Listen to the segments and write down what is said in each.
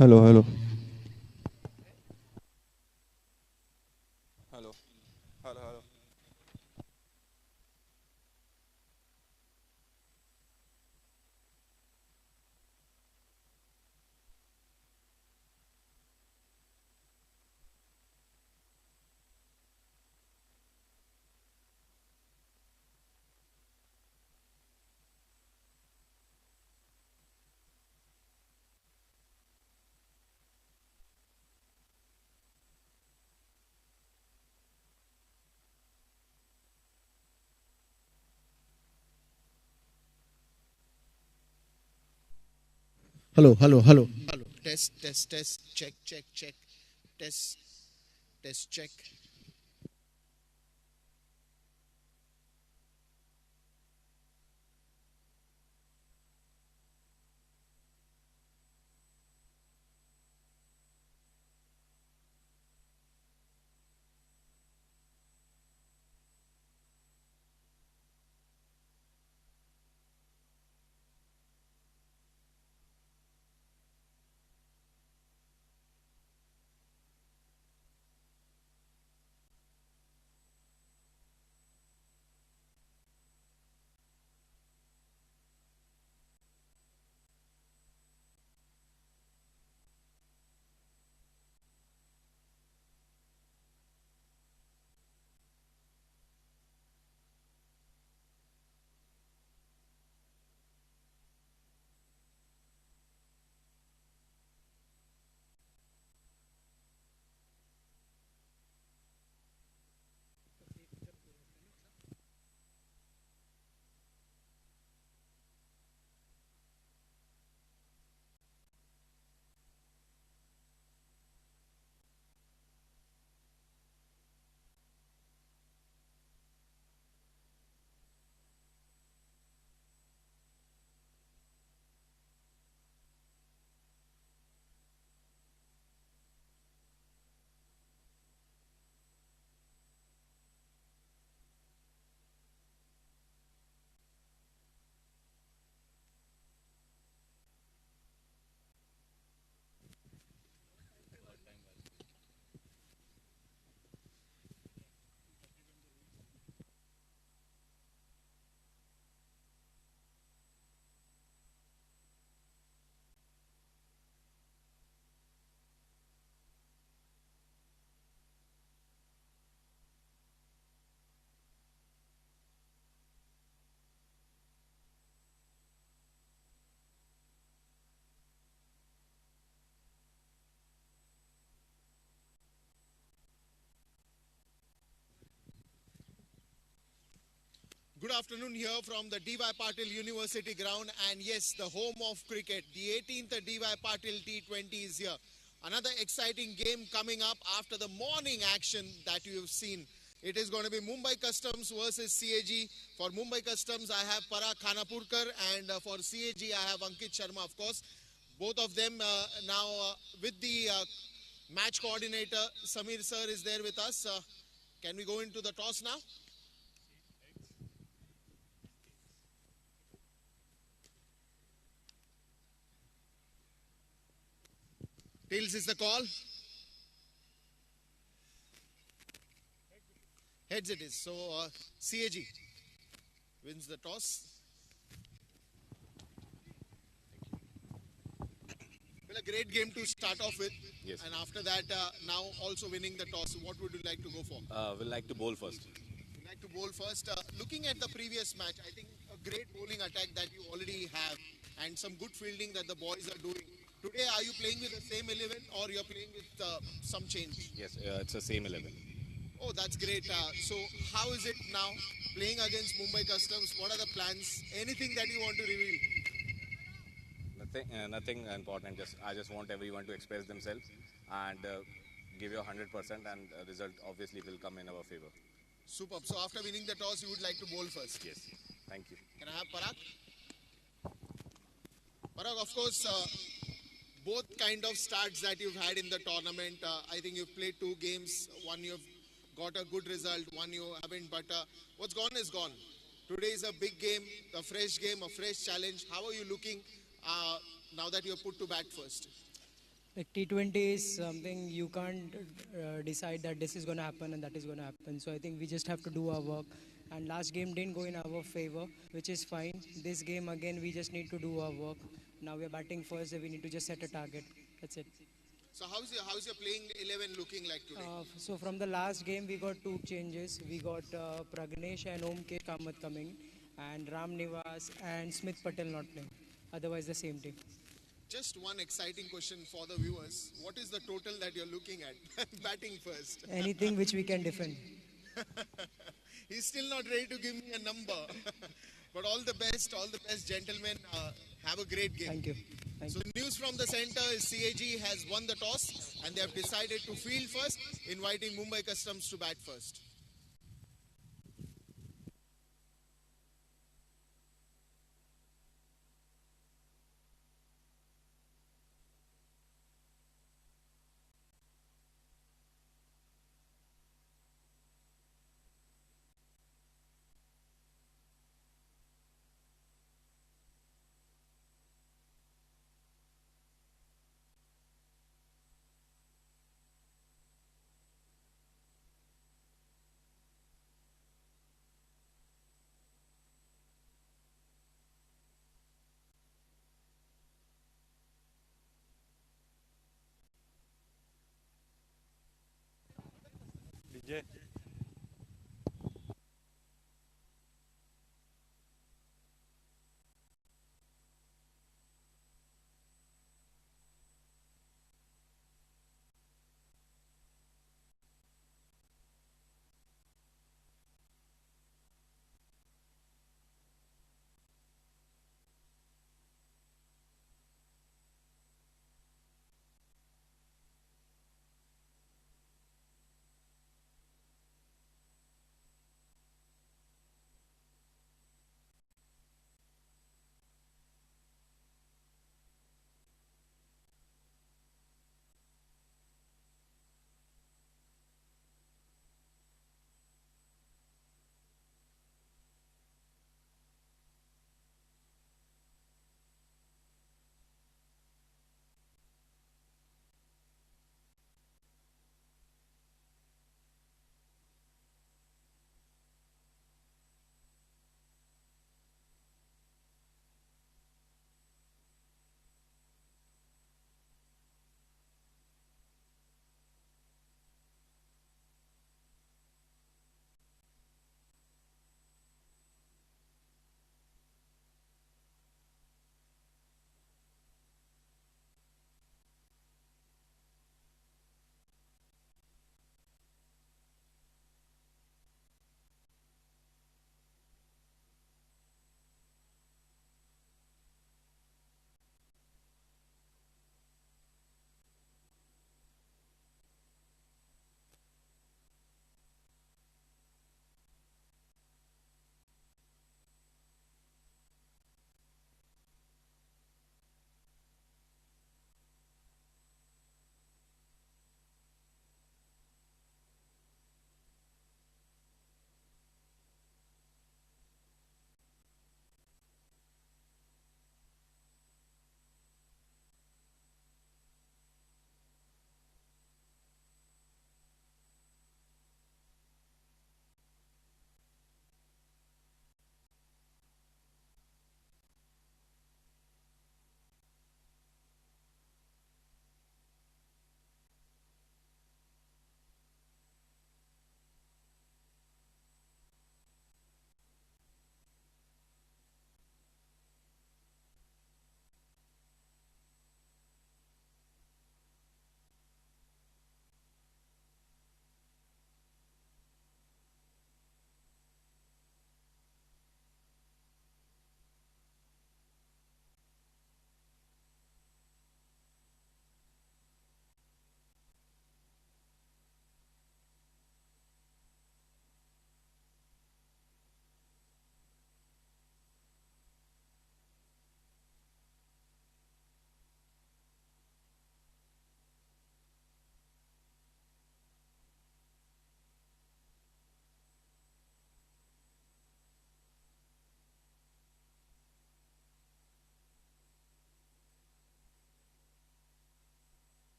Hello, hello. Hello. Hello, hello. Hello, hello, hello. Hello. Test, test, test. Check, check, check. Test, test, check. Good afternoon here from the D.Y. Patil University ground, and yes, the home of cricket. The 18th D.Y. Patil T20 is here. Another exciting game coming up after the morning action that you have seen. It is going to be Mumbai Customs versus CAG. For Mumbai Customs, I have Parag Khanapurkar, and for CAG, I have Ankit Sharma, of course. Both of them now with the match coordinator, Samir sir, is there with us. Can we go into the toss now? Tails is the call. Heads it is. So CAG wins the toss. Well, a great game to start off with. Yes. And after that, now also winning the toss. What would you like to go for? We'll like to bowl first. You'd like to bowl first. Looking at the previous match, I think a great bowling attack that you already have and some good fielding that the boys are doing. Today, are you playing with the same 11 or you're playing with some change? Yes, it's the same 11. Oh, that's great. So, how is it now playing against Mumbai Customs? What are the plans? Anything that you want to reveal? Nothing important. I just want everyone to express themselves and give your 100%, and result obviously will come in our favor. Superb. So after winning the toss, you would like to bowl first. Yes. Thank you. Can I have Parag? Parag, of course, both kind of starts that you've had in the tournament. I think you've played two games. One you've got a good result, one you haven't. But what's gone is gone. Today is a big game, a fresh challenge. How are you looking now that you're put to bat first? Like T20 is something you can't decide that this is going to happen and that is going to happen. So I think we just have to do our work. And last game didn't go in our favor, which is fine. This game again, we just need to do our work. Now we're batting first, we need to just set a target. That's it. So how's your playing 11 looking like today? So from the last game, we got two changes. We got Pragnesh and Omkesh Kamath coming, and Ram Nivas and Smith Patil not playing. Otherwise, the same team. Just one exciting question for the viewers. What is the total that you're looking at? Batting first. Anything which we can defend. He's still not ready to give me a number. But all the best, gentlemen. Have a great game. Thank you. Thank So you. news from the center is CAG has won the toss and they have decided to field first, inviting Mumbai Customs to bat first. DJ.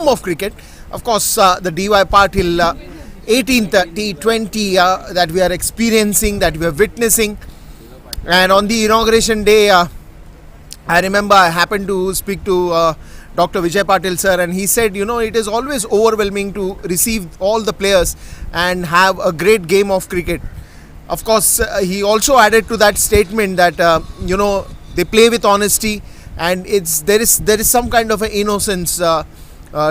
of cricket. Of course, the DY Patil 18th T20 that we are experiencing, that we are witnessing. And on the inauguration day, I remember I happened to speak to Dr. Vijay Patil sir, and he said, it is always overwhelming to receive all the players and have a great game of cricket. Of course, he also added to that statement that, they play with honesty, and there is some kind of an innocence to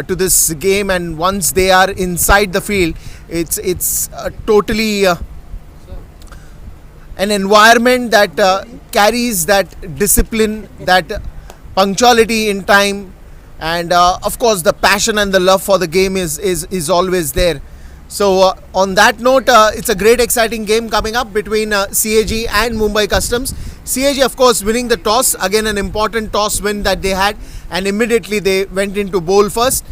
this game, and once they are inside the field, it's totally an environment that carries that discipline, that punctuality in time, and of course the passion and the love for the game is always there. So on that note, it's a great exciting game coming up between CAG and Mumbai Customs. CAG, of course, winning the toss, again an important toss win that they had, and immediately they went into bowl first.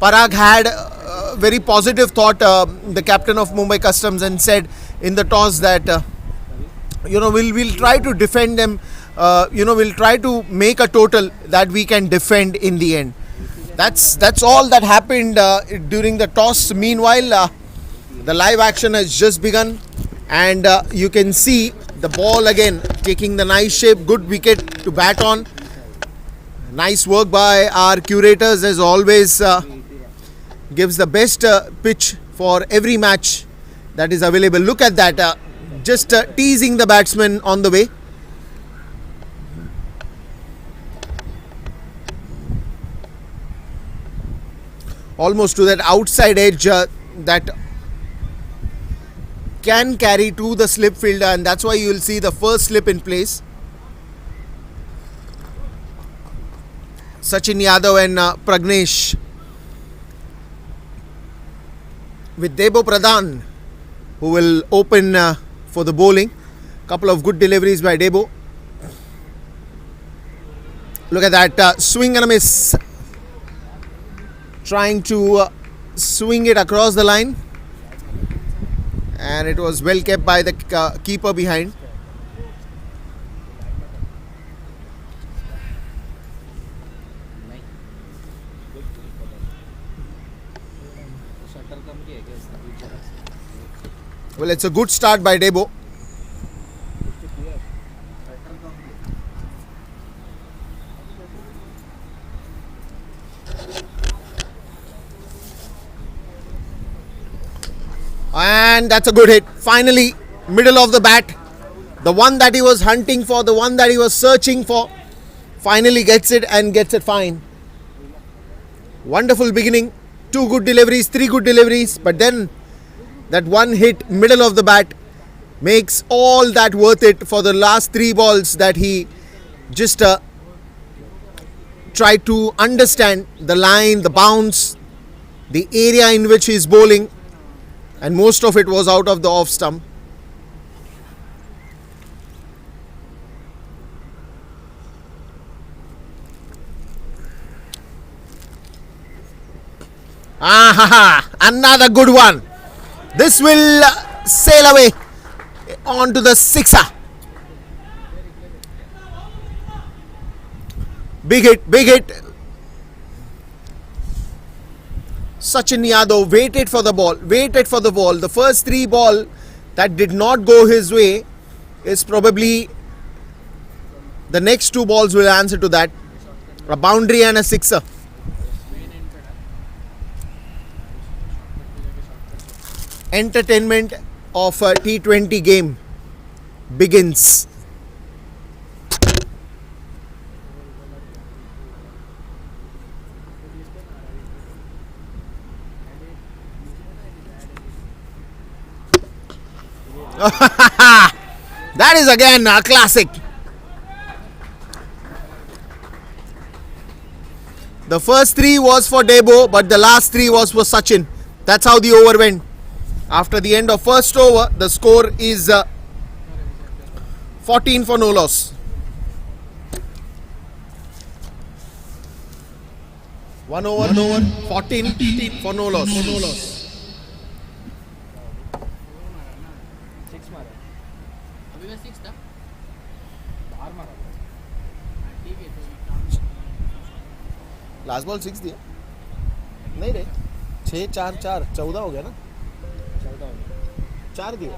Parag had a very positive thought, the captain of Mumbai Customs, and said in the toss that we'll try to defend them, we'll try to make a total that we can defend in the end. That's all that happened during the toss. Meanwhile, the live action has just begun, and you can see the ball again taking the nice shape. Good wicket to bat on. Nice work by our curators, as always. Gives the best pitch for every match that is available. Look at that, just teasing the batsman on the way. Almost to that outside edge that can carry to the slip fielder, and that's why you will see the first slip in place. Sachin Yadav and Pragnesh with Debo Pradhan, who will open for the bowling. Couple of good deliveries by Debo. Look at that, swing and a miss. Trying to swing it across the line, and it was well kept by the keeper behind. Well, it's a good start by Debo. And that's a good hit. Finally, middle of the bat. The one that he was hunting for, the one that he was searching for, finally gets it, and gets it fine. Wonderful beginning. 2 good deliveries, 3 good deliveries, but then that one hit middle of the bat makes all that worth it for the last 3 balls that he just tried to understand the line, the bounce, the area in which he is bowling, and most of it was out of the off stump. Another good one. This will sail away onto the sixer. Big hit, big hit. Sachin Yadav waited for the ball, The first 3 ball that did not go his way is probably the next 2 balls will answer to that. A boundary and a sixer. Entertainment of a T20 game begins. That is again a classic. The first 3 was for Debo, but the last 3 was for Sachin. That's how the over went. After the end of first over, the score is 14 for no loss. 1 over, 14 for no loss. Last ball 6 दिया. नहीं रे 6-4-4 14 हो गया ना 4 दिए.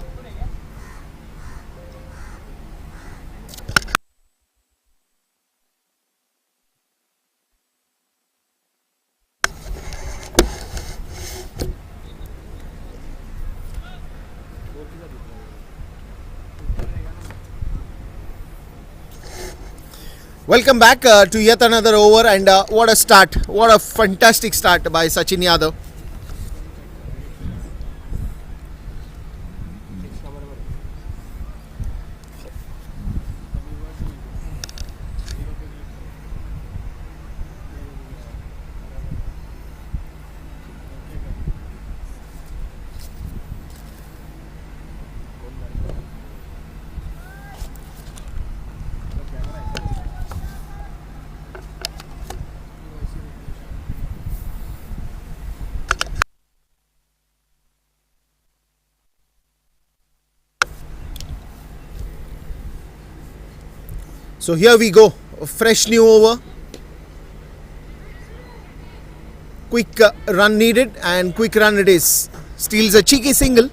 Welcome back to yet another over, and what a start, what a fantastic start by Sachin Yadav. So here we go, a fresh new over. Quick run needed, and quick run it is. Steals a cheeky single.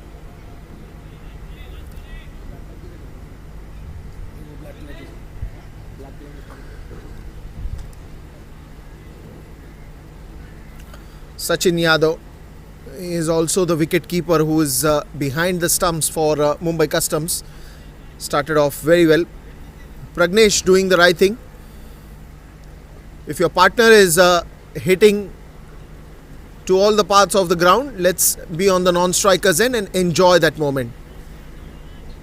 Sachin Yadav is also the wicket keeper who is behind the stumps for Mumbai Customs. Started off very well. Pragnesh doing the right thing. If your partner is hitting to all the parts of the ground, let's be on the non-strikers end and enjoy that moment.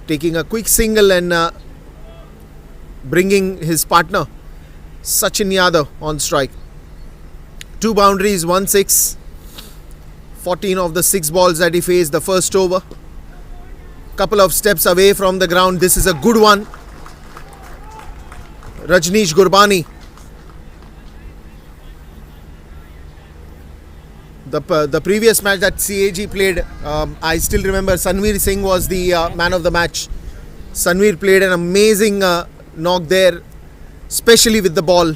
Taking a quick single and bringing his partner Sachin Yadav on strike. 2 boundaries, 1 6. 14 of the 6 balls that he faced the first over. Couple of steps away from the ground. This is a good one. Rajneesh Gurbani. The previous match that CAG played, I still remember Sanveer Singh was the man of the match. Sanveer played an amazing knock there, especially with the ball.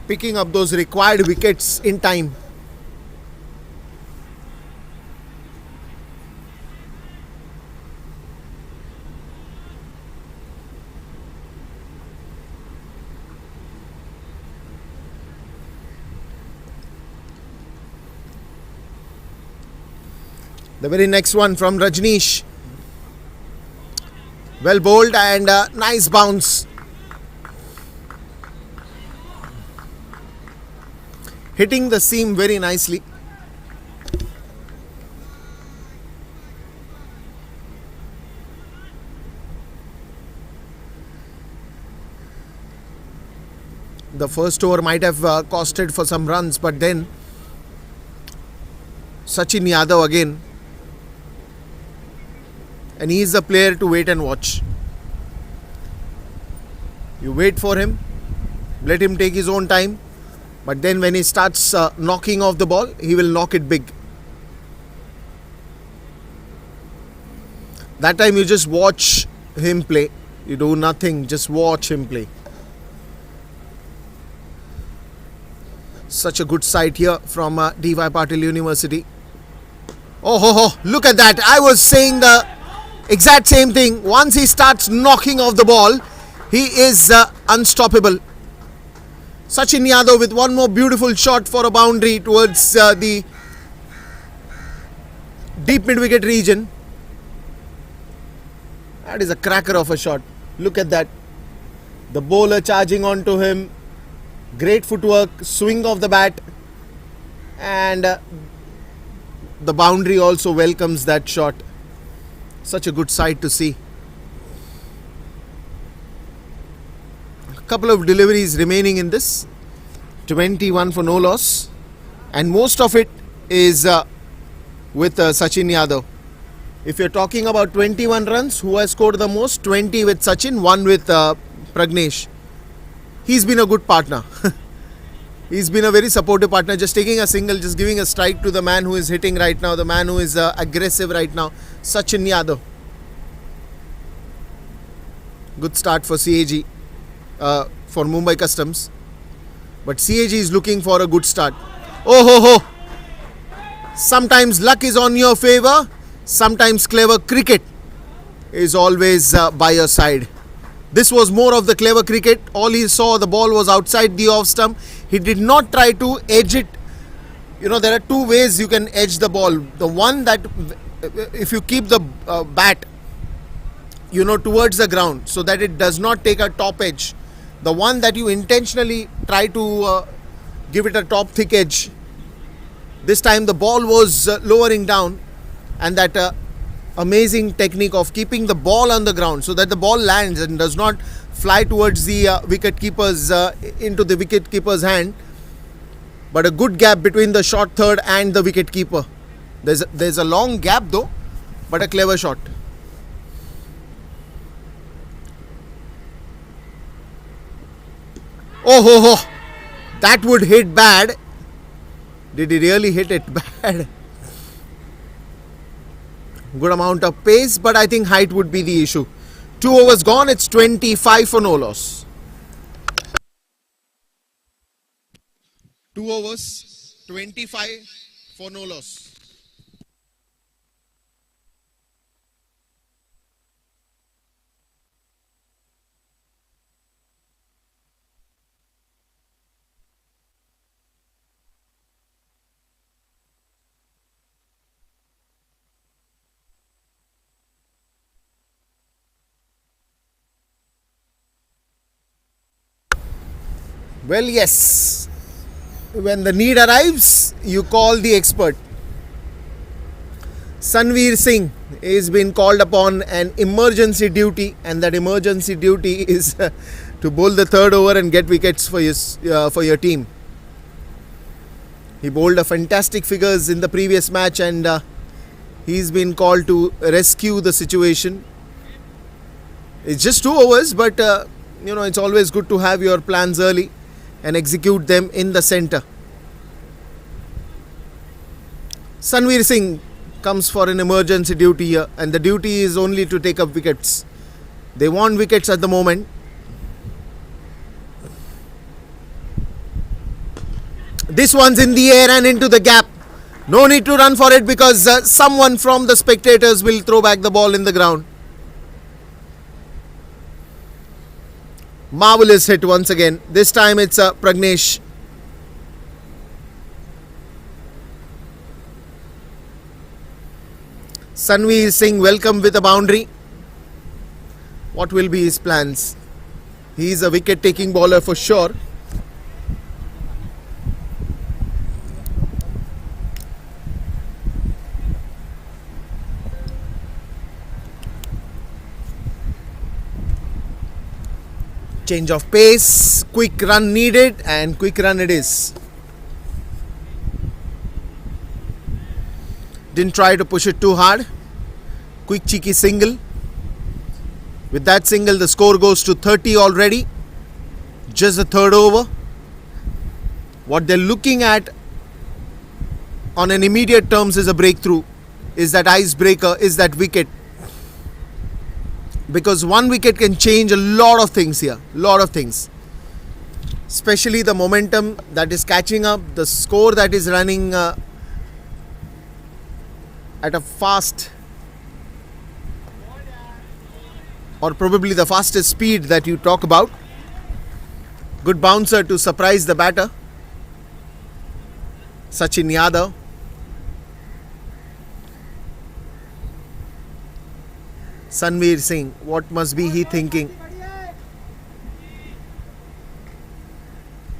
Picking up those required wickets in time. The very next one from Rajneesh. Well bowled and nice bounce. Hitting the seam very nicely. The first over might have costed for some runs, but then Sachin Yadav again. And he is the player to wait and watch. You wait for him, let him take his own time, but then when he starts knocking off the ball, he will knock it big. That time you just watch him play. You do nothing, just watch him play. Such a good sight here from D.Y. Patil University. Oh, look at that. I was saying the exact same thing. Once he starts knocking off the ball, he is unstoppable. Sachin Yadav with one more beautiful shot for a boundary towards the deep mid-wicket region. That is a cracker of a shot. Look at that. The bowler charging onto him. Great footwork, swing of the bat. And the boundary also welcomes that shot. Such a good sight to see. A couple of deliveries remaining in this. 21 for no loss. And most of it is with Sachin Yadav. If you're talking about 21 runs, who has scored the most? 20 with Sachin, 1 with Pragnesh. He's been a good partner. He's been a very supportive partner, just taking a single, just giving a strike to the man who is hitting right now, the man who is aggressive right now, Sachin Yadav. Good start for CAG, for Mumbai Customs. But CAG is looking for a good start. Oh ho ho! Sometimes luck is on your favor, sometimes clever cricket is always by your side. This was more of the clever cricket. All he saw, the ball was outside the off stump. He did not try to edge it. You know, there are two ways you can edge the ball. The one that if you keep the bat, you know, towards the ground so that it does not take a top edge. The one that you intentionally try to give it a top thick edge. This time the ball was lowering down, and that amazing technique of keeping the ball on the ground so that the ball lands and does not fly towards the wicket keeper's into the wicket keeper's hand, but a good gap between the short third and the wicket keeper. There's a long gap though, but a clever shot. Oh ho ho! That would hit bad. Did he really hit it bad? Good amount of pace, but I think height would be the issue. 2 overs gone, it's 25 for no loss. 2 overs, 25 for no loss. Well, yes, when the need arrives, you call the expert. Sanveer Singh is been called upon an emergency duty, and that emergency duty is to bowl the third over and get wickets for your team. He bowled a fantastic figures in the previous match, and he's been called to rescue the situation. It's just 2 overs, but you know, it's always good to have your plans early and execute them in the center. Sanveer Singh comes for an emergency duty here, and the duty is only to take up wickets. They want wickets at the moment. This one's in the air and into the gap. No need to run for it because someone from the spectators will throw back the ball in the ground. Marvelous hit once again. This time it's Pragnesh. Sanveer Singh welcome with a boundary. What will be his plans? He is a wicket taking bowler for sure. Change of pace, quick run needed, and quick run it is. Didn't try to push it too hard. Quick cheeky single. With that single, the score goes to 30 already. Just the third over. What they're looking at on an immediate terms is a breakthrough, is that icebreaker, is that wicket. Because one wicket can change a lot of things here. Lot of things. Especially the momentum that is catching up. The score that is running at a fast, or probably the fastest speed that you talk about. Good bouncer to surprise the batter. Sachin Yadav. Sanveer Singh, what must be he thinking?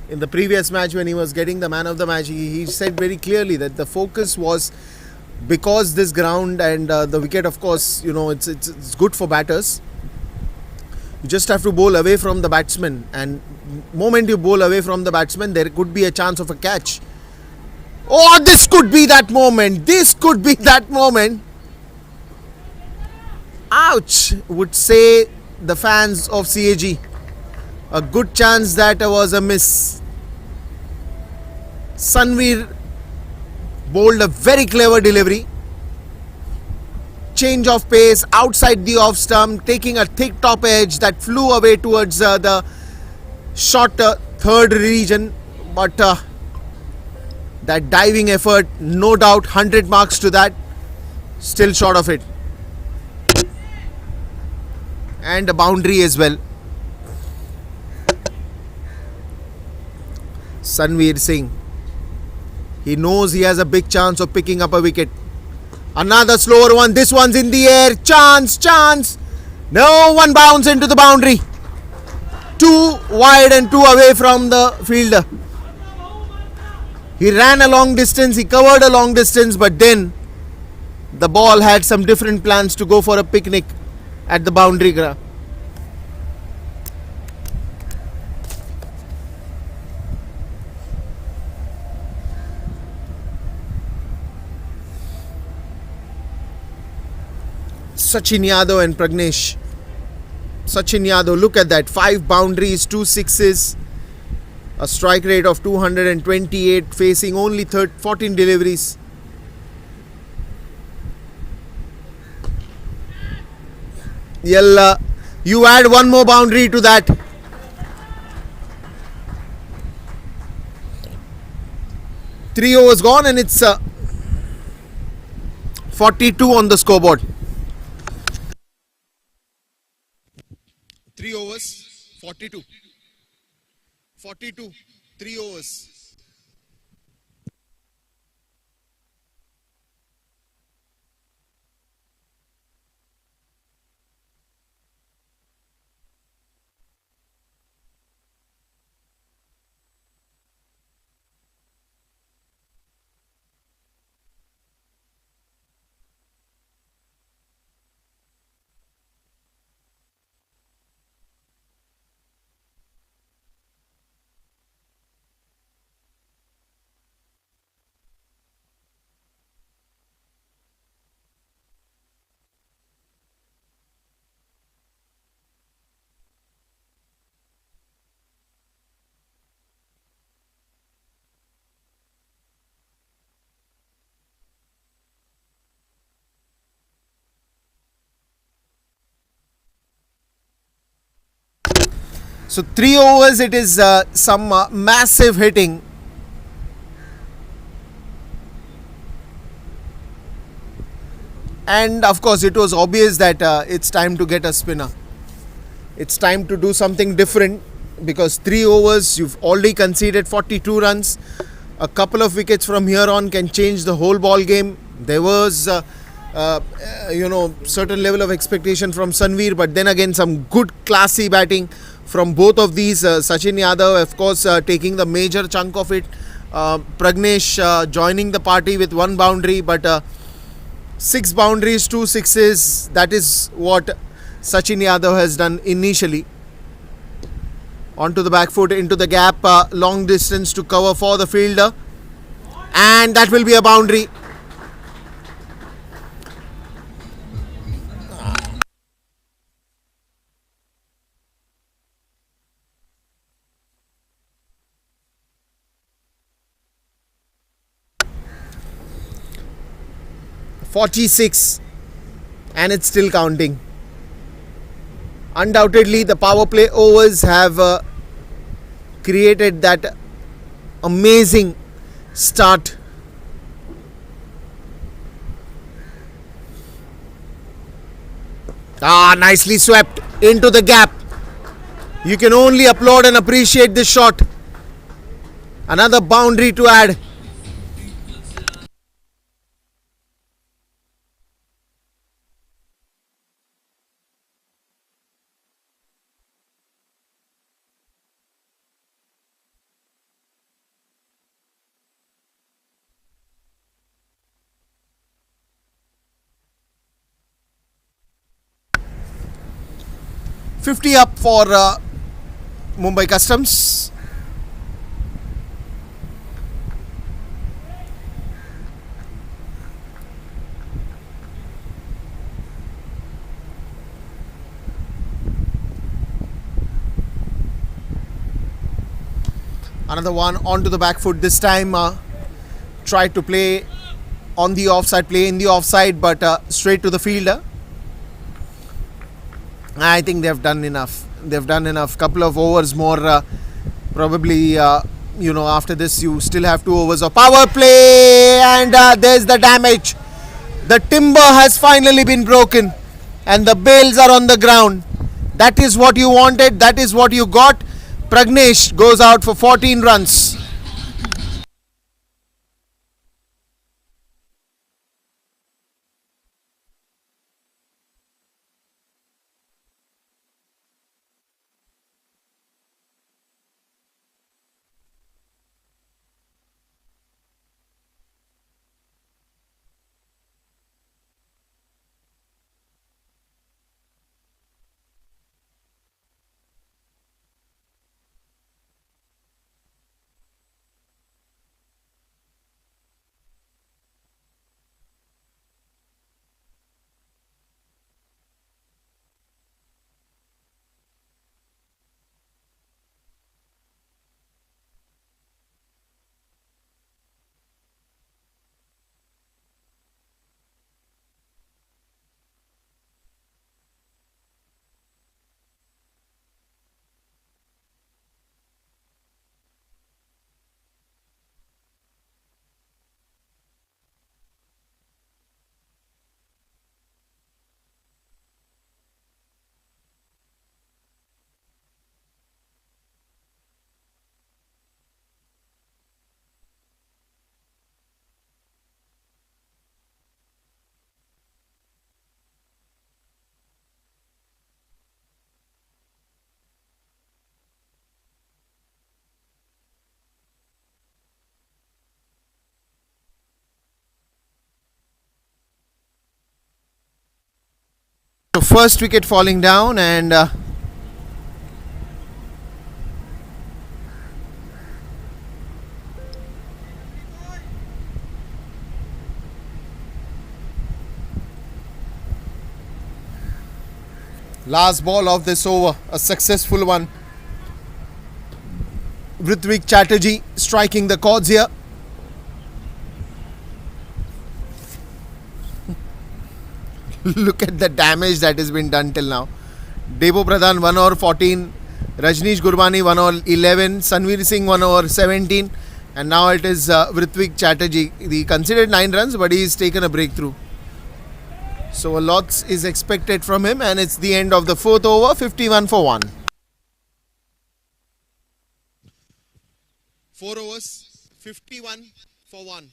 In the previous match when he was getting the man of the match, he said very clearly that the focus was, because this ground and the wicket, of course, you know, it's good for batters. You just have to bowl away from the batsman, and moment you bowl away from the batsman, there could be a chance of a catch. Oh, this could be that moment. This could be that moment. Ouch, would say the fans of CAG. A good chance that was a miss. Sanveer bowled a very clever delivery. Change of pace outside the off stump, taking a thick top edge that flew away towards the short third region. but that diving effort, no doubt 100 marks to that, still short of it. And a boundary as well. Sanveer Singh, he knows he has a big chance of picking up a wicket. Another slower one, this one's in the air, chance. No, one bounce into the boundary. 2 wide and 2 away from the fielder. He ran a long distance, he covered a long distance, but then the ball had some different plans to go for a picnic at the boundary ground. Sachin Yadav and Pragnesh. Sachin Yadav, look at that, 5 boundaries, 2 sixes, a strike rate of 228, facing only 14 deliveries. Yalla, you add one more boundary to that. Three overs gone and it's 42 on the scoreboard. 3 overs, 42. 42, 3 overs. So 3 overs, it is some massive hitting. And of course it was obvious that it's time to get a spinner. It's time to do something different, because 3 overs, you've already conceded 42 runs. A couple of wickets from here on can change the whole ball game. There was certain level of expectation from Sanveer, but then again some good classy batting from both of these. Sachin Yadav, of course, taking the major chunk of it. Pragnesh joining the party with 1 boundary, but 6 boundaries, 2 sixes. That is what Sachin Yadav has done initially. Onto the back foot, into the gap, long distance to cover for the fielder. And that will be a boundary. .46, and it's still counting. Undoubtedly, the power play overs have created that amazing start. Nicely swept into the gap. You can only applaud and appreciate this shot. Another boundary to add. .50 up for Mumbai Customs. Another one onto the back foot. This time tried to play on the offside, play in the offside, but straight to the fielder. I think they've done enough. Couple of overs more, probably after this you still have 2 overs of power play, and there's the damage. The timber has finally been broken and the bales are on the ground. That is what you wanted, that is what you got. Pragnesh goes out for 14 runs. So first wicket falling down, and last ball of this over, a successful one. Ritwik Chatterjee striking the chords here. Look at the damage that has been done till now. Debo Pradhan 1 over 14, Rajneesh Gurbani 1 over 11, Sanveer Singh 1 over 17, and now it is Ritwik Chatterjee. He considered 9 runs, but he's taken a breakthrough. So a lot is expected from him, and it's the end of the 4th over, 51 for 1. 4 overs, 51 for 1.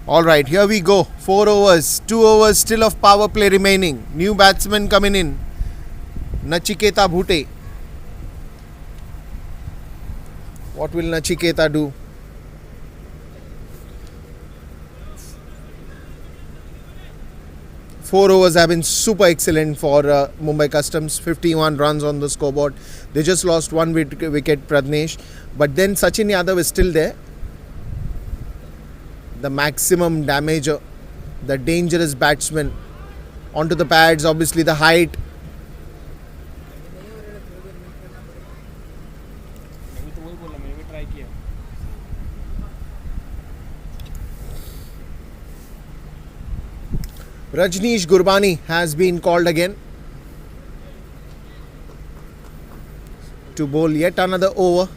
Alright, here we go. 4 overs, 2 overs still of power play remaining. New batsman coming in, Nachiketa Bhute. What will Nachiketa do? Four overs have been super excellent for Mumbai Customs. 51 runs on the scoreboard. They just lost 1 wicket, Pragnesh. But then Sachin Yadav is still there. The maximum damager, the dangerous batsman. Onto the pads, obviously the height. Rajneesh Gurbani has been called again to bowl yet another over.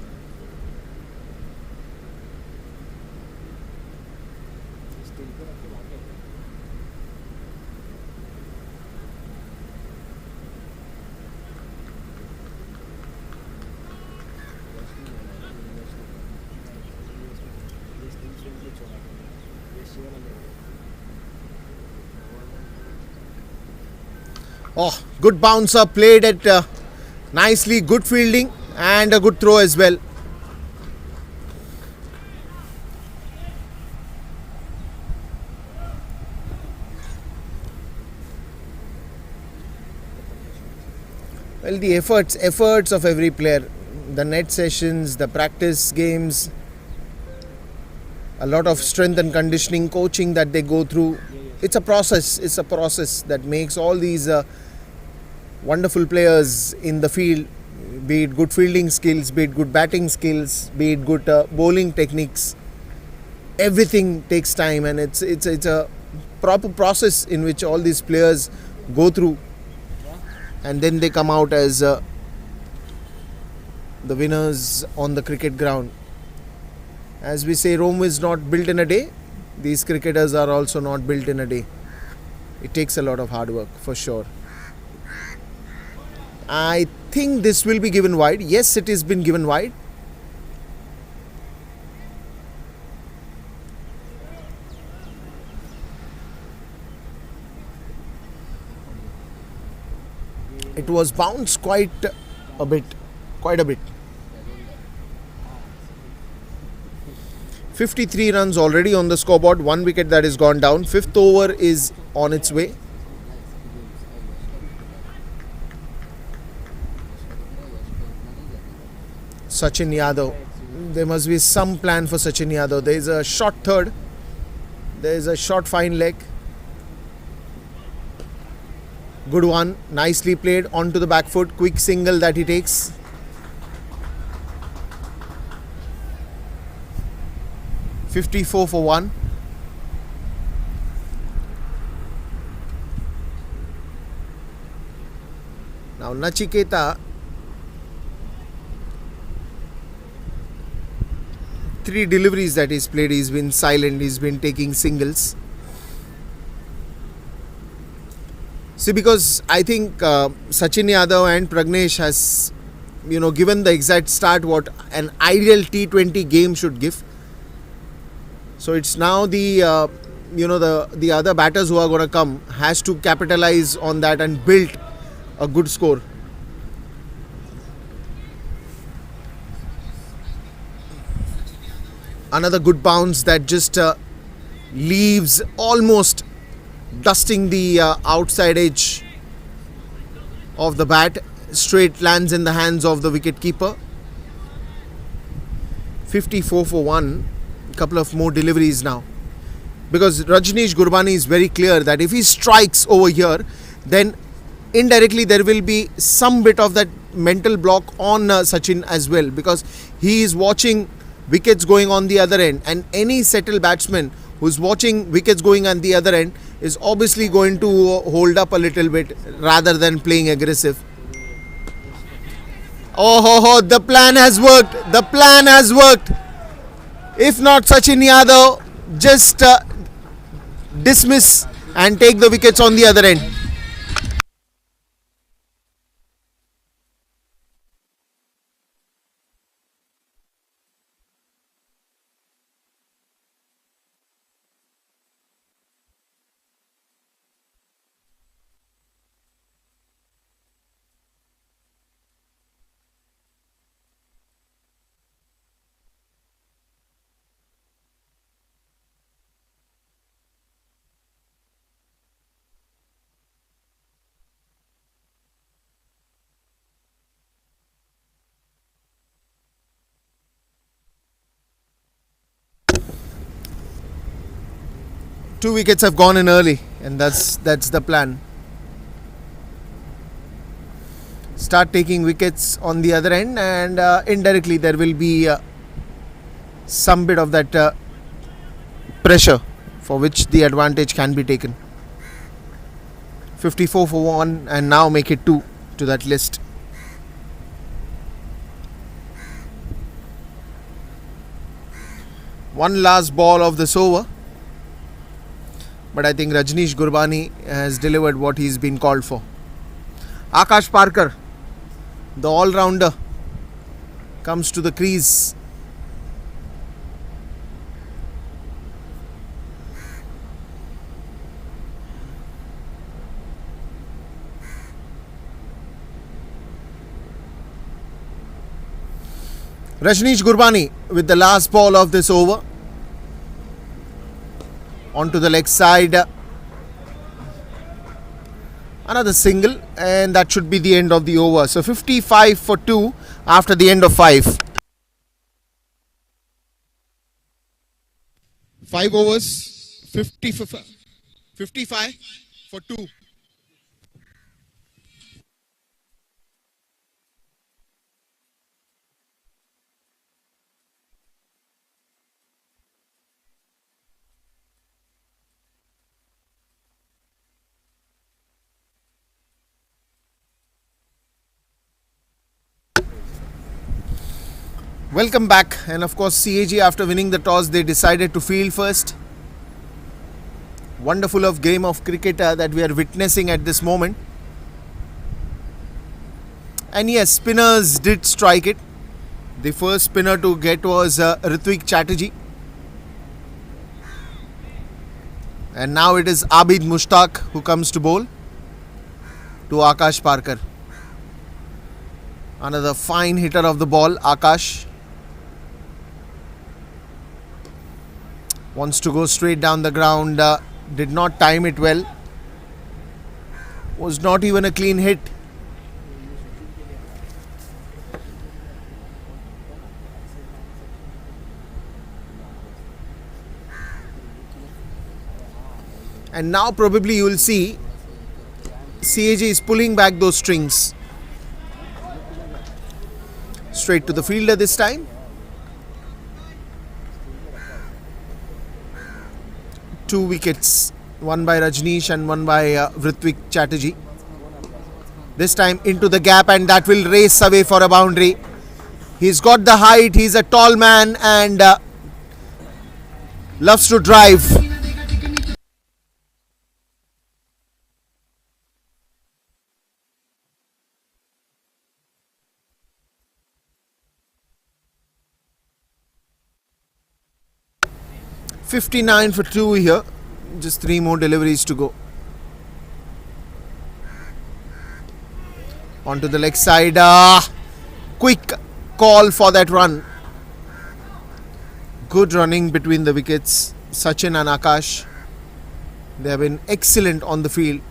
Oh, good bouncer, played it nicely, good fielding and a good throw as well. Well, the efforts of every player. the net sessions, the practice games, a lot of strength and conditioning coaching that they go through. It's a process. It's a process that makes all these wonderful players in the field, be it good fielding skills, be it good batting skills, be it good bowling techniques. Everything takes time, and it's a proper process in which all these players go through, and then they come out as the winners on the cricket ground. As we say, Rome is not built in a day. These cricketers are also not built in a day. It takes a lot of hard work, for sure. I think this will be given wide. Yes, it has been given wide. It was bounced quite a bit. 53 runs already on the scoreboard. 1 wicket that is gone down. 5th over is on its way. Sachin Yadav. There must be some plan for Sachin Yadav. There is a short third. There is a short fine leg. Good one. Nicely played onto the back foot. Quick single that he takes. .54 for 1. Now Nachiketa, 3 deliveries that he's played, he's been silent, he's been taking singles. See, because I think Sachin Yadav and Pragnesh has, given the exact start what an ideal T20 game should give. So it's now the other batters who are going to come has to capitalize on that and build a good score. Another good bounce that just leaves almost dusting the outside edge of the bat. Straight lands in the hands of the wicket keeper. 54 for 1. Couple of more deliveries now, because Rajneesh Gurbani is very clear that if he strikes over here, then indirectly there will be some bit of that mental block on Sachin as well, because he is watching wickets going on the other end, and any settled batsman who's watching wickets going on the other end is obviously going to hold up a little bit rather than playing aggressive. Oh, the plan has worked. The plan has worked. If not Sachin Yadav, just dismiss and take the wickets on the other end. Two wickets have gone in early, and that's the plan. Start taking wickets on the other end, and indirectly there will be some bit of that pressure for which the advantage can be taken. 54 for 1, and now make it 2 to that list. One last ball of this over. But I think Rajneesh Gurbani has delivered what he's been called for. Akash Parkar, the all-rounder, comes to the crease. Rajneesh Gurbani with the last ball of this over. Onto the leg side. Another single, and that should be the end of the over. So 55 for 2. after the end of 5. 5 overs, 55 for 2. Welcome back, and of course CAG, after winning the toss, they decided to field first. Wonderful of game of cricket that we are witnessing at this moment. And yes, spinners did strike it. The first spinner to get was Ritwik Chatterjee. And now it is Abid Mushtaq who comes to bowl to Akash Parkar. Another fine hitter of the ball, Akash. Wants to go straight down the ground, did not time it well. Was not even a clean hit. And now probably you will see CAG is pulling back those strings. Straight to the fielder this time. 2 wickets, one by Rajneesh and one by Ritwik Chatterjee. This time into the gap, and that will race away for a boundary. He's got the height, he's a tall man and loves to drive. .59 for 2 here. Just 3 more deliveries to go. Onto the leg side. Quick call for that run. Good running between the wickets. Sachin and Akash. They have been excellent on the field.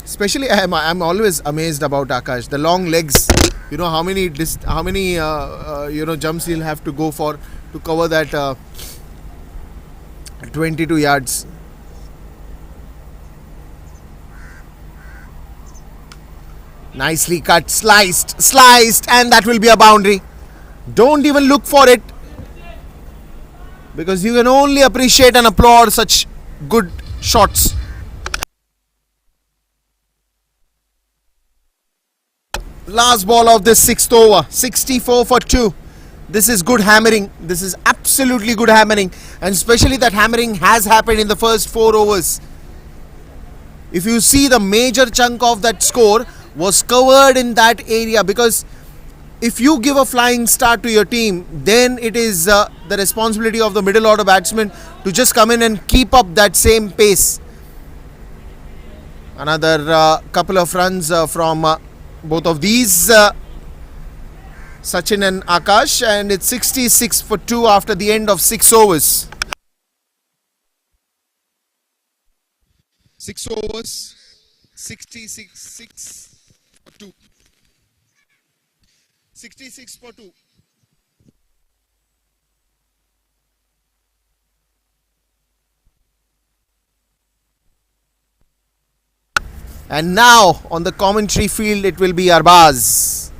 Especially, I'm always amazed about Akash. The long legs. You know how many jumps he'll have to go for to cover that 22 yards. Nicely cut, sliced, and that will be a boundary. Don't even look for it, because you can only appreciate and applaud such good shots. Last ball of this 6th over, 64 for 2. This is good hammering. This is absolutely good hammering, and especially that hammering has happened in the first 4 overs. If you see, the major chunk of that score was covered in that area, because if you give a flying start to your team, then it is the responsibility of the middle order batsman to just come in and keep up that same pace. Another couple of runs from both of these, Sachin and Akash, and it's 66 for 2 after the end of 6 overs. 6 overs, 66 for 2. 66 for 2. And now on the commentary field it will be Arbaz.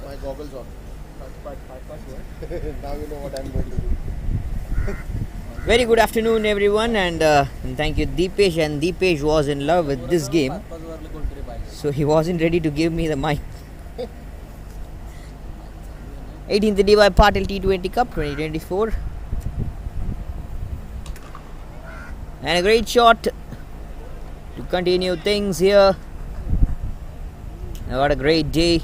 My goggles on. Now you know what I'm going to do. Very good afternoon everyone, and thank you Deepesh. And Deepesh was in love with this game, so he wasn't ready to give me the mic. 18th DY Patil T20 Cup 2024, and a great shot to continue things here. What a great day.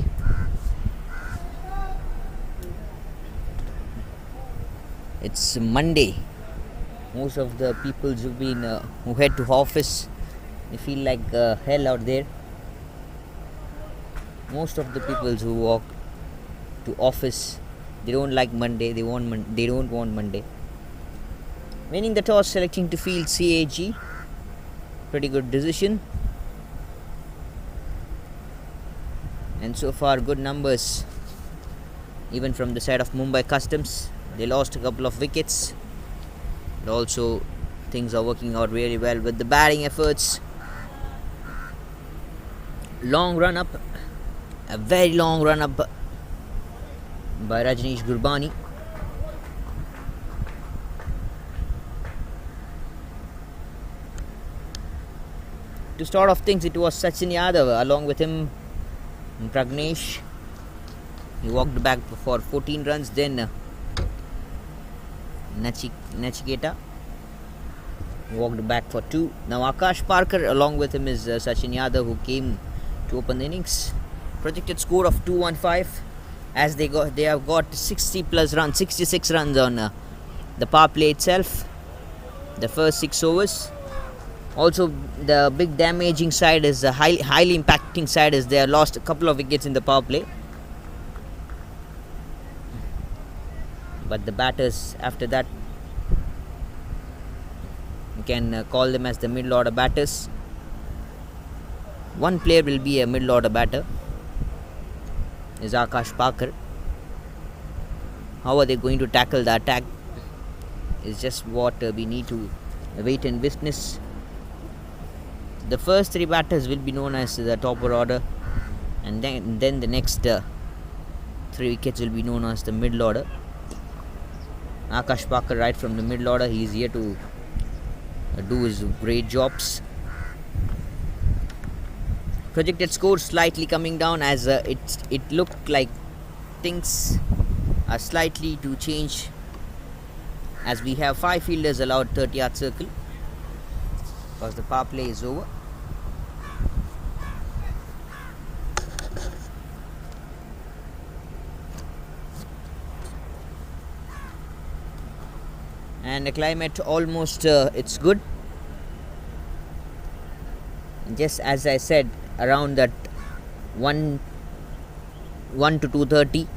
It's Monday. Most of the people who head to office, they feel like hell out there. Most of the people who walk to office, they don't like Monday. They don't want Monday. Winning the toss, selecting to field CAG. Pretty good decision. And so far, good numbers. Even from the side of Mumbai Customs, they lost a couple of wickets. But also, things are working out really well with the batting efforts. Long run up, a very long run up by Rajneesh Gurbani. To start off things, it was Sachin Yadav, along with him Pragnesh. He walked back for 14 runs. Then Nachiketa walked back for 2. Now Akash Parker, along with him is Sachin Yadav, who came to open the innings. Projected score of 215, as they have got 60 plus runs, 66 runs on the power play itself, the first 6 overs. Also, the big damaging side is the highly impacting side is they have lost a couple of wickets in the power play. But the batters after that, you can call them as the middle order batters. One player will be a middle order batter, is Akash Parker. How are they going to tackle the attack is just what we need to wait and witness. The first 3 batters will be known as the topper order, and then the next 3 wickets will be known as the middle order. Akash Parker right from the middle order, he is here to do his great jobs. Projected score slightly coming down, as it looked like things are slightly to change, as we have 5 fielders allowed 30-yard circle because the power play is over. And the climate almost it's good. Just as I said, around that 1 to 2:30,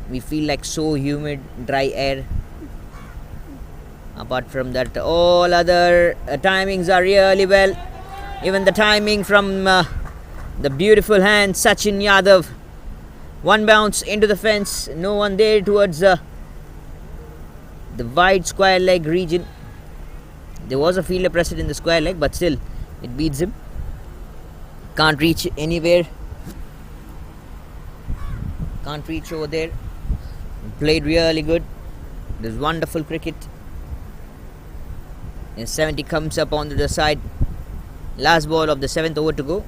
we feel like so humid, dry air. Apart from that, all other timings are really well. Even the timing from the beautiful hand Sachin Yadav. One bounce into the fence, no one there towards the wide square leg region. There was a fielder present in the square leg, but still it beats him. Can't reach anywhere. Can't reach over there. Played really good. This wonderful cricket. And 70 comes up onto the side. Last ball of the 7th over to go.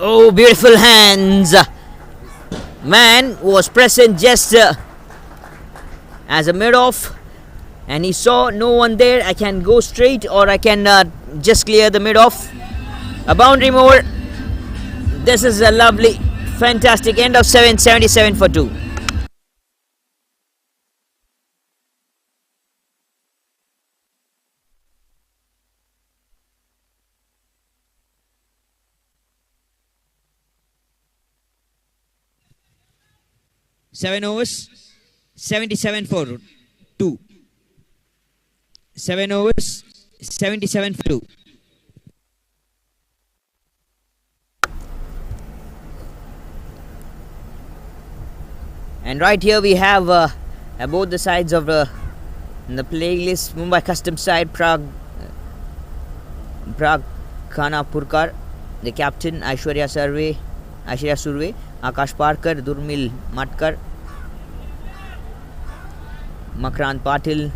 Oh, beautiful hands. Man was present just as a mid-off, and he saw no one there. I can go straight, or I can just clear the mid-off. A boundary more. This is a lovely, fantastic end of 77 for 2. Seven overs, 77 for 2. 7 overs, 77 for 2. And right here we have both the sides of the playlist. Mumbai Customs side, Prag Khana Purkar, the captain, Aishwarya Surve, Akash Parker, Durmil Matkar, Makrant Patil,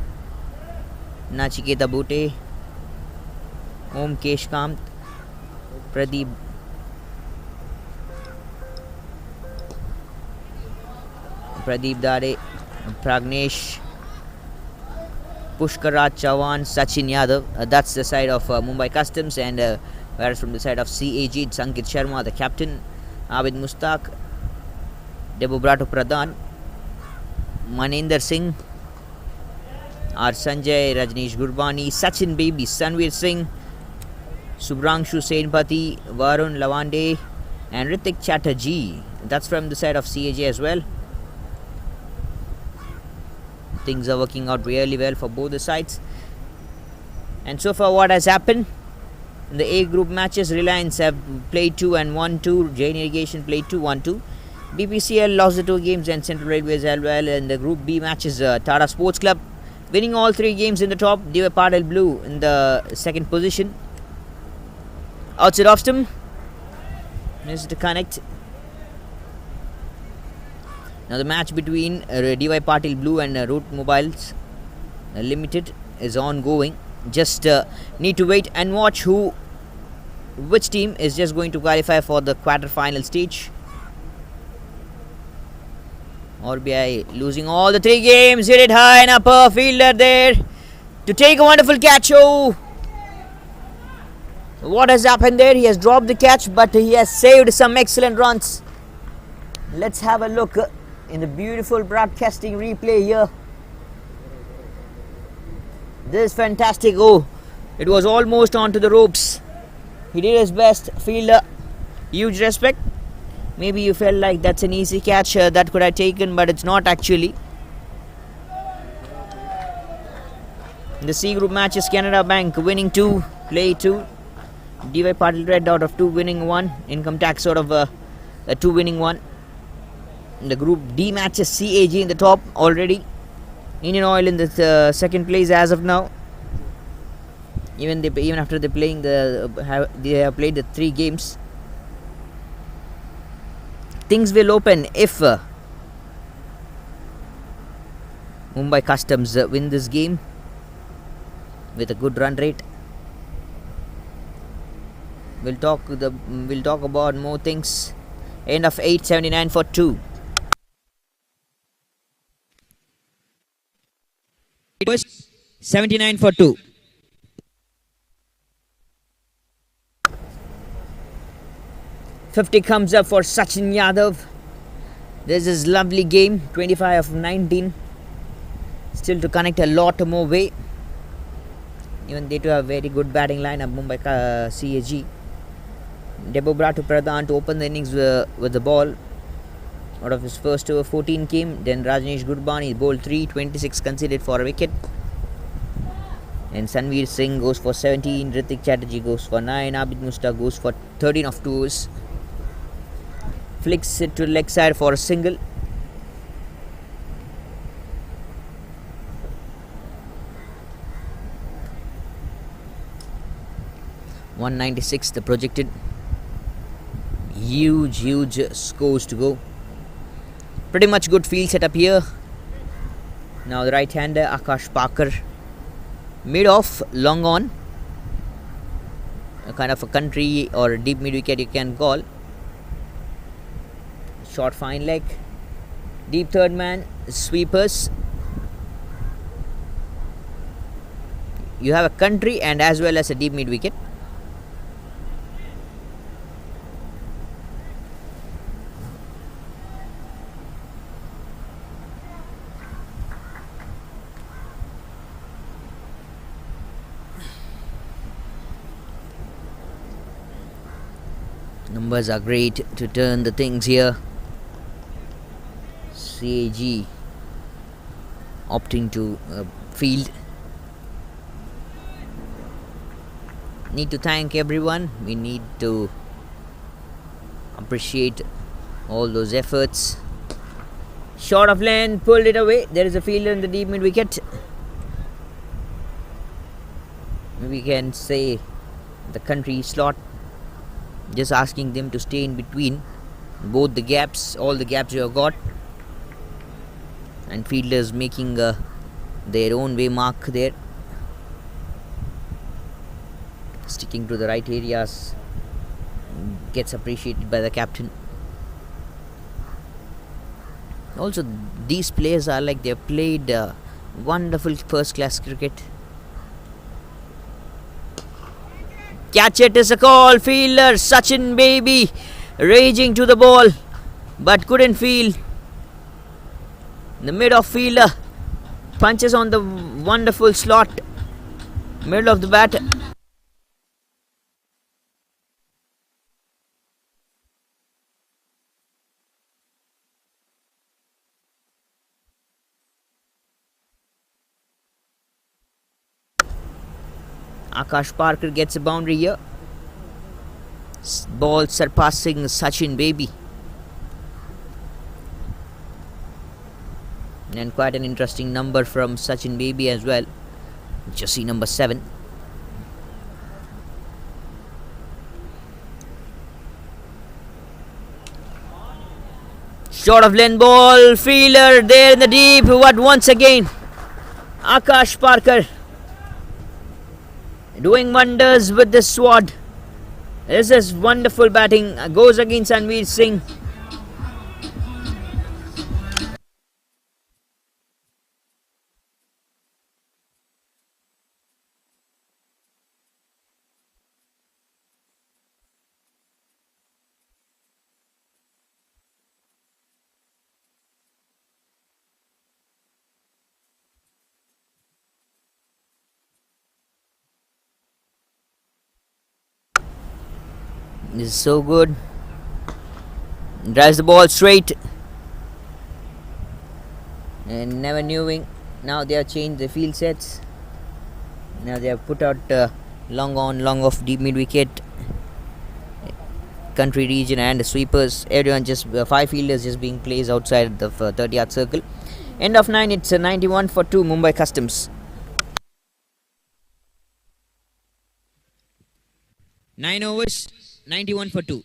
Nachiketa Bhute, Om Keshkant, Pradeep Dare, Pragnesh, Pushkaraj Chavan, Sachin Yadav. That's the side of Mumbai Customs, and whereas from the side of CAG, it's Ankit Sharma, the captain, Abid Mustaq, Debobrato Pradhan, Maninder Singh, R. Sanjay, Rajneesh Gurbani, Sachin Baby, Sanveer Singh, Subrangshu Senpati, Varun Lavande, and Ritik Chatterjee. That's from the side of CAG as well. Things are working out really well for both the sides. And so far, what has happened in the A group matches, Reliance have played 2 and won 2. Jain Irrigation played 2-1-2. BPCL lost the 2 games, and Central Railways as well. In the Group B matches, Tata Sports Club winning all 3 games in the top. D.Y. Patil Blue in the second position. Outside off stump, missed to connect. Now the match between D.Y. Patil Blue and Root Mobiles Limited is ongoing. Just need to wait and watch which team is just going to qualify for the quarter-final stage. RBI losing all the 3 games. Hit it high and upper. Fielder there to take a wonderful catch. Oh, what has happened there? He has dropped the catch, but he has saved some excellent runs. Let's have a look in the beautiful broadcasting replay here. This is fantastic. Oh, it was almost onto the ropes. He did his best. Fielder, huge respect. Maybe you felt like that's an easy catch that could have taken, but it's not actually. In the C group matches, Canada Bank winning 2, play 2. D.Y. Patil Red out of 2 winning 1. Income Tax out of 2 winning 1. In the Group D matches, CAG in the top already. Indian Oil in the second place as of now. Even after they have played the 3 games. Things will open if Mumbai Customs win this game with a good run rate. We'll talk about more things. End of 8:79 for 2. It was 79 for 2. $50 comes up for Sachin Yadav. This is lovely game. 25 of 19. Still to connect a lot more way. Even they do have very good batting lineup. Mumbai CAG. Debobrato Pradhan to open the innings with the ball. Out of his first over 14 came. Then Rajneesh Gurbani bowled 3, 26 conceded for a wicket. And Sanveer Singh goes for 17. Ritik Chatterjee goes for 9. Abid Mustaq goes for 13 of 2 overs. Flicks it to leg side for a single. .196 the projected. Huge scores to go. Pretty much good field setup here. Now the right hander Akash Parker mid off, long on. A kind of a country or a deep mid wicket you can call. Short fine leg. Deep third man, sweepers. You have a country and as well as a deep mid wicket. Numbers are great to turn the things here. CAG opting to field. Need to thank everyone. We need to appreciate all those efforts. Short of length, pulled it away. There is a fielder in the deep mid wicket. We can say the country slot. Just asking them to stay in between both the gaps, all the gaps you have got. And fielders making their own way mark there. Sticky hitting to the right areas gets appreciated by the captain. Also, these players are like they've played wonderful first class cricket. Catch it is a call. Fielder Sachin baby raging to the ball but couldn't feel. The mid off fielder punches on the wonderful slot, middle of the bat. Akash Parker gets a boundary here. Ball surpassing Sachin baby. And quite an interesting number from Sachin baby as well. Jersey number 7. Short of lane ball. Fielder there in the deep. What once again? Akash Parker doing wonders with this sword. This is wonderful batting. Goes against Anveer Singh. This is so good. Drives the ball straight. And never knowing. Now they have changed the field sets. Now they have put out long on, long off, deep mid wicket, country region and the sweepers. Everyone just 5 fielders just being placed outside the 30-yard circle. End of 9. It's 91 for 2 Mumbai Customs. 9 overs. 91 for 2.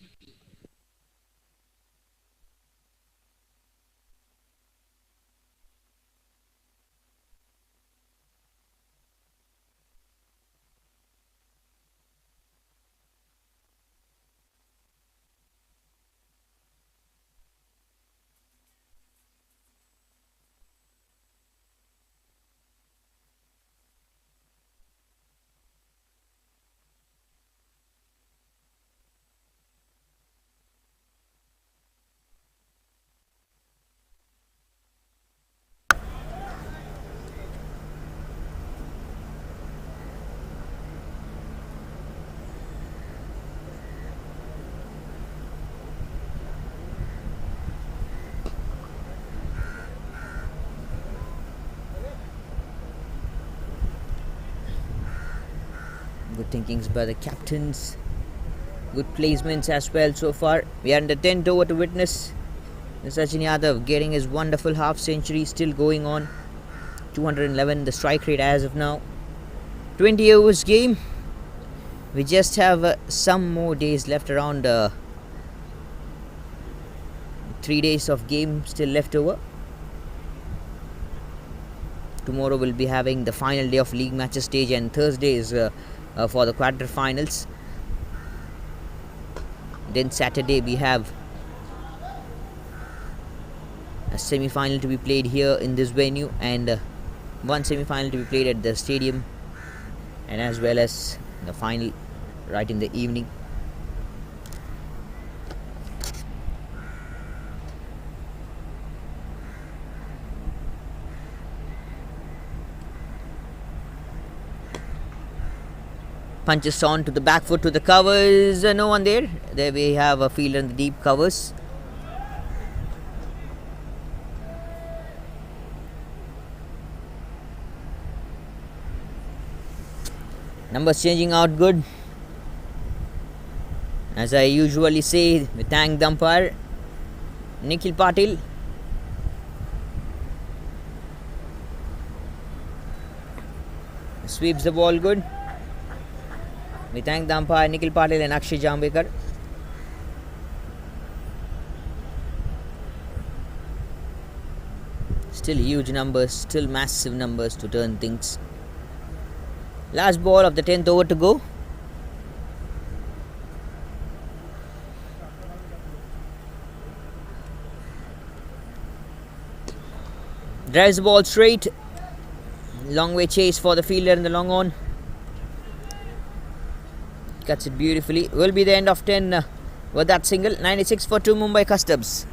Good thinkings by the captains. Good placements as well so far. We are in the 10th over to witness Sachin Yadav getting his wonderful half century still going on. 211 the strike rate as of now. 20 overs game. We just have some more days left, around 3 days of game still left over. Tomorrow we'll be having the final day of league matches stage, and Thursday is for the quarter-finals. Then Saturday we have a semi-final to be played here in this venue, and one semi-final to be played at the stadium, and as well as the final right in the evening. Punches on to the back foot to the covers. No one there. There we have a fielder in the deep covers. Numbers changing out good. As I usually say, we thank the umpire, Nikhil Patil. Sweeps the ball good. We thank the umpire Nikhil Patil and Akshay Jambekar. Still huge numbers, still massive numbers to turn things. Last ball of the 10th over to go. Drives the ball straight. Long way chase for the fielder in the long on. Cuts it beautifully. Will be the end of 10 with that single. 96 for 2 Mumbai Customs.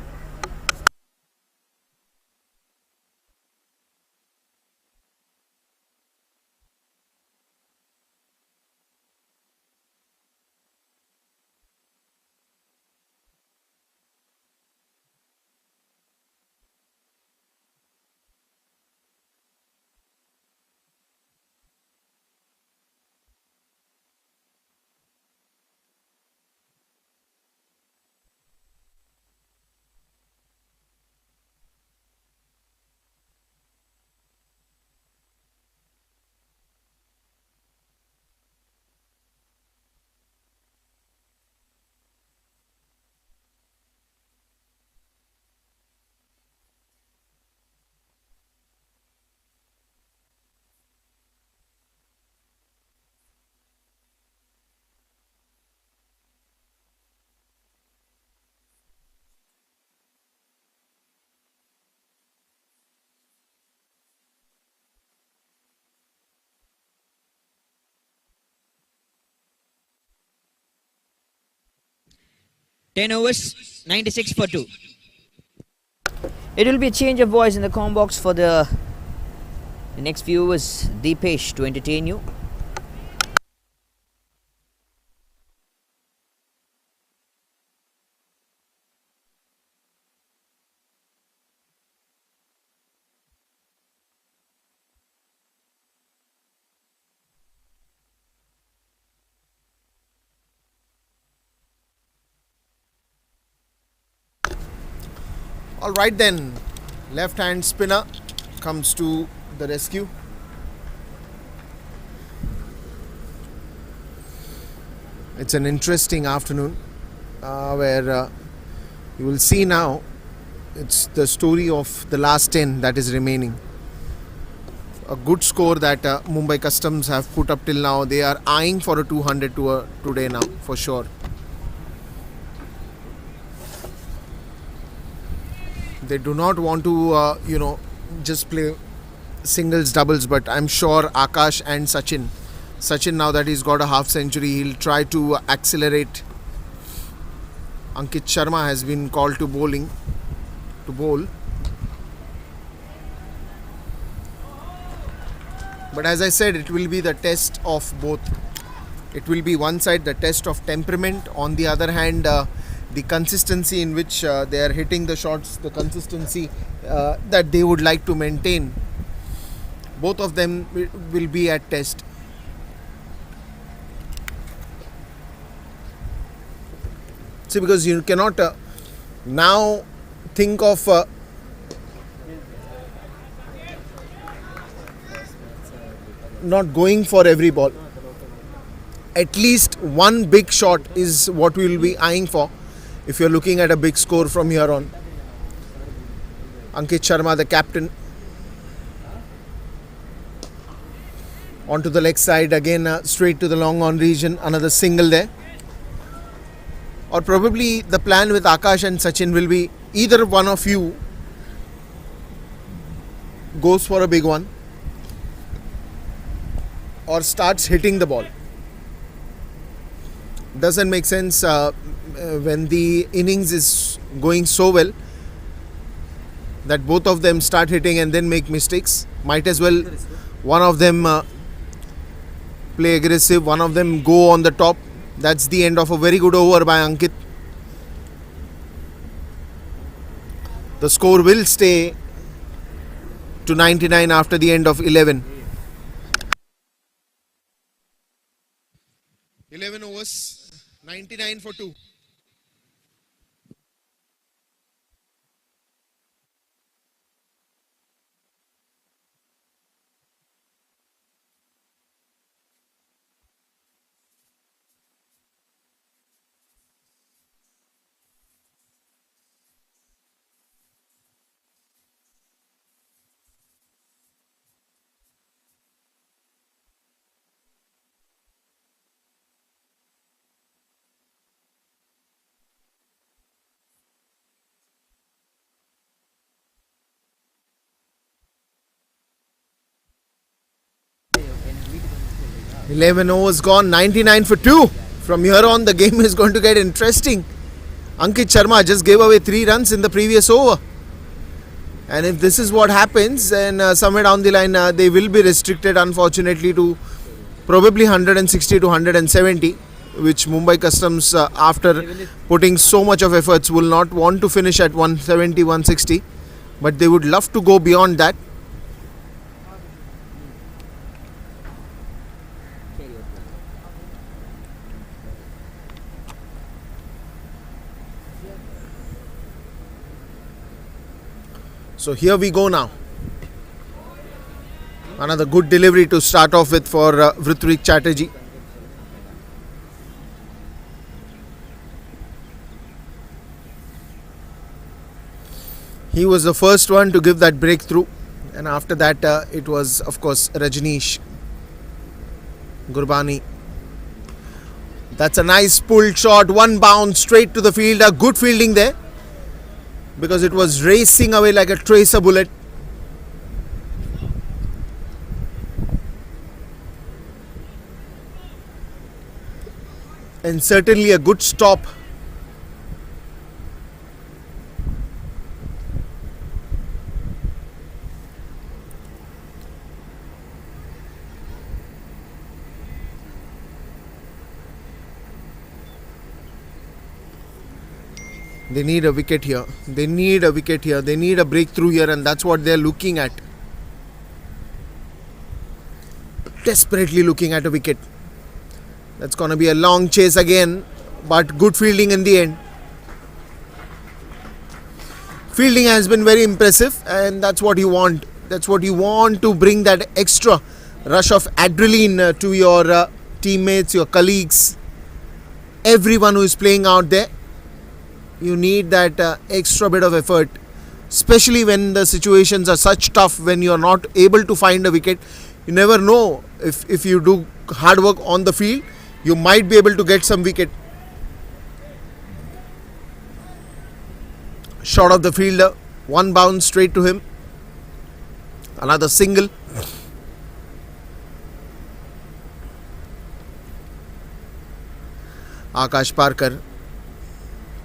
Ten overs, 96 for 2. It will be a change of voice in the com box for the next few overs. Deepesh to entertain you. All right then, left hand spinner comes to the rescue. It's an interesting afternoon where you will see now it's the story of the last 10 that is remaining. A good score that Mumbai Customs have put up till now. They are eyeing for a 200 today now for sure. They do not want to, just play singles, doubles, but I'm sure Akash and Sachin, now that he's got a half century, he'll try to accelerate. Ankit Sharma has been called to bowl. But as I said, it will be the test of both. It will be one side the test of temperament, on the other hand the consistency in which they are hitting the shots, the consistency that they would like to maintain. Both of them will be at test. See, because you cannot now think of not going for every ball. At least one big shot is what we will be eyeing for if you're looking at a big score from here on. Ankit Sharma, the captain. Onto the leg side again, straight to the long on region. Another single there. Or probably the plan with Akash and Sachin will be either one of you goes for a big one or starts hitting the ball. Doesn't make sense when the innings is going so well that both of them start hitting and then make mistakes. Might as well one of them play aggressive, one of them go on the top. That's the end of a very good over by Ankit. The score will stay to 99 after the end of 11. 11 overs, 99 for 2. 11 overs gone, 99 for 2. From here on, the game is going to get interesting. Ankit Sharma just gave away 3 runs in the previous over. And if this is what happens, then somewhere down the line, they will be restricted, unfortunately, to probably 160 to 170, which Mumbai Customs, after putting so much of efforts, will not want to finish at 170, 160. But they would love to go beyond that. So here we go now. Another good delivery to start off with for Hrithwik Chatterjee. He was the first one to give that breakthrough, and after that it was, of course, Rajneesh Gurbani. That's a nice pulled shot, one bounce straight to the fielder. Good fielding there, because it was racing away like a tracer bullet. And certainly a good stop. They need a wicket here. They need a wicket here. They need a breakthrough here, and that's what they're looking at. Desperately looking at a wicket. That's going to be a long chase again, but good fielding in the end. Fielding has been very impressive, and that's what you want. That's what you want, to bring that extra rush of adrenaline to your teammates, your colleagues, everyone who is playing out there. You need that extra bit of effort, especially when the situations are such tough, when you are not able to find a wicket. You never know, if you do hard work on the field, you might be able to get some wicket. Shot of the fielder, one bounce straight to him. Another single. Akash Parkar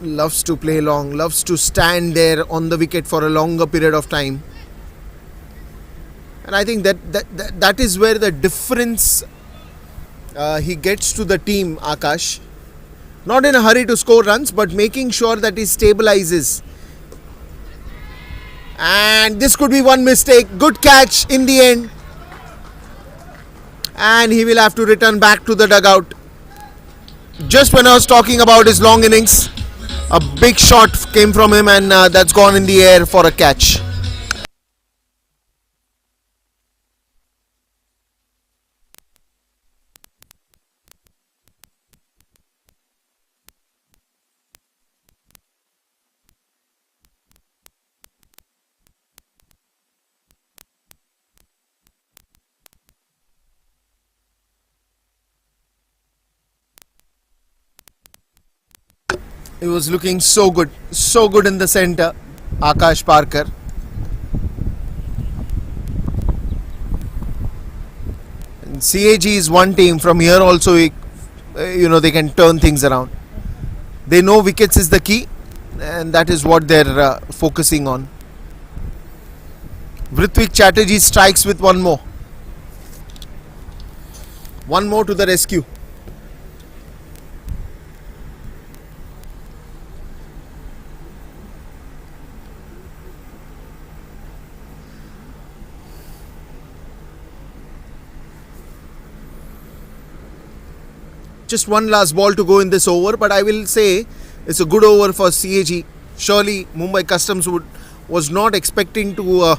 loves to play long, loves to stand there on the wicket for a longer period of time. And I think that is where the difference he gets to the team, Akash. Not in a hurry to score runs, but making sure that he stabilizes. And this could be one mistake. Good catch in the end. And he will have to return back to the dugout. Just when I was talking about his long innings, a big shot came from him, and that's gone in the air for a catch. He was looking so good in the center, Akash Parkar. And CAG is one team. From here also, they can turn things around. They know wickets is the key, and that is what they're focusing on. Hrithwik Chatterjee strikes with one more. One more to the rescue. Just one last ball to go in this over, but I will say it's a good over for CAG. Surely Mumbai Customs was not expecting to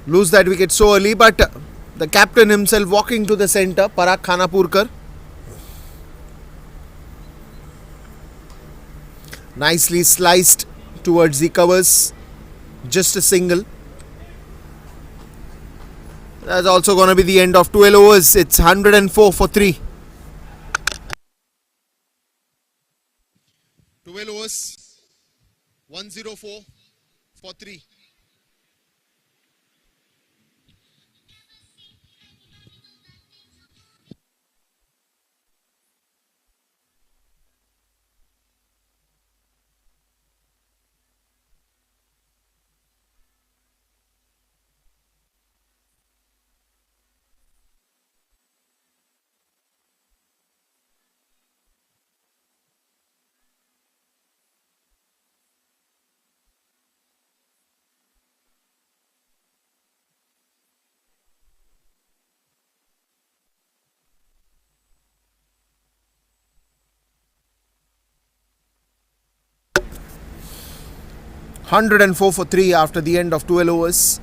lose that wicket so early, but the captain himself walking to the centre, Parag Khanapurkar. Nicely sliced towards the covers. Just a single. That's also going to be the end of 12 overs. It's 104 for 3. 12 overs, 104 for 3. 104 for 3 after the end of 12 overs.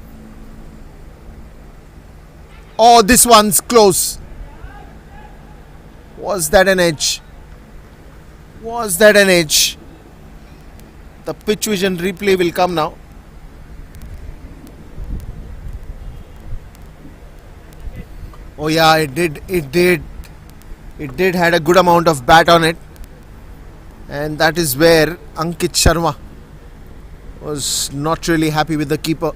Oh, this one's close. Was that an edge? Was that an edge? The pitch vision replay will come now. Oh yeah, it did had a good amount of bat on it, and that is where Ankit Sharma was not really happy with the keeper.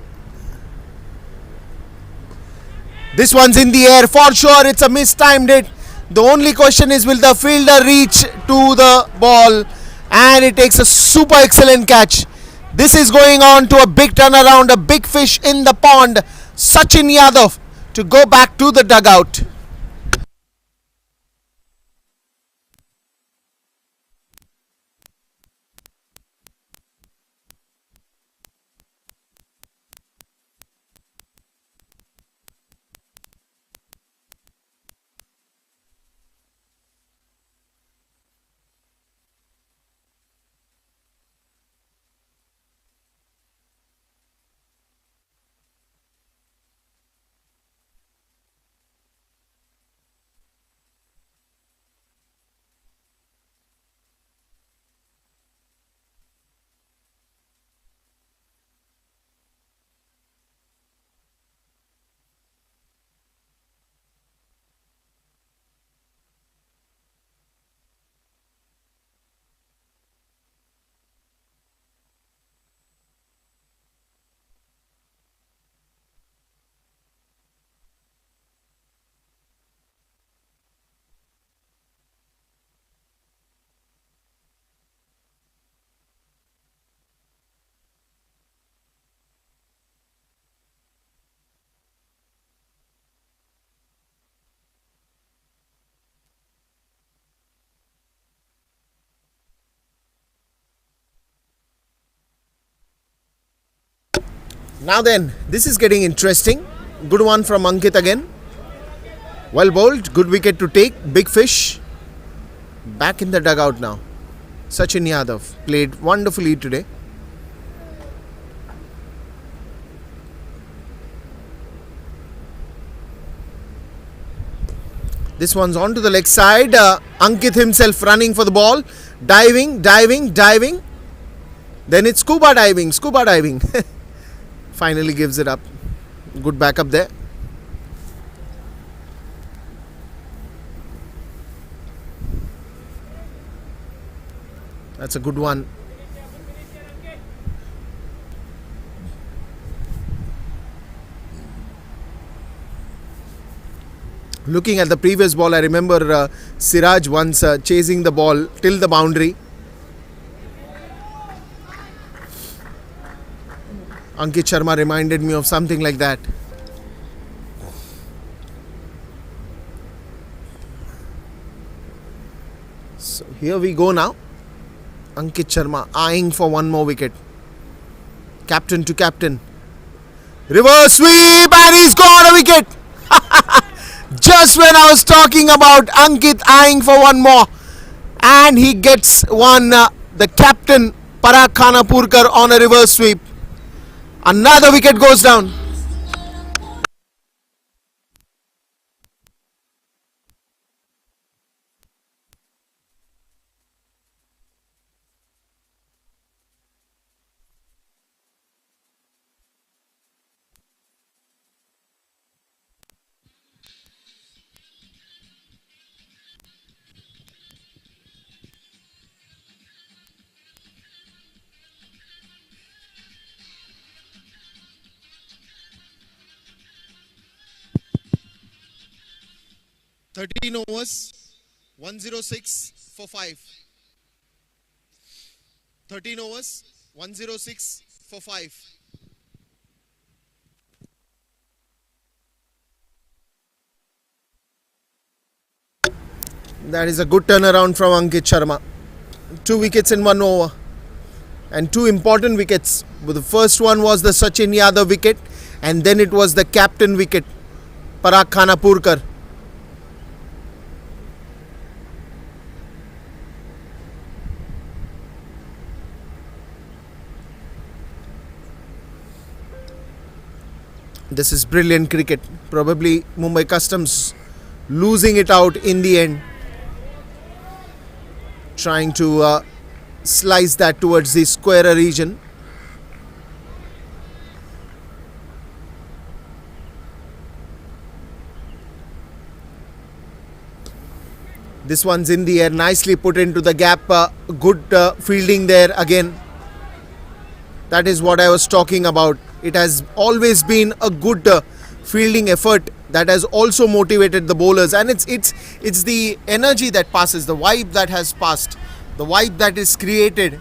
This one's in the air for sure. It's a mistimed hit. The only question is, will the fielder reach to the ball? And it takes a super excellent catch. This is going on to a big turnaround, a big fish in the pond. Sachin Yadav to go back to the dugout. Now then, this is getting interesting. Good one from Ankit again. Well bowled, good wicket to take, big fish. Back in the dugout now. Sachin Yadav played wonderfully today. This one's on to the leg side. Ankit himself running for the ball. Diving. Then it's scuba diving. Finally gives it up. Good backup there. That's a good one. Looking at the previous ball, I remember Siraj once chasing the ball till the boundary. Ankit Sharma reminded me of something like that. So here we go now. Ankit Sharma eyeing for one more wicket. Captain to captain. Reverse sweep and he's got a wicket. Just when I was talking about Ankit eyeing for one more, and he gets one. The captain Parag Khanapurkar on a reverse sweep. Another wicket goes down. Thirteen overs, 106 for 5. 13 overs, 106 for 5. That is a good turnaround from Ankit Sharma. 2 wickets in 1 over. And 2 important wickets. The first one was the Sachin Yadav wicket, and then it was the captain wicket, Parag Khanapurkar. This is brilliant cricket. Probably Mumbai Customs losing it out in the end. Trying to slice that towards the squarer region. This one's in the air, nicely put into the gap. Good fielding there again. That is what I was talking about. It has always been a good fielding effort that has also motivated the bowlers, and it's the energy that passes, the vibe that has passed, the vibe that is created.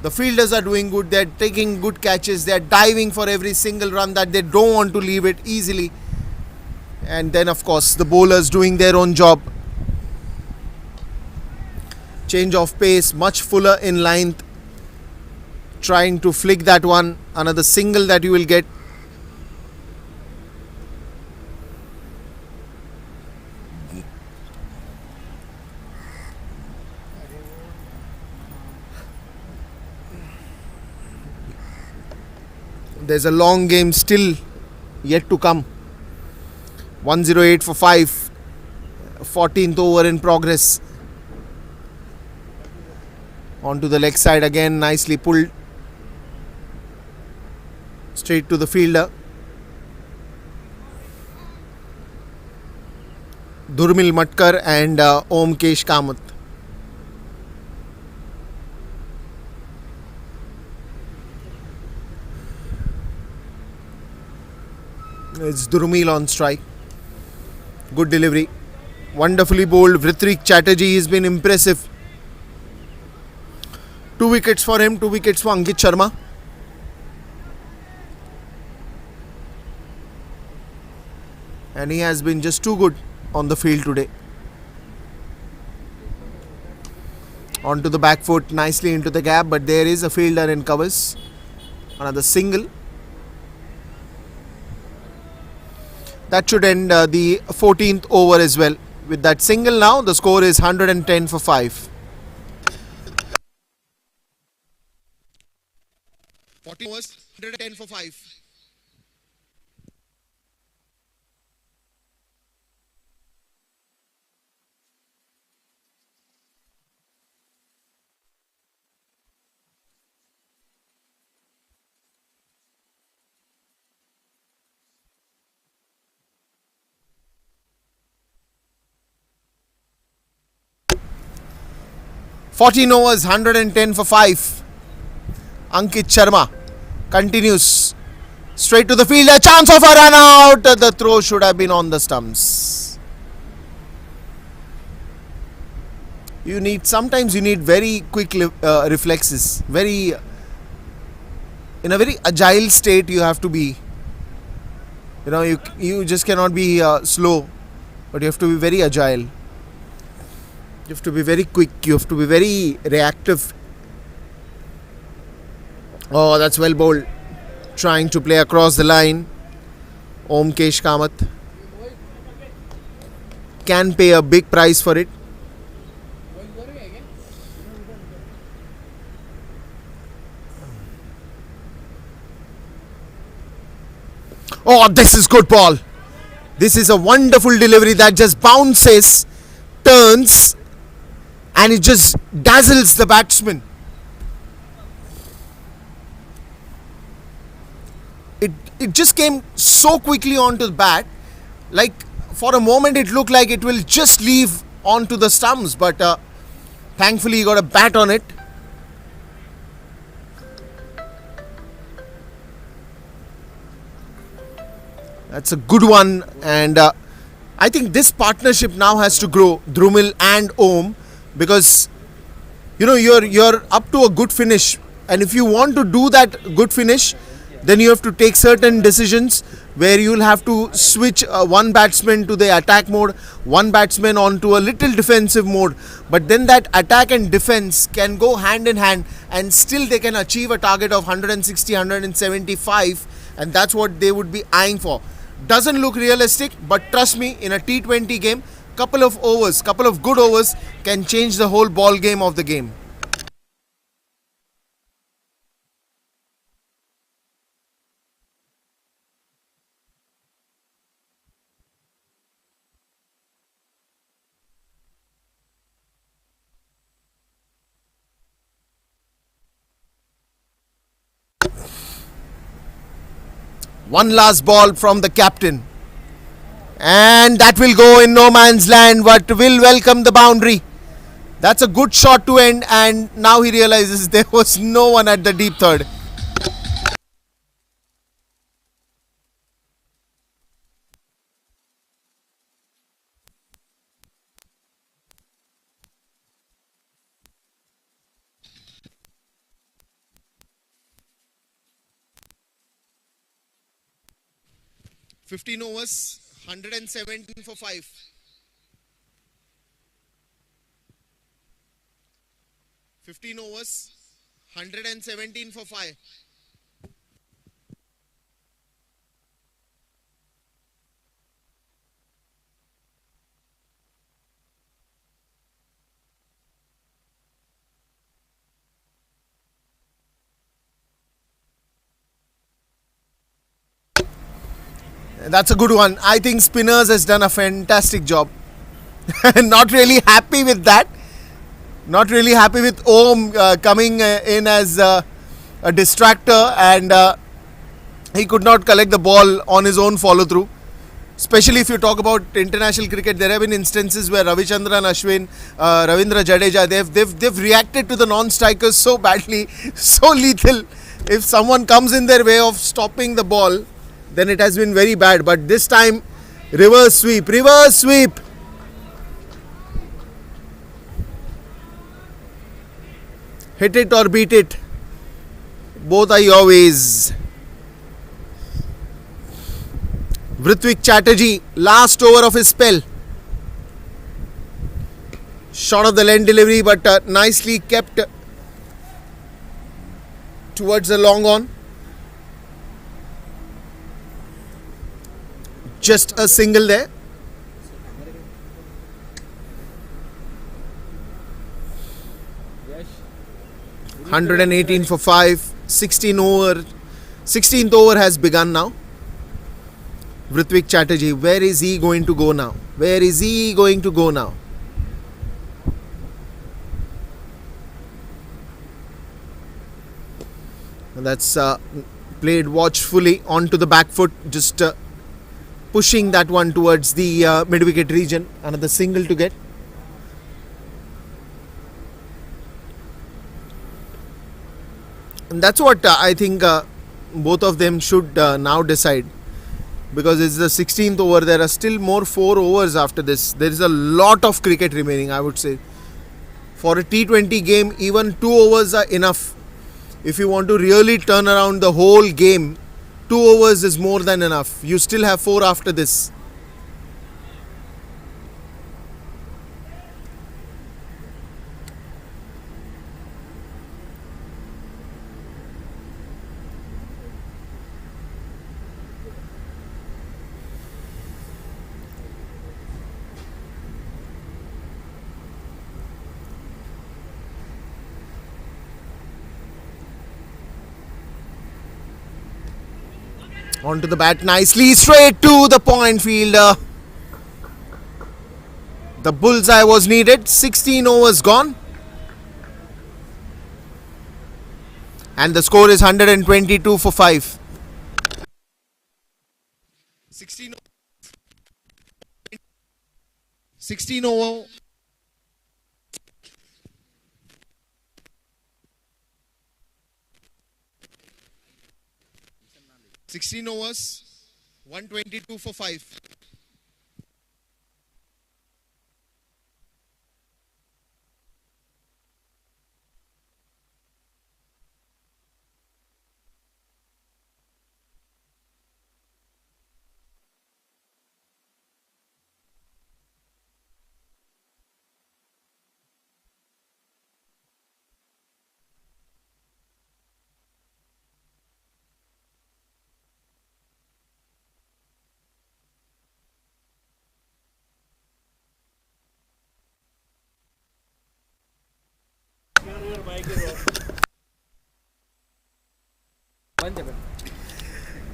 The fielders are doing good, they're taking good catches, they're diving for every single run that they don't want to leave it easily. And then of course the bowlers doing their own job. Change of pace, much fuller in length, trying to flick that one. Another single that you will get. There's a long game still yet to come. 108 for 5. 14th over in progress. Onto the leg side again, nicely pulled. Straight to the fielder. Durmil Matkar and Om Kesh Kamath. It's Durmil on strike. Good delivery. Wonderfully bowled. Vrithrik Chatterjee has been impressive. 2 wickets for him, 2 wickets for Ankit Sharma. And he has been just too good on the field today. Onto the back foot, nicely into the gap, but there is a fielder in covers. Another single. That should end the 14th over as well. With that single now, the score is 110 for 5. 40 overs, 110 for 5. Overs, 110 for 5. Ankit Sharma continues straight to the field. A chance of a run out. The throw should have been on the stumps. Sometimes you need very quick reflexes. In a very agile state you have to be. You just cannot be slow, but you have to be very agile. You have to be very quick. You have to be very reactive. Oh, that's well bowled. Trying to play across the line. Om Kesh Kamath can pay a big price for it. Oh, this is good ball. This is a wonderful delivery that just bounces, turns, and it just dazzles the batsman. It just came so quickly onto the bat, like for a moment it looked like it will just leave onto the stumps, but thankfully he got a bat on it. That's a good one, and I think this partnership now has to grow, Drumil and Om, because you're up to a good finish, and if you want to do that good finish, then you have to take certain decisions where you'll have to switch one batsman to the attack mode, one batsman onto a little defensive mode. But then that attack and defense can go hand in hand, and still they can achieve a target of 160, 175, and that's what they would be eyeing for. Doesn't look realistic, but trust me, in a T20 game, couple of good overs can change the whole ball game of the game. One last ball from the captain. And that will go in no man's land, but will welcome the boundary. That's a good shot to end, and now he realizes there was no one at the deep third. Fifteen overs, 117 for 5. Fifteen overs, 117 for 5. That's a good one. I think Spinners has done a fantastic job. Not really happy with that. Not really happy with Om coming in as a distractor, and he could not collect the ball on his own follow through. Especially if you talk about international cricket, there have been instances where Ravichandran Ashwin, Ravindra Jadeja, they've reacted to the non-strikers so badly, so lethal. If someone comes in their way of stopping the ball, then it has been very bad. But this time, reverse sweep, reverse sweep. Hit it or beat it. Both are your ways. Vrithvik Chatterjee, last over of his spell. Short of the length delivery, but nicely kept towards the long on. Just a single there. Yes. 118 for 5. 16th over has begun now. Vrithvik Chatterjee, where is he going to go now? Where is he going to go now? That's played watchfully onto the back foot, just pushing that one towards the mid-wicket region. Another single to get. And that's what I think both of them should now decide. Because it's the 16th over, there are still more 4 overs after this. There is a lot of cricket remaining, I would say. For a T20 game, even 2 overs are enough. If you want to really turn around the whole game, 2 overs is more than enough. You still have 4 after this. Onto the bat nicely, straight to the point fielder. The bullseye was needed. 16 overs gone. And the score is 122 for 5. 16 over. 16 overs, 122 for 5.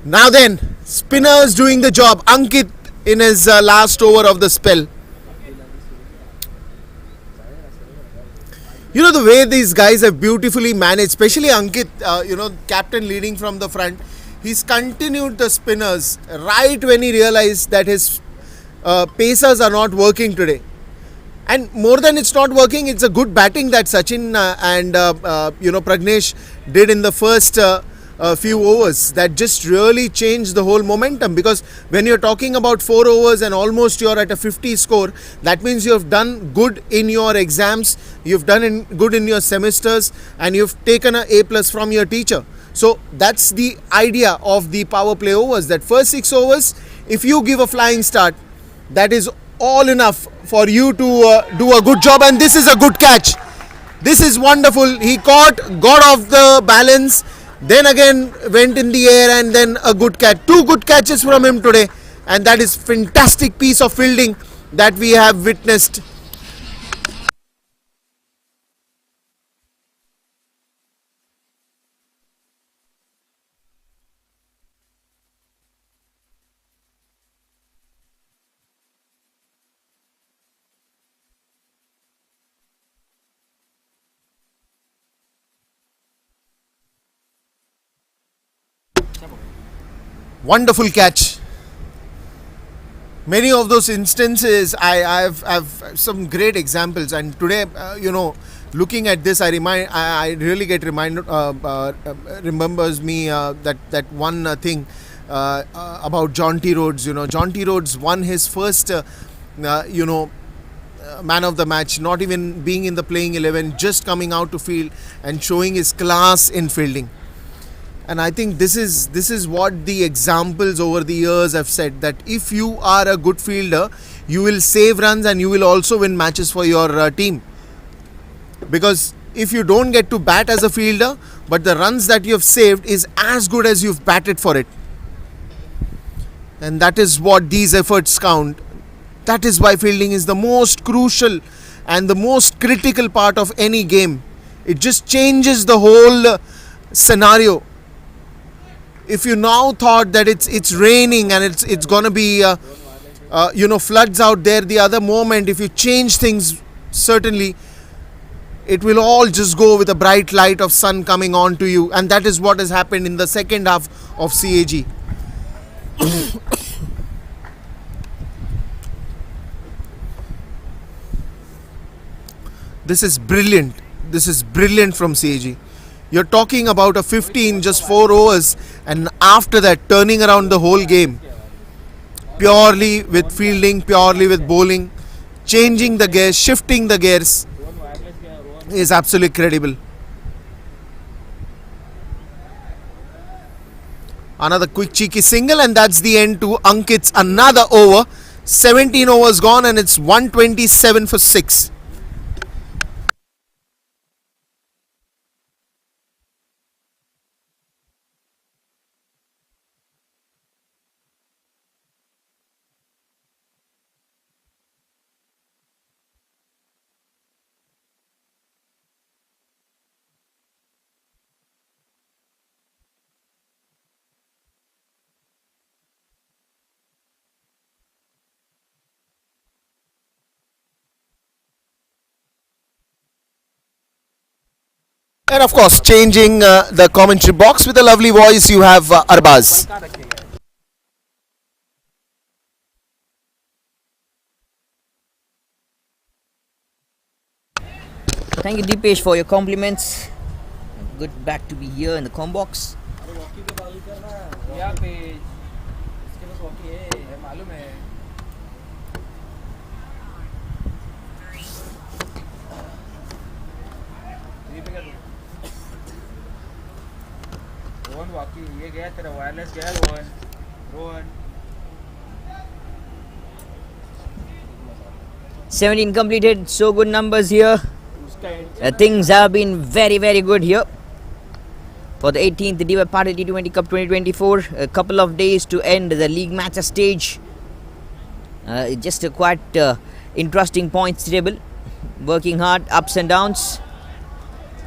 Now then, spinners doing the job. Ankit in his last over of the spell. You know, the way these guys have beautifully managed, especially Ankit, captain leading from the front. he's continued the spinners right when he realized that his pacers are not working today. And more than it's not working, it's a good batting that Sachin and Pragnesh did in the first few overs that just really changed the whole momentum. Because when you're talking about 4 overs and almost you're at a 50 score, that means you have done good in your exams, you've done good in your semesters, and you've taken a A+ from your teacher. So that's the idea of the power play overs, that first 6 overs, if you give a flying start, that is all enough for you to do a good job. And this is a good catch. This is wonderful. He got off the balance, then again went in the air, and then a good catch. 2 good catches from him today, and that is fantastic piece of fielding that we have witnessed. Wonderful catch. Many of those instances, I've some great examples, and today, looking at this, I really get remembers me that one thing about John T. Rhodes. John T. Rhodes won his first, man of the match, not even being in the playing 11, just coming out to field and showing his class in fielding. And I think this is what the examples over the years have said, that if you are a good fielder, you will save runs and you will also win matches for your team. Because if you don't get to bat as a fielder, but the runs that you have saved is as good as you've batted for it. And that is what these efforts count. That is why fielding is the most crucial and the most critical part of any game. It just changes the whole scenario. If you now thought that it's raining and it's gonna be floods out there, the other moment, if you change things, certainly it will all just go with a bright light of sun coming on to you. And that is what has happened in the second half of CAG. This is brilliant. This is brilliant from CAG. You're talking about a 50 in just 4 overs, and after that turning around the whole game purely with fielding, purely with bowling, changing the gears, shifting the gears, is absolutely credible. Another quick cheeky single, and that's the end to Ankit's another over. 17 overs gone, and it's 127 for 6. And of course, changing the commentary box with a lovely voice, you have Arbaz. Thank you, Deepesh, for your compliments. Good back to be here in the com box. ये गया तेरा wireless गया Rohan 17 completed, so good numbers here. Things have been very, very good here for the 18th DY Patil T20 Cup 2024. A couple of days to end the league match stage. Just a quite interesting points table. Working hard, ups and downs.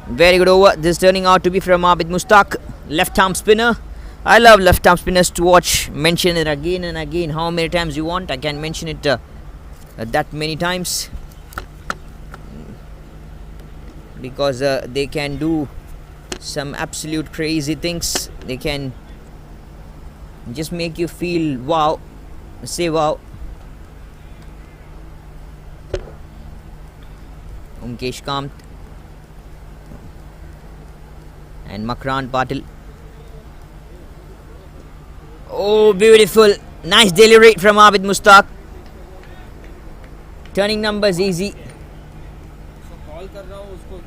Very good over. This turning out to be from Abid Mustaq, left arm spinner. I love left arm spinners to watch. Mention it again and again. How many times you want, I can mention it that many times, because they can do some absolute crazy things. They can just make you feel wow, say wow. Umkesh Kant and Makraan Patil. Oh, beautiful. Nice delivery from Abid Mustaq. Turning numbers easy.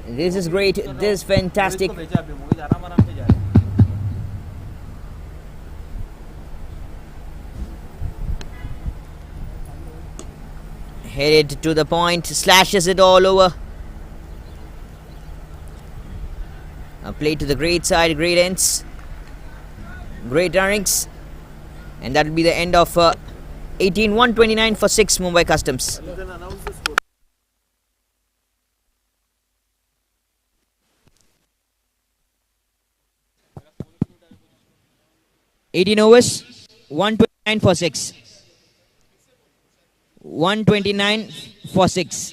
This is great. This is fantastic. Headed to the point. Slashes it all over. A play to the great side. Great ends. Great earnings. And that will be the end of 18-129 for 6 Mumbai Customs. 18 overs, 129 for 6. 129 for 6.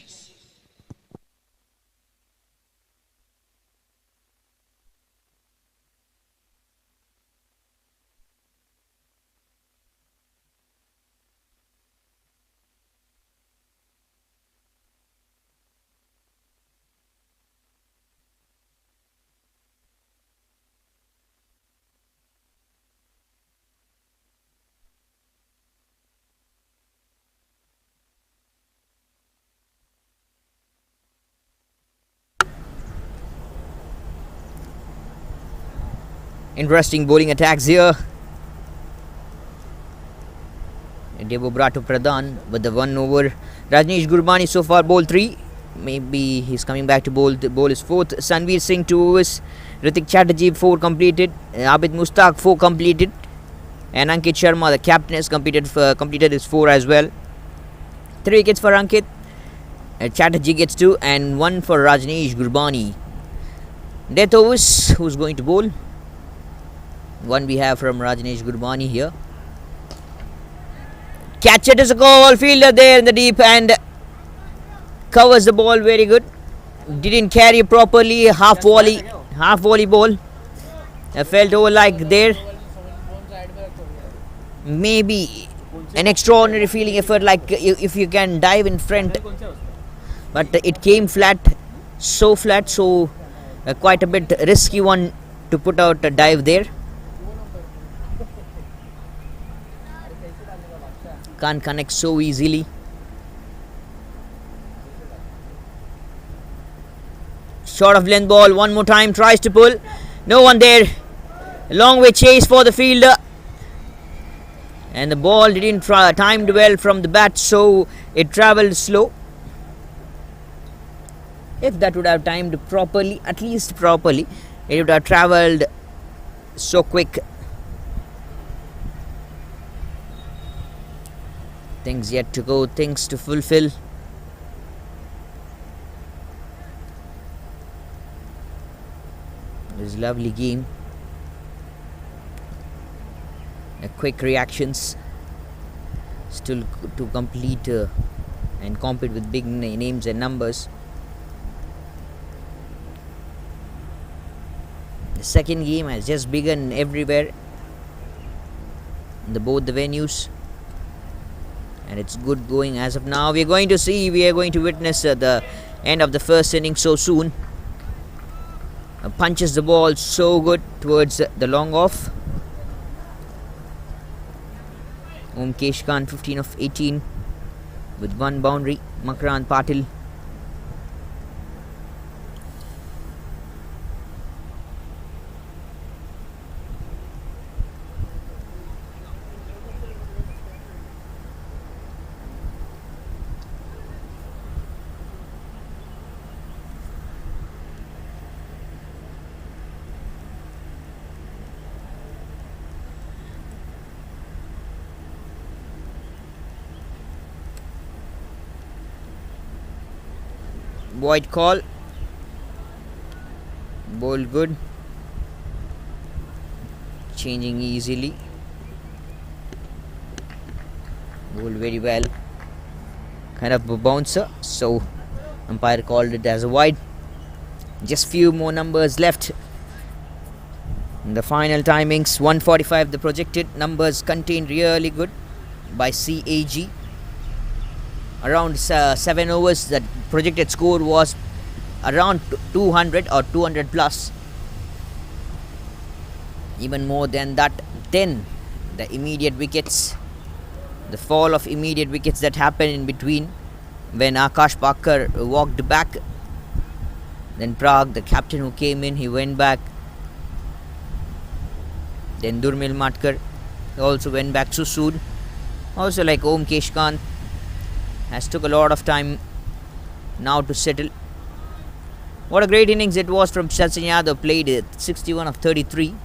Interesting bowling attacks here. Devo Brato Pradhan with the 1 over. Rajneesh Gurbani so far bowled 3. Maybe he's coming back to bowl his 4th. Sanveer Singh 2 overs. Ritik Chatterjee 4 completed. Abid Mustaq 4 completed. And Ankit Sharma, the captain, has completed his 4 as well. 3 wickets for Ankit. Chatterjee gets 2 and 1 for Rajneesh Gurbani. Death overs. Who's going to bowl? One we have from Rajneesh Gurbani here. Catch it as a goal. Fielder there in the deep and covers the ball very good. Didn't carry properly. Half volley ball. Felt over like there. Maybe an extraordinary feeling effort, like if you can dive in front. But it came flat. So flat. So quite a bit risky one to put out a dive there. Can't connect so easily. Short of length ball. One more time. Tries to pull. No one there. Long way chase for the fielder. And the ball didn't timed well from the bat, so it travelled slow. If that would have timed properly, at least properly, it would have travelled so quick. Things yet to go, things to fulfill. This lovely game. Quick reactions. Still to complete and compete with big names and numbers. The second game has just begun everywhere. In both the venues. And it's good going as of now. We are going to witness the end of the first inning so soon. Punches the ball so good towards the long off. Umkesh Khan 15 of 18 with 1 boundary. Makraan Patil. White call. Ball good. Changing easily. Ball very well. Kind of a bouncer. So umpire called it as a wide. Just few more numbers left. The final timings 1:45. The projected numbers contained really good by CAG. Around 7 overs, the projected score was around 200 or 200 plus. Even more than that. Then the immediate wickets, the fall of immediate wickets that happened in between when Akash Parker walked back. Then Prag, the captain who came in, he went back. Then Durmil Matkar also went back so soon. Also like Om Keshkant has took a lot of time now to settle. What a great innings it was from Sachin Yadav, played 61 of 33.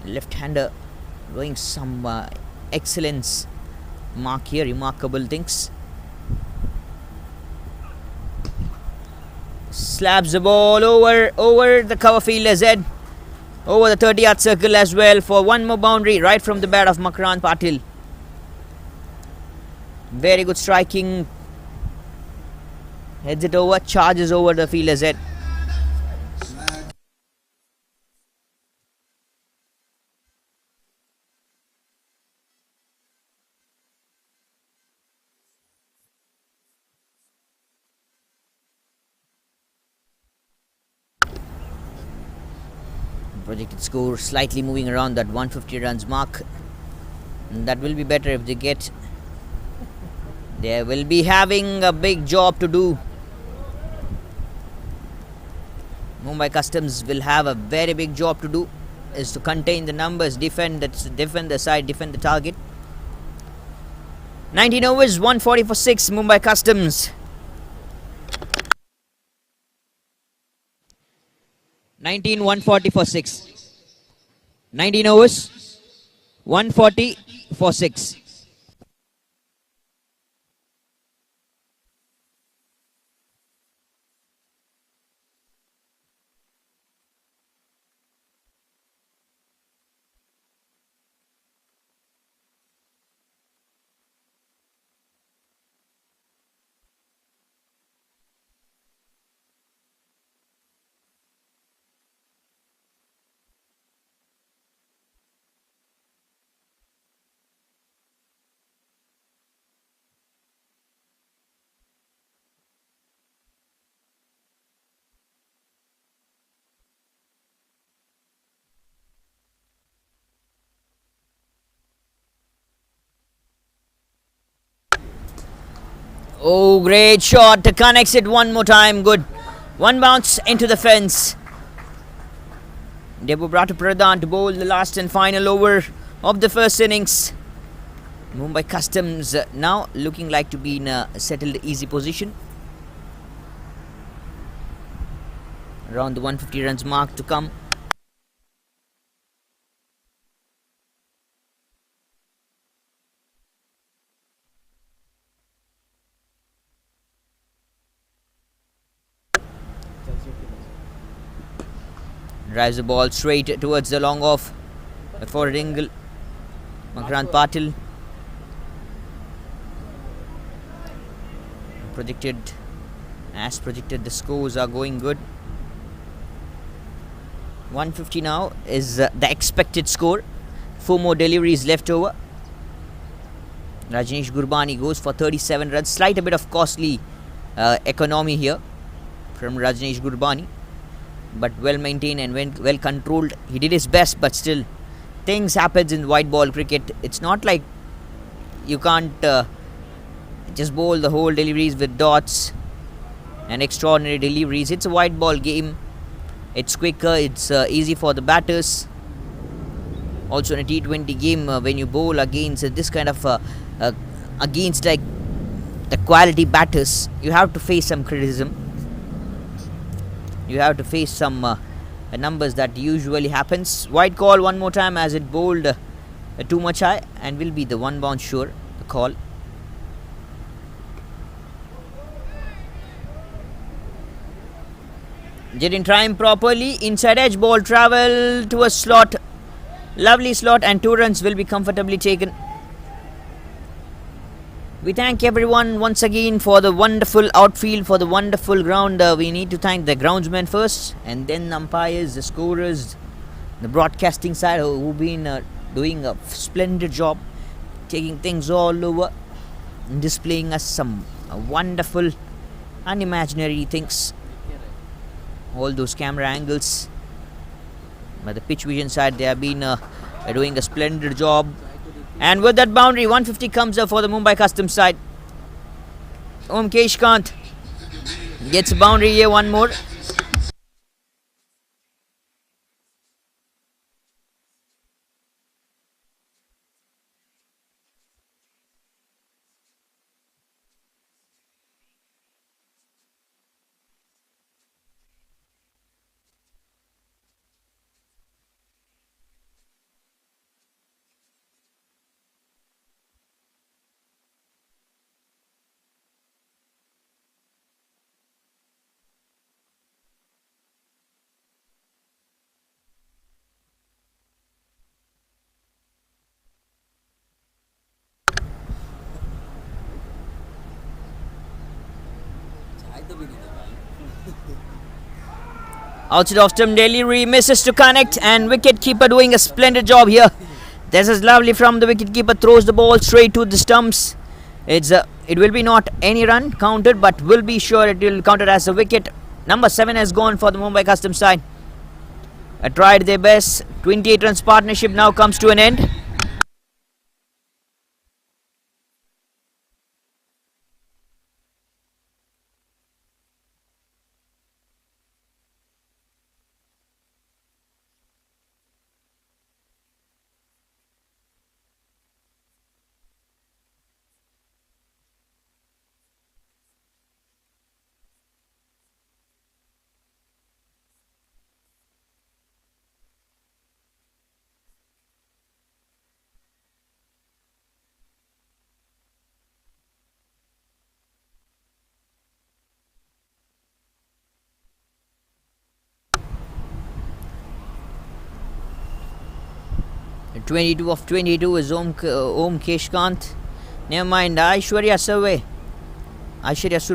Left-hander doing some excellence mark here, remarkable things. Slabs the ball over the cover fielder's head, over the 30-yard circle as well for one more boundary right from the bat of Makrant Patil. Very good striking. Heads it over, charges over the fielder's head. Projected score slightly moving around that 150 runs mark. And that will be better if they get. They will be having a big job to do. Mumbai Customs will have a very big job to do, is to contain the numbers, defend the side, defend the target. 19 overs, 140 for 6, Mumbai Customs. 19, 140 for 6. 19 overs, 140 for 6. Oh, great shot. Connects it one more time. Good. One bounce into the fence. Debubrata Pradhan to bowl the last and final over of the first innings. Mumbai Customs now looking like to be in a settled easy position. Around the 150 runs mark to come. Drives the ball straight towards the long off for Ringle. Makrant Patil. As projected, the scores are going good. 150 now is the expected score. 4 more deliveries left over. Rajneesh Gurbani goes for 37 runs. Slight a bit of costly economy here from Rajneesh Gurbani, but well maintained and well controlled. He did his best, but still things happens in white ball cricket. It's not like you can't just bowl the whole deliveries with dots and extraordinary deliveries. It's a white ball game. It's quicker, it's easy for the batters. Also in a T20 game, when you bowl against this kind of against like the quality batters, you have to face some criticism. You have to face some numbers that usually happens. White call one more time as it bowled too much high, and will be the one bounce sure, the call. Didn't time properly. Inside edge ball travel to a slot. Lovely slot, and 2 runs will be comfortably taken. We thank everyone once again for the wonderful outfield, for the wonderful ground. We need to thank the groundsmen first, and then umpires, the scorers, the broadcasting side who've been doing a splendid job, taking things all over, and displaying us some wonderful, unimaginary things. All those camera angles. By the pitch vision side, they have been doing a splendid job. And with that boundary, 150 comes up for the Mumbai Customs side. Kant gets a boundary here, one more. Outside off stump, Delhi misses to connect, and wicket keeper doing a splendid job here. This is lovely from the wicket keeper, throws the ball straight to the stumps. It will be not any run counted, but will be sure it will count it as a wicket. Number 7 has gone for the Mumbai Customs side. Tried their best. 28 runs partnership now comes to an end. And 22 of 22 is Om Keshkant. Never mind, Aishwarya Surve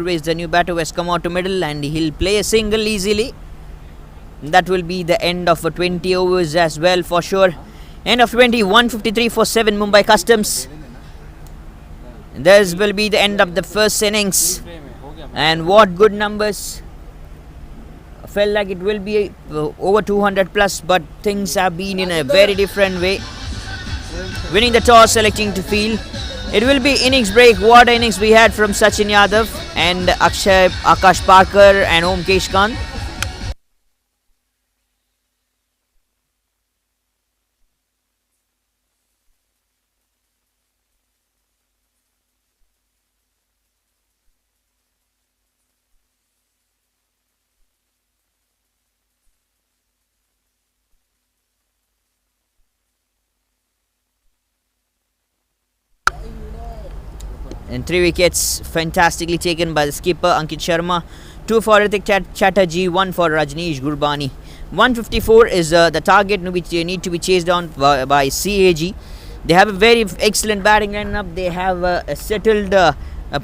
is the new batter who has come out to middle, and he'll play a single easily. That will be the end of 20 overs as well for sure. End of 20, 153 for 7 Mumbai Customs. This will be the end of the first innings. And what good numbers. Felt like it will be over 200 plus, but things have been in a very different way. Winning the toss, selecting to field. It will be innings break. What innings we had from Sachin Yadav and Akash Parker and Om Keshkant. And 3 wickets fantastically taken by the skipper Ankit Sharma. 2 for Ritik Chatterjee, 1 for Rajneesh Gurbani. 154 is the target which need to be chased down by CAG. They have a very excellent batting lineup. They have a settled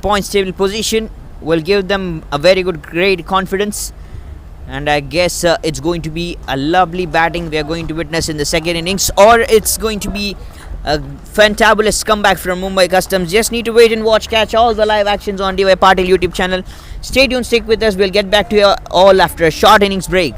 points table position. Will give them a very good great confidence. And I guess it's going to be a lovely batting we are going to witness in the second innings, or it's going to be a fantabulous comeback from Mumbai Customs. Just need to wait and watch. Catch all the live actions on DY Patil YouTube channel. Stay tuned, stick with us. We'll get back to you all after a short innings break.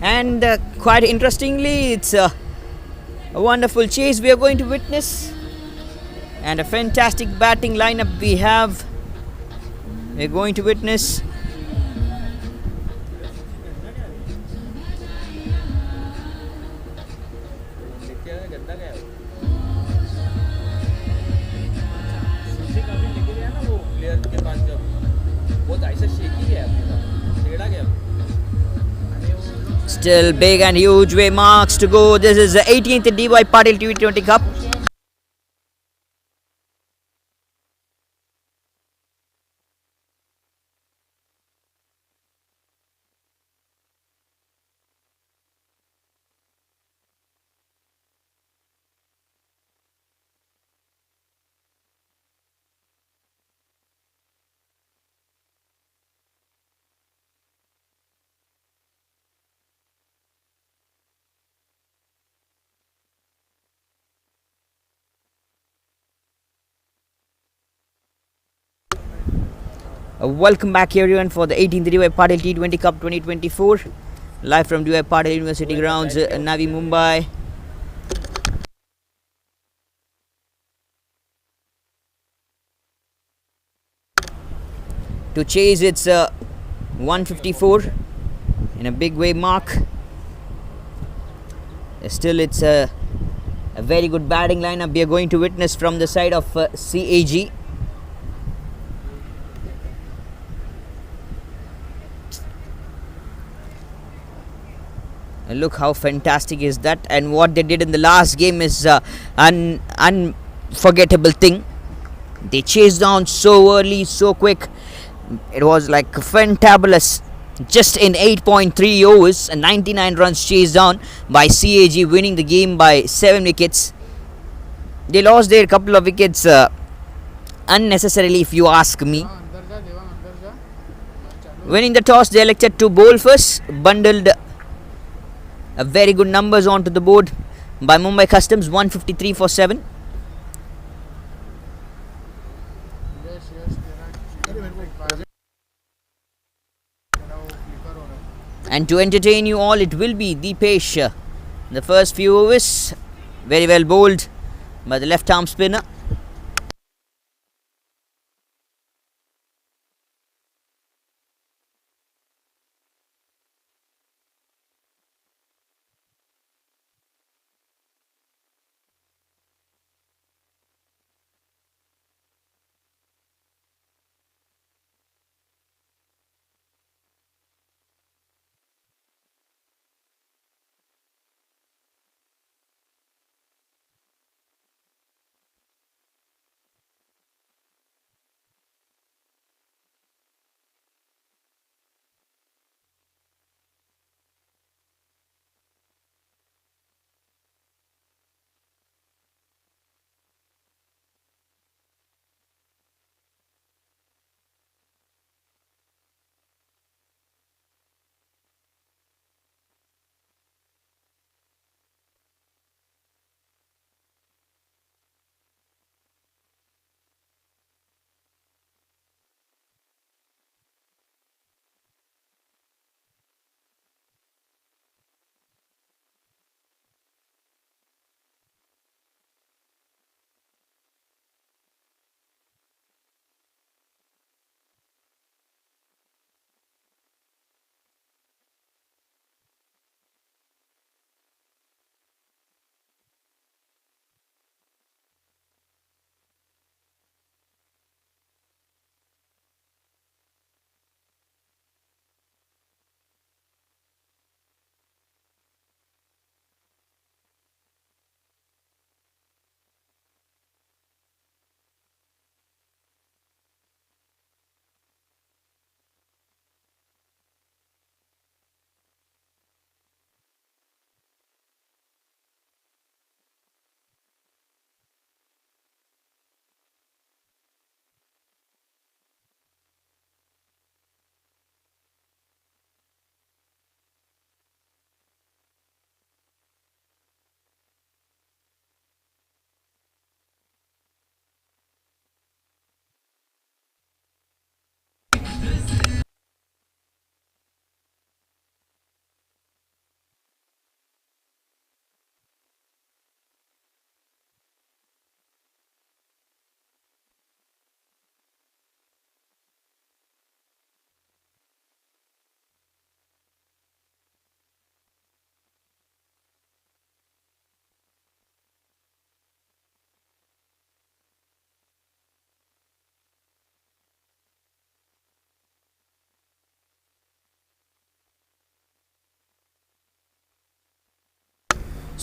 And quite interestingly, it's a wonderful chase we are going to witness, and a fantastic batting lineup we're going to witness. Still big and huge way marks to go. This is the 18th DY Patil T20 Cup. Welcome back everyone for the 18th DY Patil T20 Cup 2024, live from DY Patil University grounds, Navi Mumbai. To chase its 154 in a big way mark. Still it's a very good batting lineup we are going to witness from the side of CAG. Look how fantastic is that, and what they did in the last game is an unforgettable thing. They chased down so early, so quick. It was like fantabulous. Just in 8.3 overs, 99 runs chased down by CAG, winning the game by 7 wickets. They lost their couple of wickets unnecessarily, if you ask me. Winning the toss, they elected to bowl first, bundled a very good numbers onto the board by Mumbai Customs, 153 for 7. And to entertain you all, it will be Deepesh. The first few overs, very well bowled by the left arm spinner.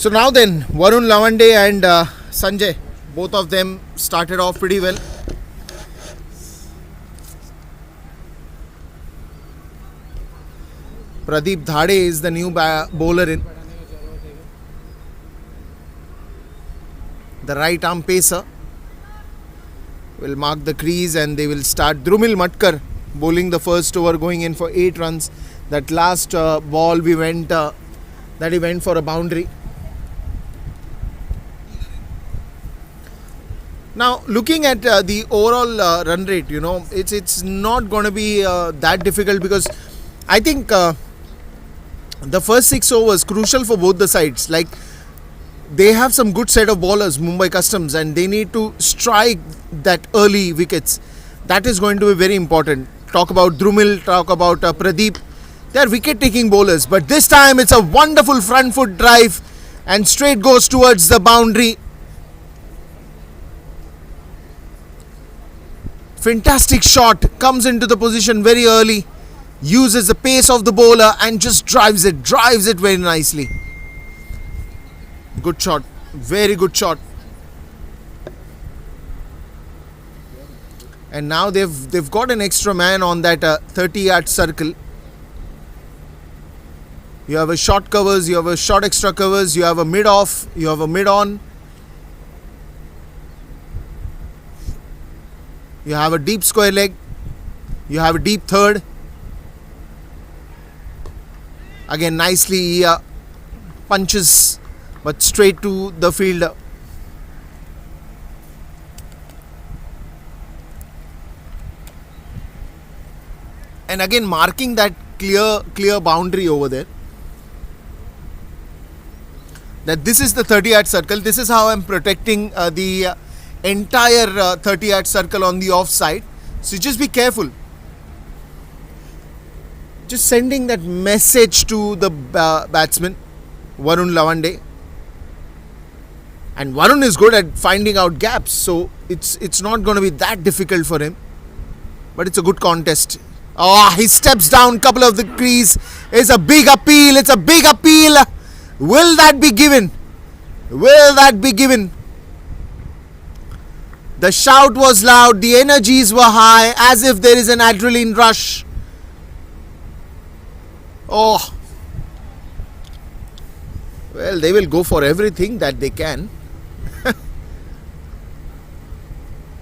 So now then, Varun Lavande and Sanjay, both of them started off pretty well. Pradeep Dhade is the new bowler in. The right arm pacer will mark the crease and they will start. Drumil Matkar bowling the first over, going in for 8 runs. That last ball he went for a boundary. Now looking at the overall run rate, it's not going to be that difficult, because I think the first 6 overs crucial for both the sides. Like, they have some good set of bowlers, Mumbai Customs, and they need to strike that early wickets. That is going to be very important. Talk about Drumil, talk about Pradeep. They are wicket taking bowlers, but this time it's a wonderful front foot drive and straight goes towards the boundary. Fantastic shot, comes into the position very early, uses the pace of the bowler and just drives it very nicely. Good shot, very good shot. And now they've got an extra man on that 30-yard circle. You have a short covers, you have a short extra covers, you have a mid off, you have a mid on. You have a deep square leg, you have a deep third. Again, nicely punches, but straight to the fielder. And again, marking that clear boundary over there. That this is the 30-yard circle. This is how I'm protecting the entire 30-yard circle on the offside. So just be careful. Just sending that message to the batsman, Varun Lavande. And Varun is good at finding out gaps, so it's not going to be that difficult for him. But it's a good contest. Oh, he steps down couple of the crease. It's a big appeal. It's a big appeal. Will that be given? Will that be given? The shout was loud. The energies were high, as if there is an adrenaline rush. Oh. Well, they will go for everything that they can.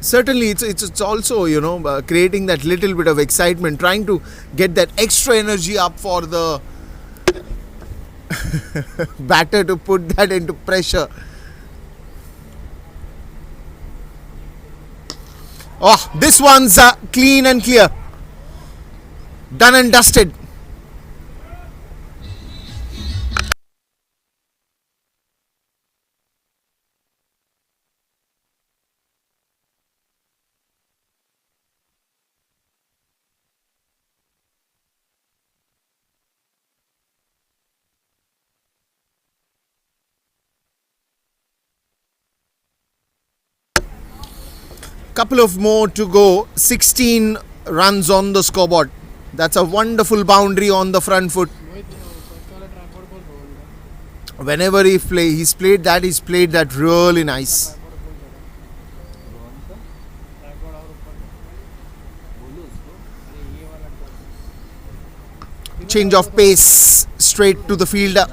Certainly, it's also, creating that little bit of excitement, trying to get that extra energy up for the batter to put that into pressure. Oh, this one's clean and clear. Done and dusted. Couple of more to go. 16 runs on the scoreboard. That's a wonderful boundary on the front foot. Whenever he's played that really nice. Change of pace, straight to the fielder.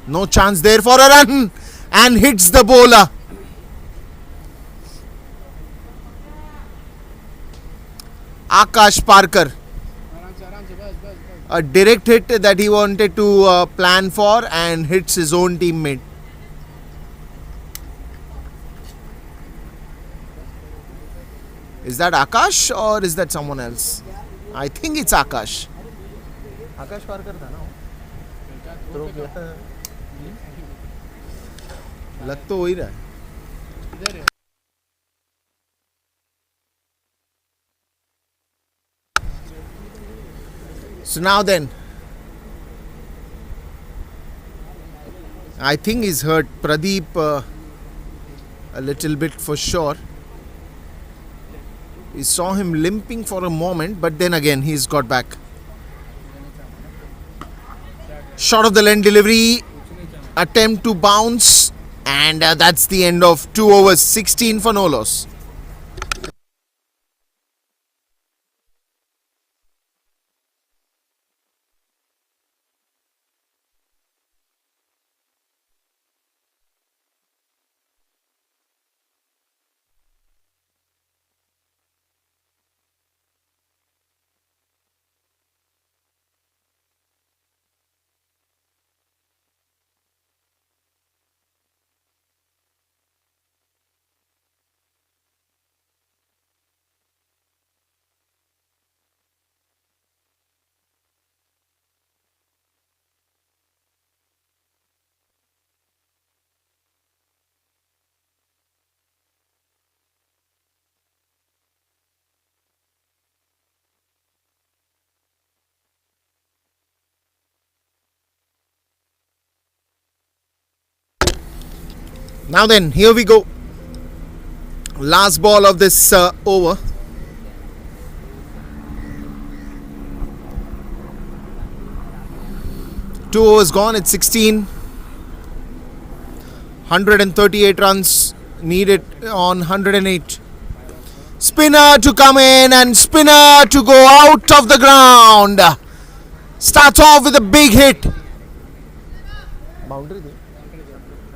No chance there for a run, and hits the bowler. Akash Parker. A direct hit that he wanted to plan for and hits his own teammate. Is that Akash or is that someone else? I think it's Akash. Akash Parker tha na wo? Lag to ho hi raha hai. So now then, I think he's hurt Pradeep a little bit for sure. We saw him limping for a moment, but then again he's got back. Short of the length delivery, attempt to bounce, and that's the end of 2 overs, 16 for no loss. Now then, here we go. Last ball of this over. Two overs gone, it's 16. 138 runs needed on 108. Spinner to come in and spinner to go out of the ground. Starts off with a big hit. Boundary.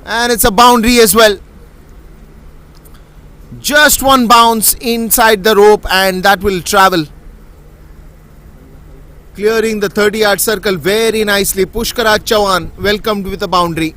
And it's a boundary as well. Just one bounce inside the rope and that will travel. Clearing the 30-yard circle very nicely. Pushkaraj Chauhan welcomed with a boundary.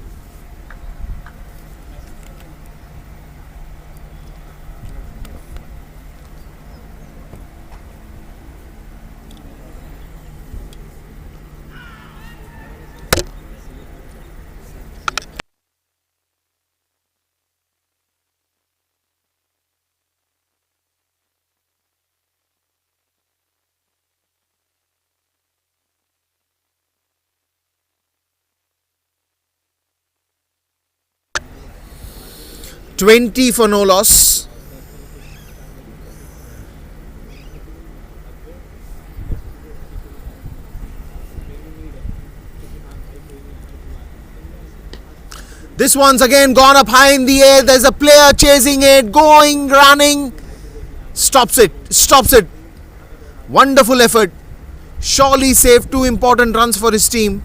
$20 for no loss. This one's again gone up high in the air. There's a player chasing it, going, running. Stops it. Wonderful effort. Surely saved 2 important runs for his team.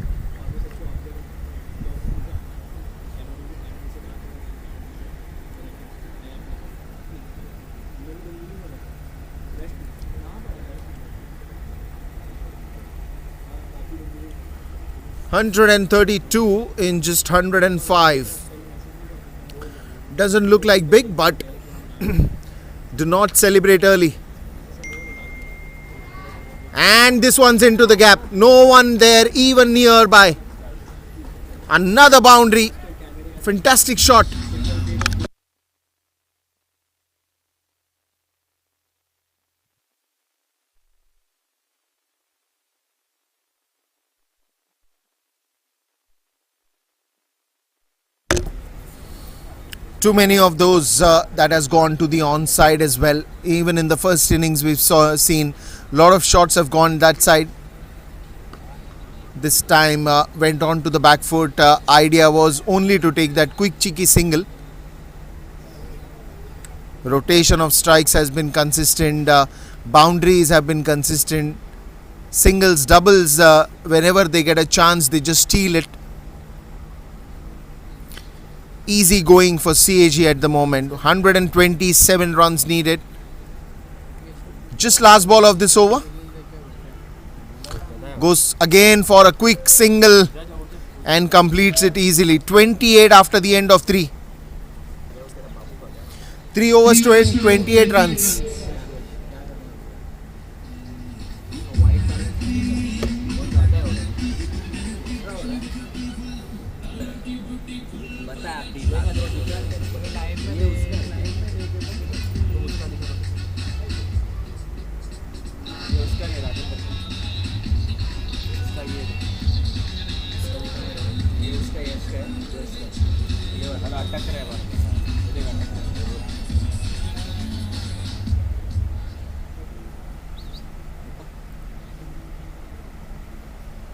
$132 in just 105. Doesn't look like big, but do not celebrate early. And this one's into the gap. No one there even nearby. Another boundary. Fantastic shot. Too many of those that has gone to the onside as well. Even in the first innings we've seen a lot of shots have gone that side. This time went on to the back foot. Idea was only to take that quick cheeky single. Rotation of strikes has been consistent. Boundaries have been consistent. Singles, doubles, whenever they get a chance they just steal it. Easy going for CAG at the moment. 127 runs needed. Just last ball of this over. Goes again for a quick single and completes it easily. 28 after the end of 3. 3 overs to end, 28 runs.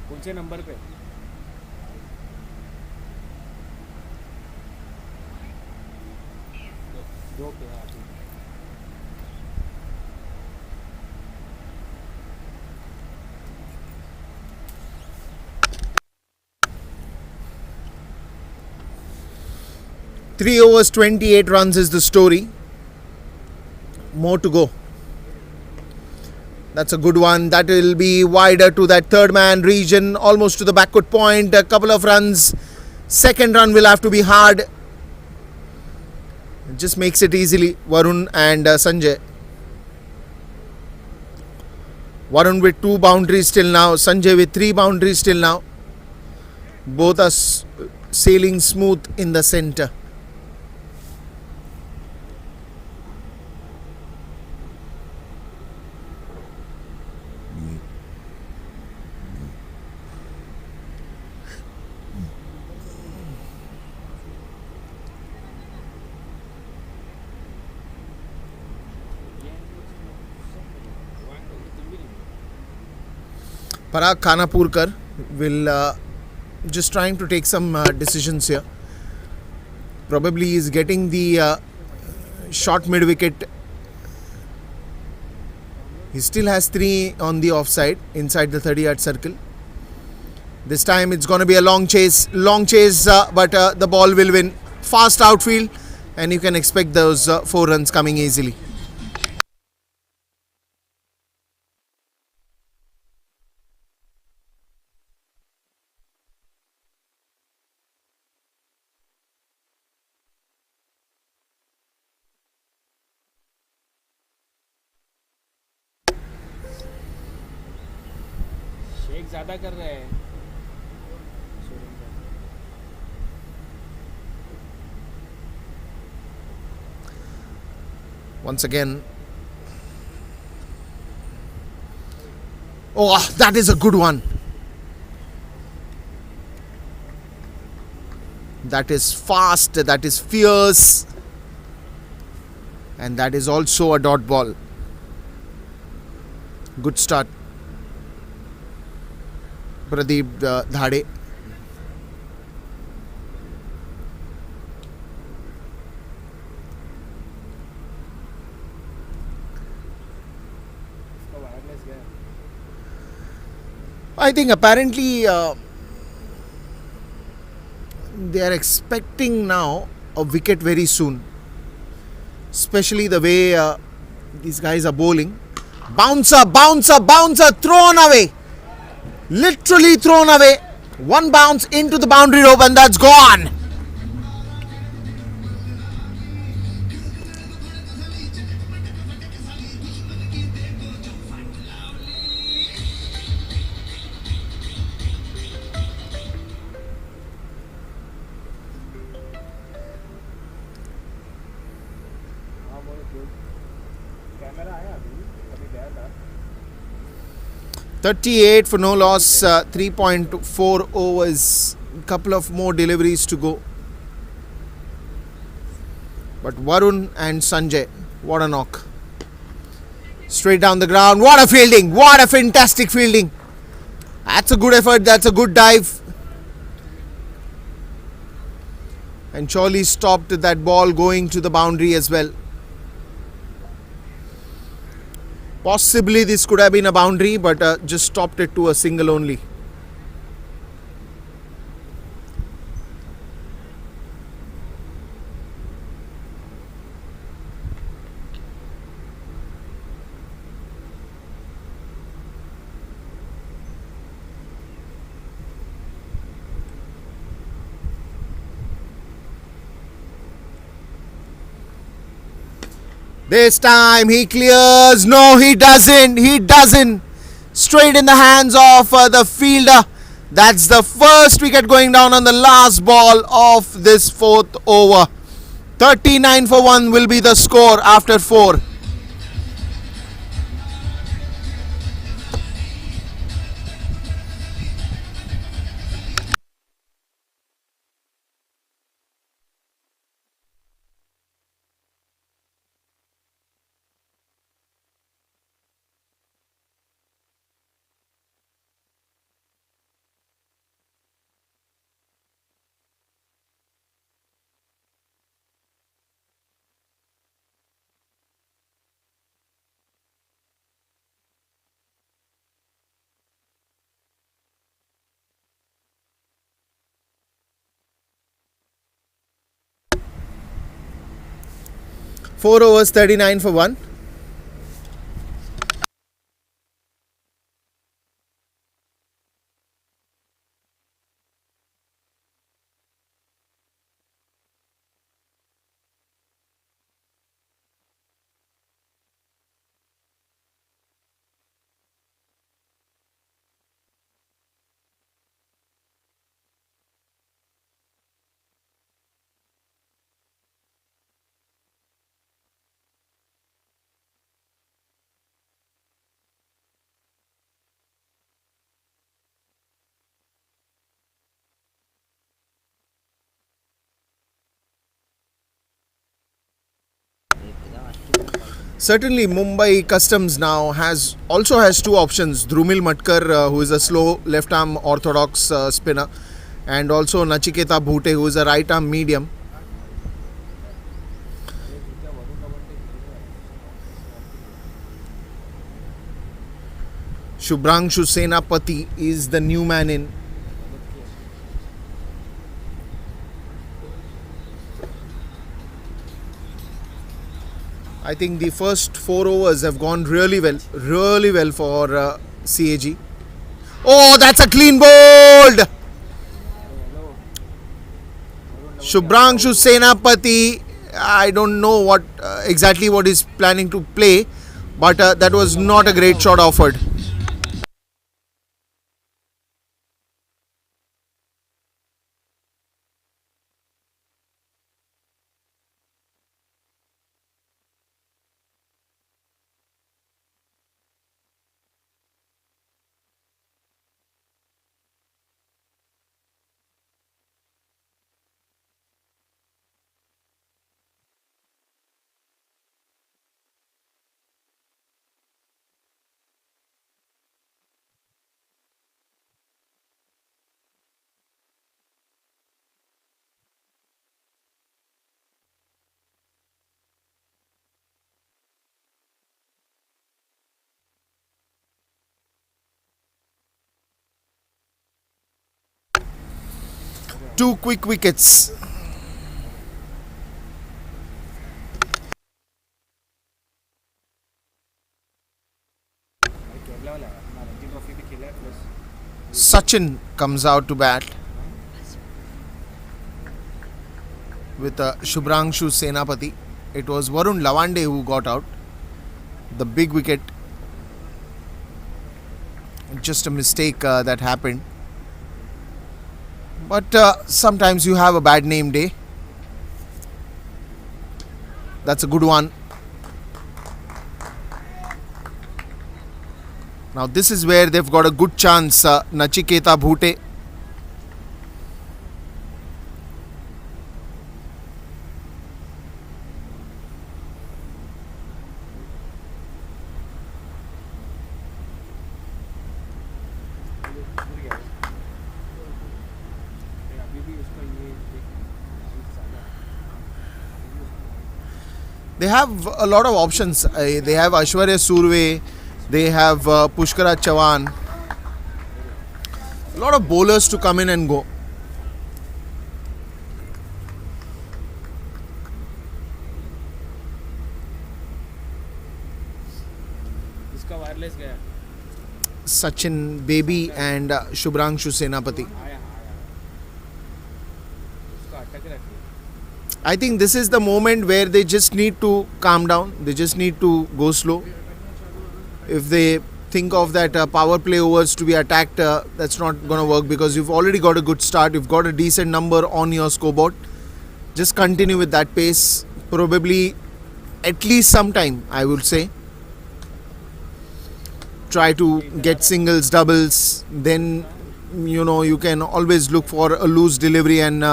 कौन से number पे दो पे हाँ, ठीक है. 3 overs, 28 runs is the story. More to go. That's a good one. That will be wider to that third man region, almost to the backward point. A couple of runs. Second run will have to be hard. It just makes it easily. Varun and Sanjay. Varun with 2 boundaries till now. Sanjay with 3 boundaries till now. Both are sailing smooth in the center. Parag Khanapurkar will just trying to take some decisions here. Probably is getting the short mid wicket. He still has 3 on the offside inside the 30-yard circle. This time it's going to be a long chase, but the ball will win. Fast outfield, and you can expect those 4 runs coming easily. Sheikh ज़्यादा कर रहे हैं. Once again. Oh, that is a good one. That is fast, that is fierce, and that is also a dot ball. Good start. Pradeep Dhade. I think apparently they are expecting now a wicket very soon, especially the way these guys are bowling. Bouncer, thrown away, literally thrown away. One bounce into the boundary rope and that's gone. Camera आया अभी गया था. 38 for no loss, 3.4 overs, couple of more deliveries to go. But Varun and Sanjay, what a knock. Straight down the ground, what a fielding, what a fantastic fielding. That's a good effort, that's a good dive. And surely stopped that ball going to the boundary as well. Possibly this could have been a boundary, but just stopped it to a single only. This time he clears. No, he doesn't. He doesn't. Straight in the hands of the fielder. That's the first wicket going down on the last ball of this 4th over. 39 for 1 will be the score after 4. 4 overs, 39 for 1. Certainly, Mumbai Customs now also has two options. Drumil Matkar, who is a slow left-arm orthodox spinner, and also Nachiketa Bhute, who is a right-arm medium. Shubhranshu Senapati is the new man in. I think the first 4 overs have gone really well for CAG. Oh, that's a clean bowled! Shubhranshu Senapati, I don't know what exactly what he's planning to play, but that was not a great shot offered. Two quick wickets. Sachin comes out to bat with Shubhranshu Senapati. It was Varun Lavande who got out. The big wicket. Just a mistake that happened. But sometimes you have a bad name day. That's a good one. Now this is where they've got a good chance. Nachiketa Bhute. They have a lot of options. They have Aishwarya Surve, they have Pushkara Chavan. A lot of bowlers to come in and go. इसका wireless गया Sachin Baby and Shubhranshu Senapati. I think this is the moment where they just need to calm down. They just need to go slow. If they think of that power play overs to be attacked, that's not going to work because you've already got a good start. You've got a decent number on your scoreboard. Just continue with that pace. Probably at least some time, I would say. Try to get singles, doubles. Then, you can always look for a loose delivery and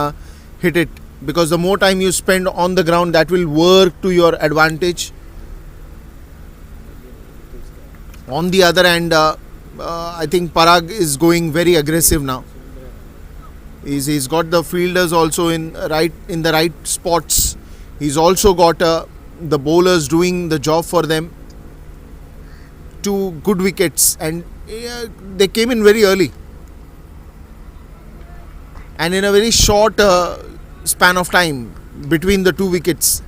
hit it. Because the more time you spend on the ground, that will work to your advantage. On the other hand, I think Parag is going very aggressive now. He's got the fielders also in the right spots. He's also got the bowlers doing the job for them. Two good wickets, and they came in very early. And in a very short span of time between the two wickets.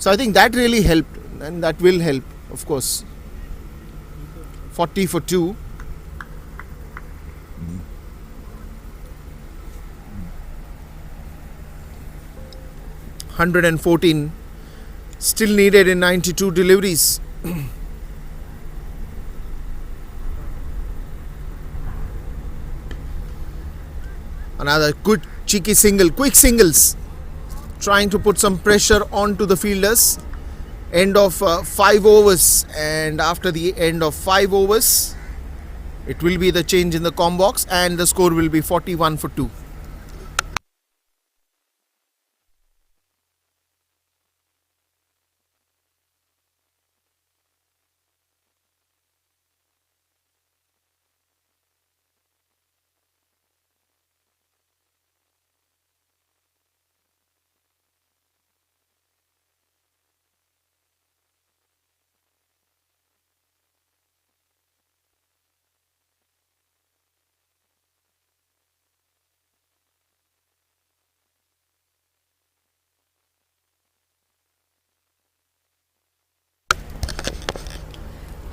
So I think that really helped, and that will help, of course. 40 for 2. $114 still needed in 92 deliveries. Another good cheeky single, quick singles, trying to put some pressure onto the fielders. End of 5 overs, and after the end of 5 overs, it will be the change in the com box, and the score will be 41 for 2.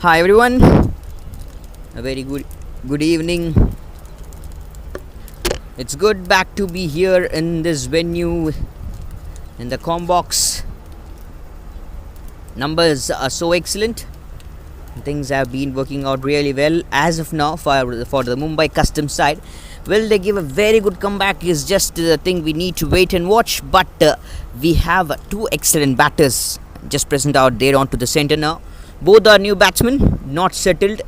Hi everyone, a very good evening. It's good back to be here in this venue in the Combox. Numbers are so excellent. Things have been working out really well as of now for the Mumbai custom side. Will they give a very good comeback is just the thing we need to wait and watch. But we have 2 excellent batters just present out there onto the centre now. Both are new batsmen, not settled.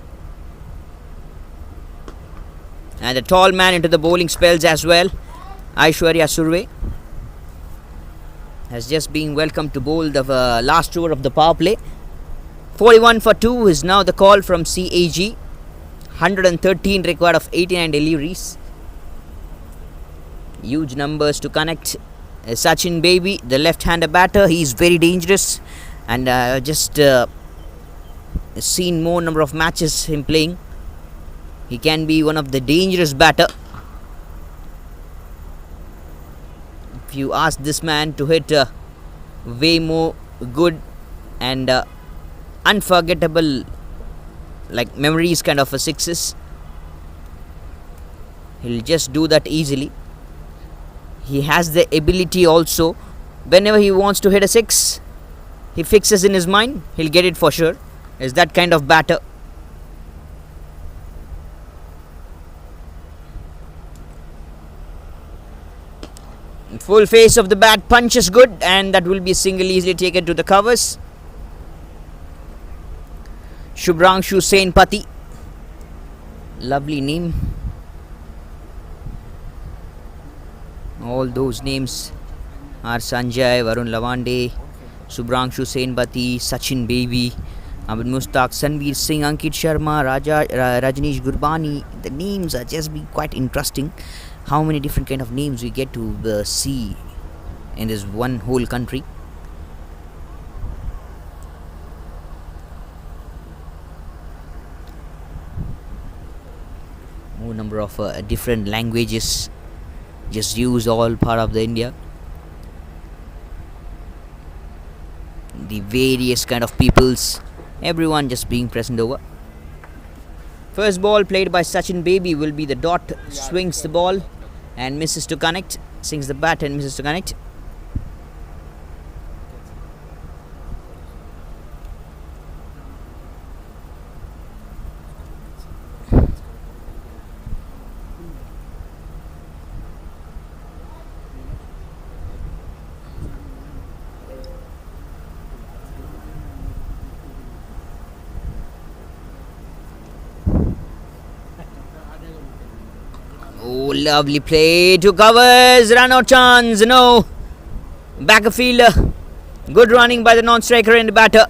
And a tall man into the bowling spells as well. Aishwarya Surve has just been welcomed to bowl the last over of the power play. 41 for 2 is now the call from CAG. 113 required of 89 deliveries. Huge numbers to connect. Sachin Baby, the left-hander batter, he is very dangerous, and seen more number of matches him playing. He can be one of the dangerous batter. If you ask this man to hit way more good and unforgettable, like memories kind of sixes, he'll just do that easily. He has the ability also, whenever he wants to hit a 6, he fixes in his mind, he'll get it for sure. Is that kind of batter. Full face of the bat, punch is good, and that will be single easily taken to the covers. Shubhranshu Sen Pati, lovely name. All those names are Sanjay, Varun Lavande, Shubhranshu Sen Pati, Sachin Baby, Abid Mustaq, Sanveer Singh, Ankit Sharma, Rajneesh Gurbani. The names are just be quite interesting. How many different kind of names we get to see in this one whole country. More number of different languages just used all part of the India. The various kind of peoples, everyone just being present over. First ball played by Sachin Baby will be the dot. Swings the ball and misses to connect. Swings the bat and misses to connect. Oh, lovely play to covers, run out chance, no. Back a fielder. Good running by the non-striker and the batter.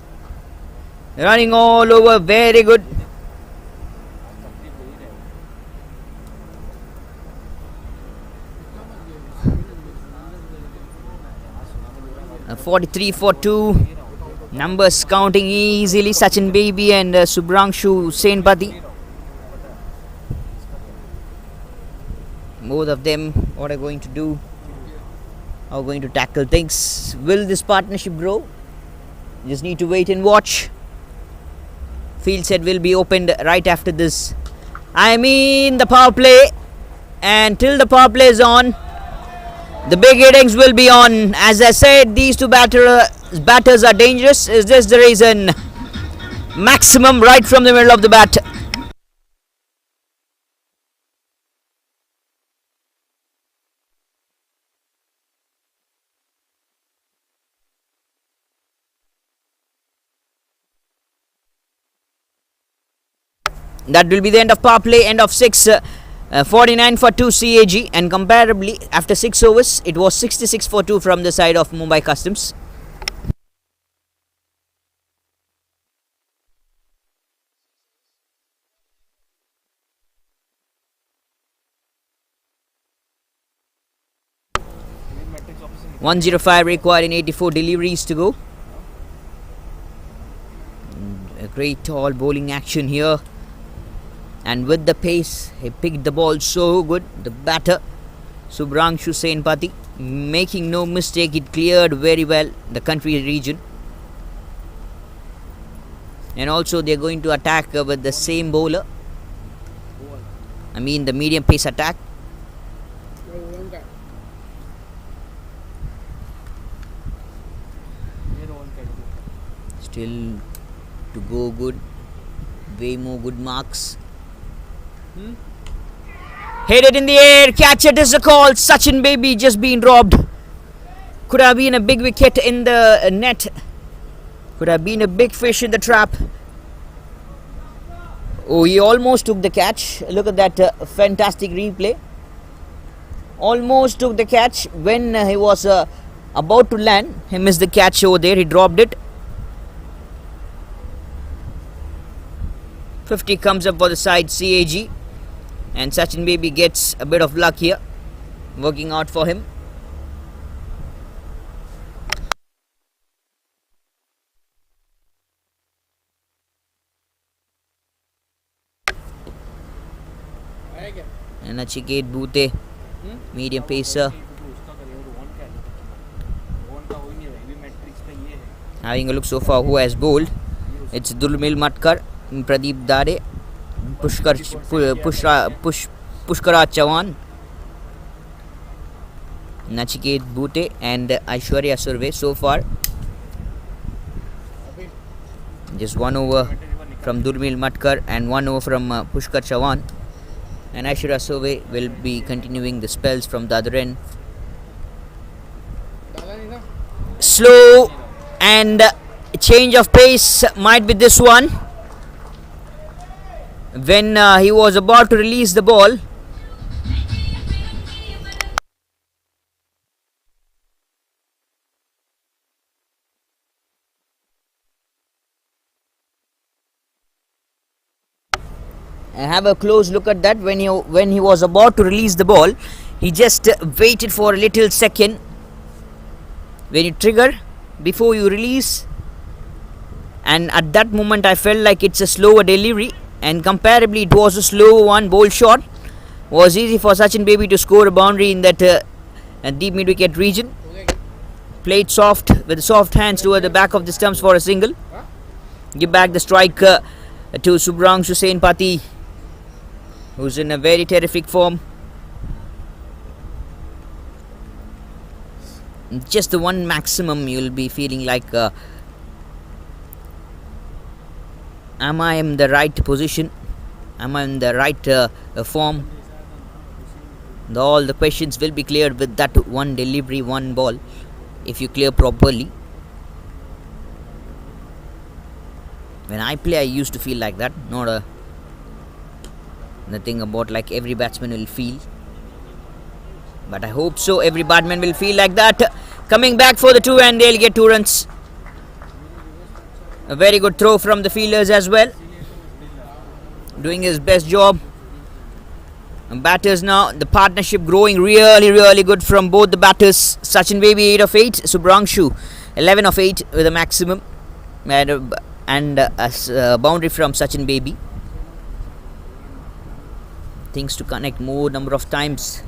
Running all over, very good. A 43 for 2. Numbers counting easily. Sachin Baby and Shubhranshu Sen Pati. Both of them, what are going to do? How are going to tackle things? Will this partnership grow? Just need to wait and watch. Field set will be opened right after this. I mean the power play. And till the power play is on, the big innings will be on. As I said, these two batters are dangerous. Is this the reason? Maximum right from the middle of the bat. That will be the end of power play, end of 6. 49 for 2 CAG, and comparably after 6 overs it was 66 for 2 from the side of Mumbai Customs. Metrics officer. 105 required in 84 deliveries to go. A great tall bowling action here. And with the pace, he picked the ball so good. The batter, Subrangshu Senpati, making no mistake, it cleared very well the country region. And also they are going to attack with the same bowler. I mean the medium pace attack. Still to go good. Way more good marks. Hit it in the air, catch it is a call. Sachin baby just been robbed. Could have been a big wicket in the net. Could have been a big fish in the trap. Oh, he almost took the catch. Look at that fantastic replay. Almost took the catch. When he was about to land, he missed the catch over there. He dropped it. 50 comes up for the side CAG. And Sachin baby gets a bit of luck here. Working out for him. And Nachiket Bhute, medium pacer. Having a look so far who has bowled. It's Dulmil Matkar, Pradeep Dare, Pushkara Chavan, Nachiket Bhute and Aishwarya Surve so far. Just 1 over from Durmil Matkar and 1 over from Pushkar Chavan. And Aishwarya Surve will be continuing the spells from the other end. Slow and change of pace might be this one. When he was about to release the ball, have a close look at that. When he was about to release the ball, he just waited for a little second. When you trigger before you release, and at that moment I felt like it's a slower delivery, and comparably it was a slow one. Bowl shot was easy for Sachin baby to score a boundary in that deep mid wicket region. Played soft with soft hands toward the back of the stumps for a single. Give back the strike to Subrangshu Senpati, who's in a very terrific form. Just the one maximum you'll be feeling like, am I in the right position? Am I in the right form? All the questions will be cleared with that one delivery, one ball, if you clear properly. When I play, I used to feel like that. Not the thing about like every batsman will feel. But I hope so. Every batsman will feel like that. Coming back for the 2 and they'll get 2 runs. A very good throw from the fielders as well. Doing his best job. And batters now, the partnership growing really good from both the batters. Sachin baby 8 of 8. Subrangshu 11 of 8 with a maximum. And a boundary from Sachin baby. Things to connect more number of times.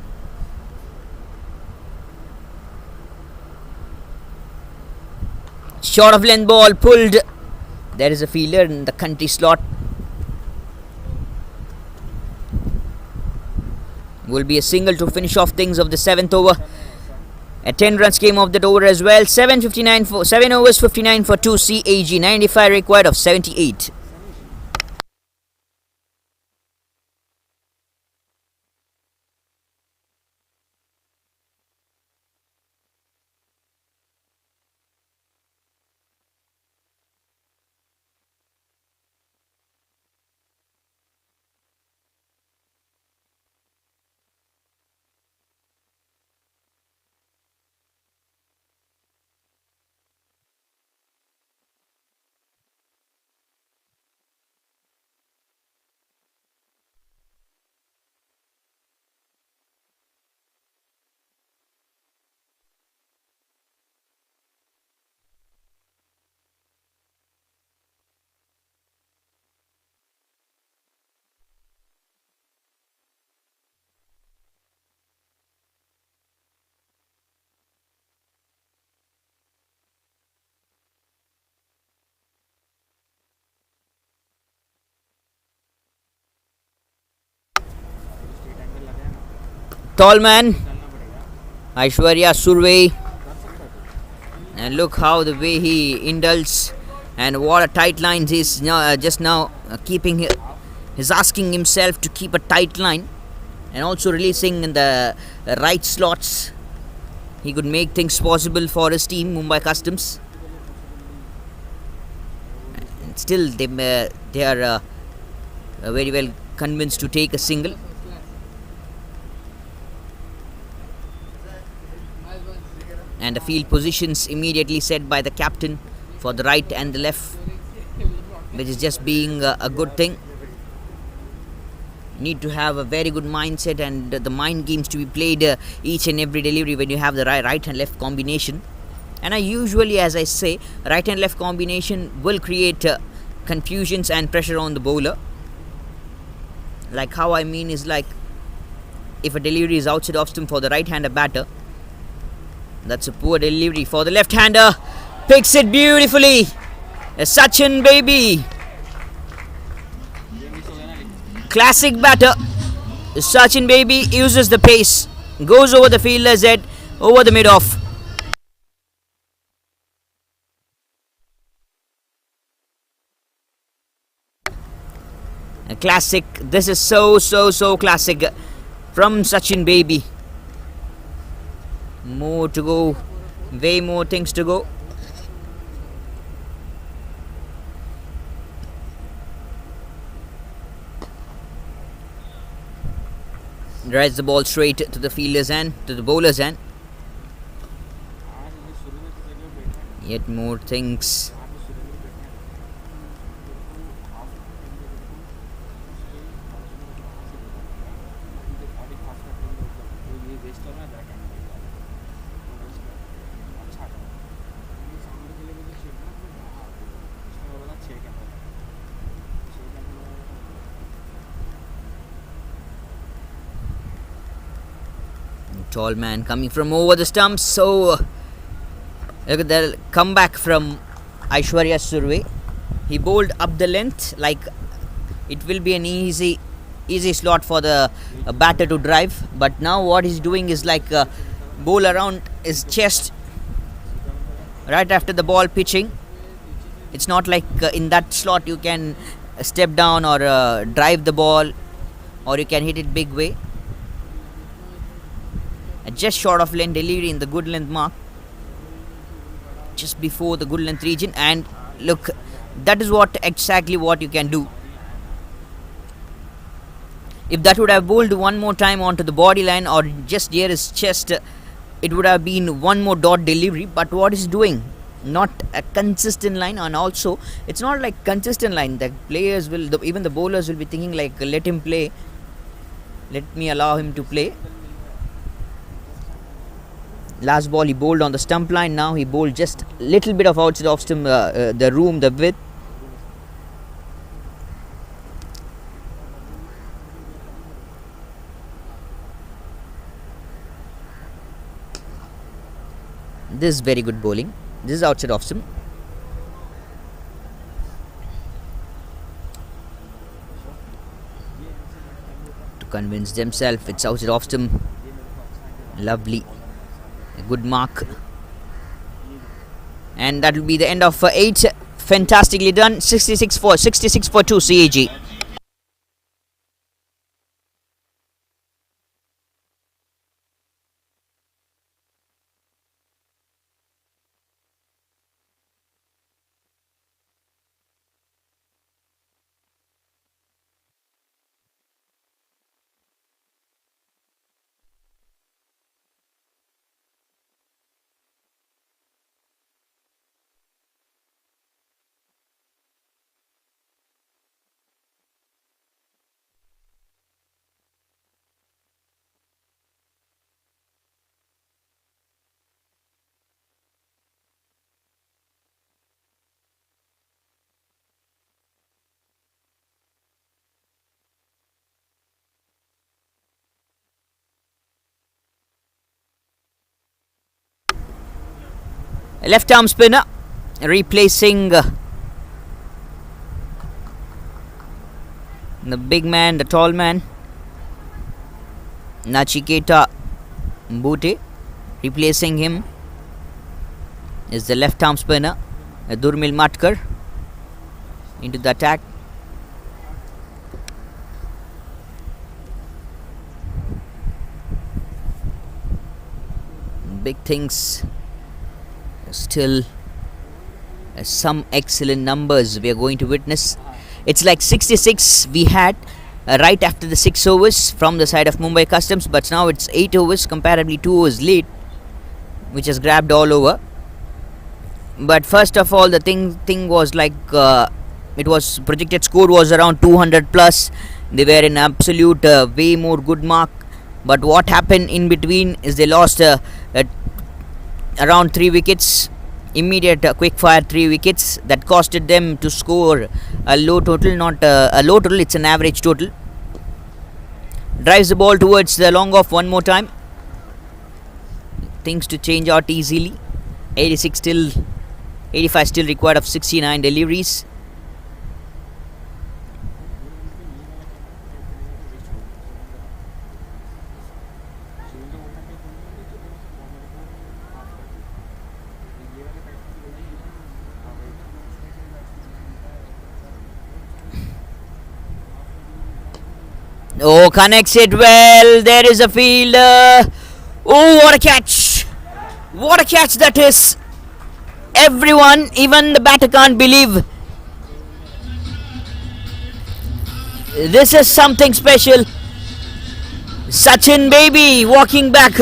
short of length ball pulled. There is a fielder in the country slot. Will be a single to finish off things of the 7th over. A 10 runs came off that over as well. 7 overs 59 for 2. CAG 95 required of 78. Tall man, Aishwarya Survey, and look how the way he indulges, and what a tight line he's just now keeping. He's asking himself to keep a tight line, and also releasing in the right slots. He could make things possible for his team, Mumbai Customs. And still, they are very well convinced to take a single. And the field positions immediately set by the captain for the right and the left, which is just being a good thing. Need to have a very good mindset and the mind games to be played each and every delivery when you have the right and left combination. And I usually, as I say, right and left combination will create confusions and pressure on the bowler. Like how I mean is like if a delivery is outside off stump for the right-hander batter, that's a poor delivery for the left-hander. Picks it beautifully. A Sachin baby. Classic batter. Sachin baby uses the pace. Goes over the fielder's head. Over the mid-off. A classic. This is so classic from Sachin baby. More to go, way more things to go. Drives the ball straight to the fielder's hand, to the bowler's hand. Yet more things. Tall man coming from over the stumps. So look at the comeback from Aishwarya Survey. He bowled up the length, like it will be an easy slot for the batter to drive. But now what he's doing is like bowl around his chest right after the ball pitching. It's not like in that slot you can step down or drive the ball, or you can hit it big way. Just short of length delivery in the good length mark, just before the good length region. And look, that is exactly what you can do. If that would have bowled one more time onto the body line or just near his chest, it would have been one more dot delivery. But what is doing, not a consistent line, and also it's not like consistent line. The players will, even the bowlers will be thinking like, let him play, let me allow him to play. Last ball he bowled on the stump line. Now he bowled just little bit of outside off stump, the width. This is very good bowling. This is outside off stump. convince themselves. It's outside off stump. Lovely. A good mark. And that will be the end of 8. Fantastically done. 66 for 2 CAG. Left arm spinner replacing the big man, the tall man, Nachiketa Mbute. Replacing him is the left arm spinner, Durmil Matkar, into the attack. Big things. Still some excellent numbers we are going to witness. It's like 66 we had right after the 6 overs from the side of Mumbai Customs, but now it's 8 overs, comparably 2 overs late, which has grabbed all over. But first of all, the thing was like it was projected score was around 200 plus. They were in absolute way more good mark, but what happened in between is they lost around 3 wickets, immediate quick fire 3 wickets that costed them to score a low total, not a low total, it's an average total. Drives the ball towards the long off one more time. Things to change out easily. 86 still, 85 still required of 69 deliveries. Oh, connects it well. There is a fielder. Oh, what a catch! What a catch that is! Everyone, even the batter, can't believe. This is something special. Sachin baby walking back.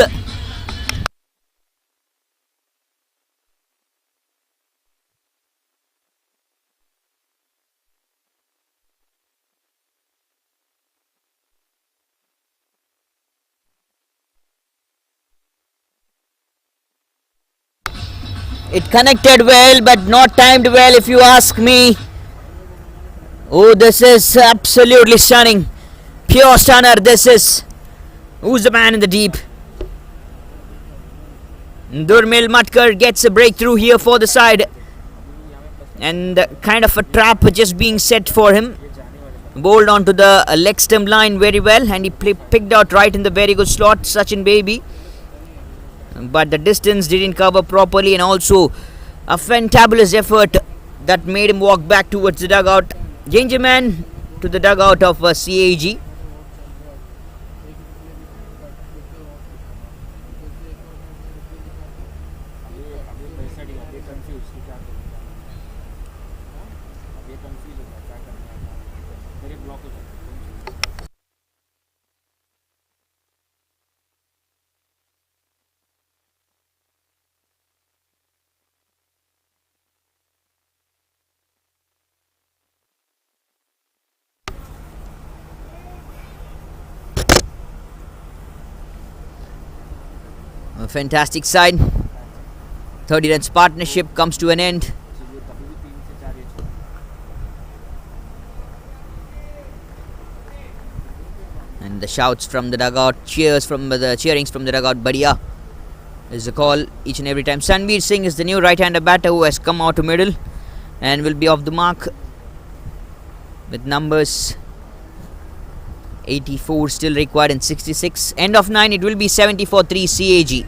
It connected well, but not timed well, if you ask me. Oh, this is absolutely stunning. Pure stunner, this is. Who's the man in the deep? Durmil Matkar gets a breakthrough here for the side. And kind of a trap just being set for him. Bowled onto the leg stump line very well. And he picked out right in the very good slot, Sachin baby. But the distance didn't cover properly, and also a fantabulous effort that made him walk back towards the dugout. Danger man to the dugout of CAG. A fantastic side. 30 runs partnership comes to an end. And the shouts from the dugout, cheerings from the dugout, Badia is the call each and every time. Sanveer Singh is the new right-hander batter who has come out to middle and will be off the mark with numbers 84 still required in 66. End of 9, it will be 70 for 3 CAG.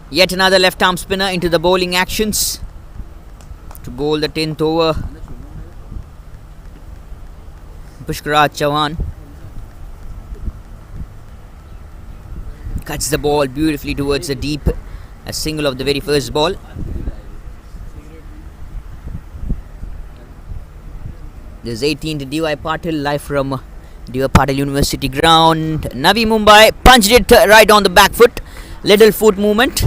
Yet another left arm spinner into the bowling actions to bowl the 10th over. Pushkaraj Chauhan cuts the ball beautifully towards the deep, a single of the very first ball. This is 18th DY Patil live from DY Patil University ground. Navi Mumbai punched it right on the back foot. Little foot movement.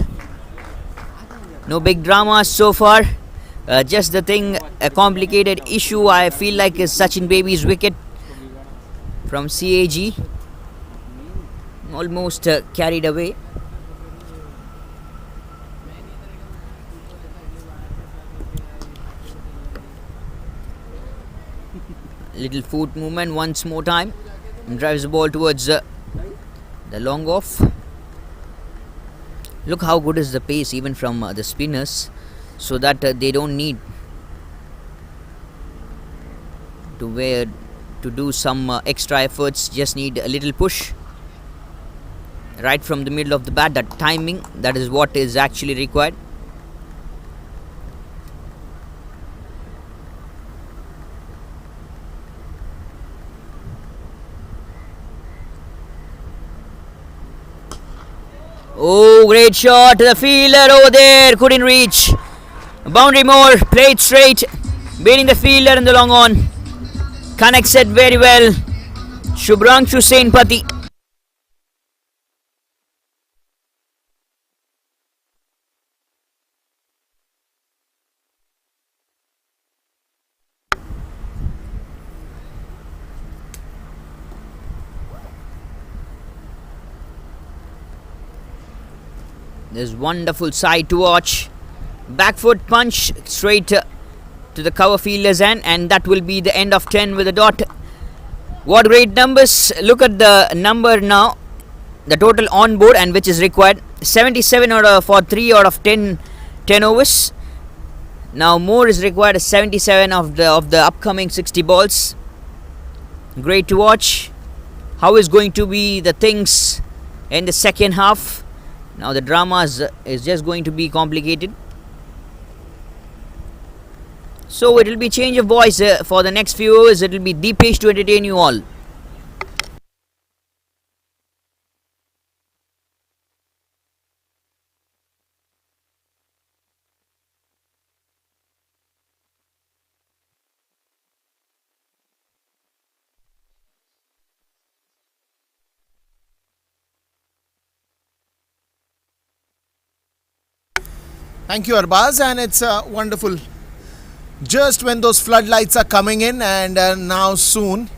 No big drama so far. Just the thing, a complicated issue I feel like is Sachin Baby's wicket from CAG. Almost carried away. Little foot movement once more time. And drives the ball towards the long off. Look how good is the pace even from the spinners, so that they don't need to do some extra efforts, just need a little push right from the middle of the bat. That timing, that is what is actually required. Oh, great shot to the fielder over there, couldn't reach. Boundary more, played straight, beating the fielder in the long on. Connects it very well. Shubhranshu Senpati. This wonderful side to watch. Back foot punch straight to the cover fielder's end, and that will be the end of 10 with a dot. What great numbers. Look at the number now, the total on board, and which is required. 77 for 3 out of 10 overs. Now more is required, 77 of the upcoming 60 balls. Great to watch. How is going to be the things in the second half? Now the drama is just going to be complicated. So it will be change of voice for the next few hours. It will be Deepesh to entertain you all. Thank you, Arbaz, and it's wonderful. Just when those floodlights are coming in, and now soon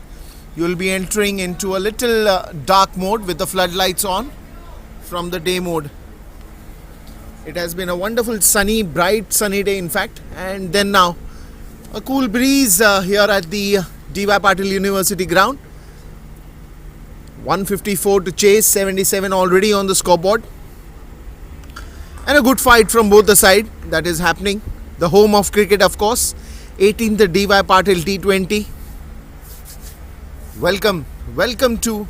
you'll be entering into a little dark mode with the floodlights on from the day mode. It has been a wonderful sunny, bright sunny day in fact, and then now a cool breeze here at the DY Patil University ground. 154 to chase, 77 already on the scoreboard. And a good fight from both the side that is happening. The home of cricket, of course. 18th DY Patil T20. Welcome to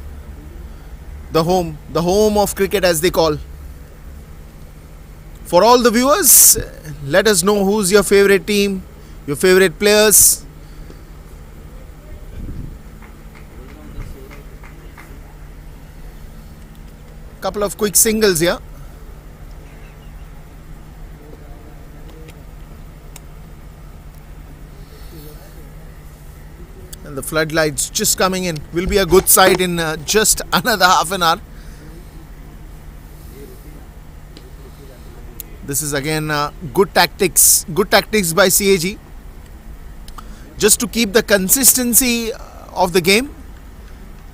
the home of cricket as they call. For all the viewers, let us know who's your favorite team, your favorite players. Couple of quick singles here. And the floodlights just coming in. Will be a good sight in just another half an hour. This is again good tactics. Good tactics by CAG. Just to keep the consistency of the game.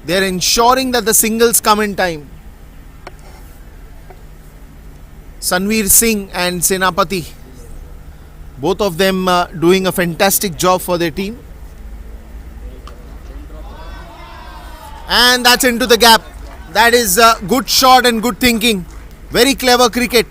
They are ensuring that the singles come in time. Sanveer Singh and Senapati, both of them doing a fantastic job for their team. And that's into the gap. That is a good shot and good thinking. Very clever cricket.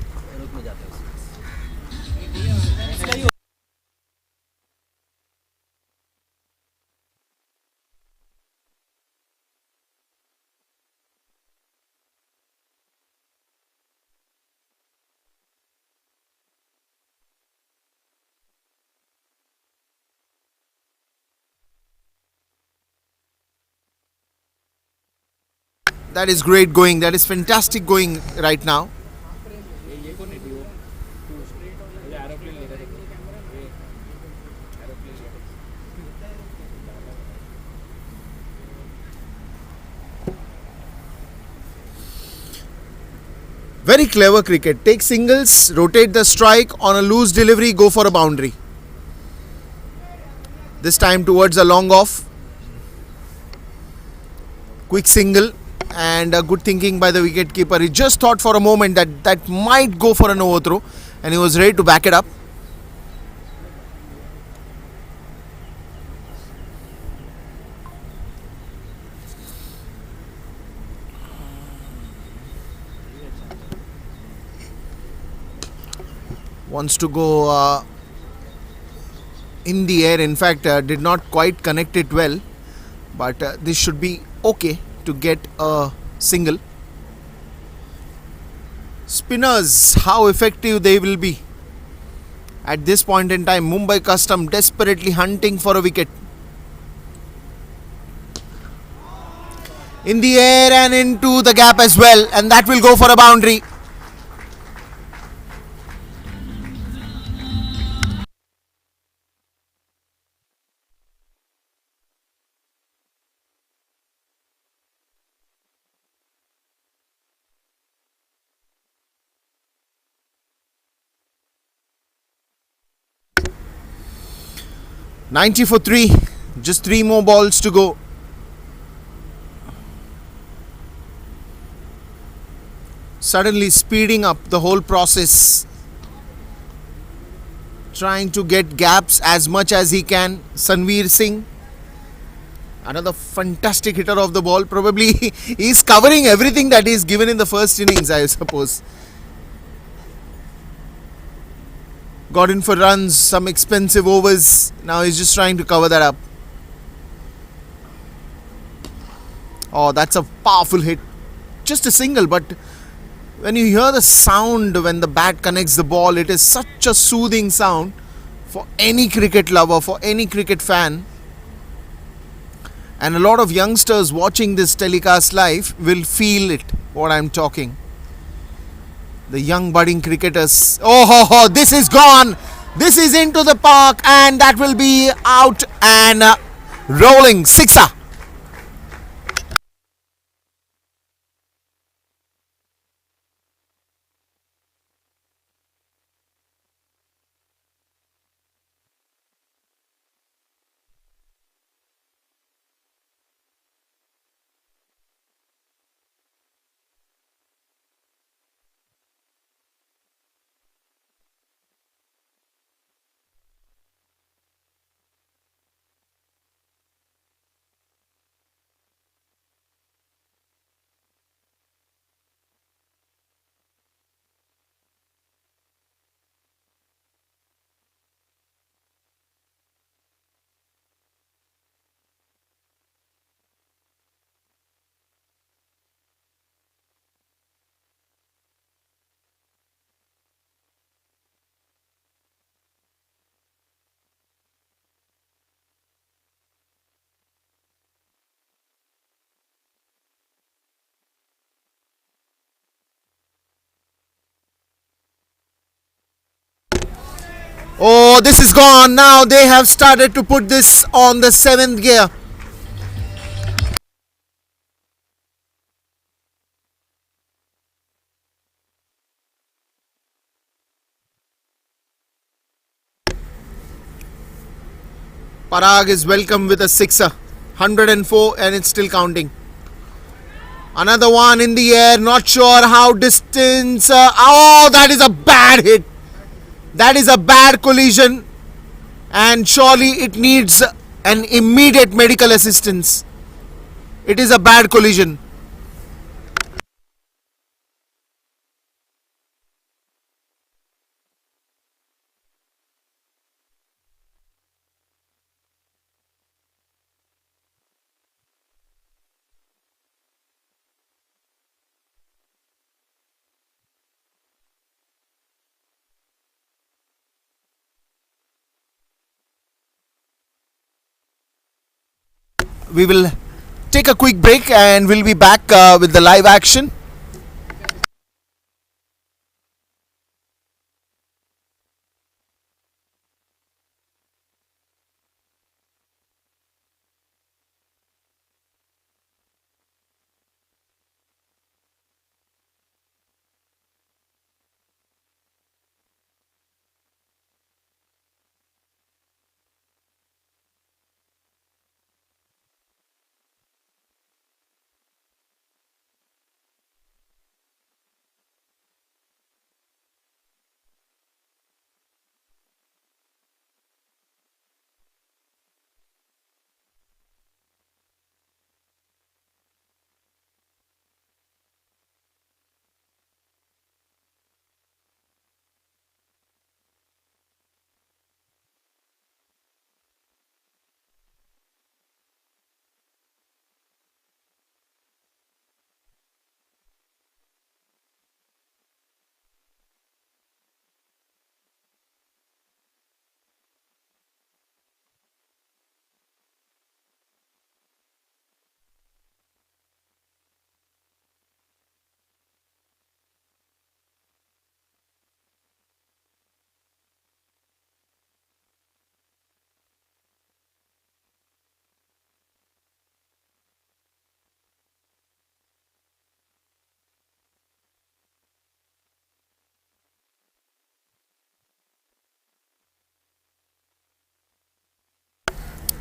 That is great going. That is fantastic going right now. Very clever cricket. Take singles, rotate the strike, on a loose delivery, go for a boundary. This time towards a long off. Quick single. And a good thinking by the wicket keeper. He just thought for a moment that that might go for an overthrow, and he was ready to back it up. Wants to go in the air. In fact, did not quite connect it well, but this should be okay to get a single. Spinners, how effective they will be at this point in time. Mumbai Custom desperately hunting for a wicket. In the air and into the gap as well, and that will go for a boundary. $90 for 3. Just 3 more balls to go. Suddenly speeding up the whole process. Trying to get gaps as much as he can. Sanveer Singh. Another fantastic hitter of the ball. Probably he's covering everything that is given in the first innings, I suppose. Got in for runs, some expensive overs. Now he's just trying to cover that up. Oh, that's a powerful hit. Just a single, but when you hear the sound when the bat connects the ball, it is such a soothing sound for any cricket lover, for any cricket fan. And a lot of youngsters watching this telecast live will feel it, what I'm talking. The young budding cricketers. Oh, this is gone. This is into the park, and that will be out and rolling. Sixer. Oh, this is gone. Now they have started to put this on the 7th gear. Parag is welcome with a sixer. 104 and it's still counting. Another one in the air. Not sure how distance. Oh, that is a bad hit. That is a bad collision. And surely it needs an immediate medical assistance. It is a bad collision. We will take a quick break and we'll be back with the live action.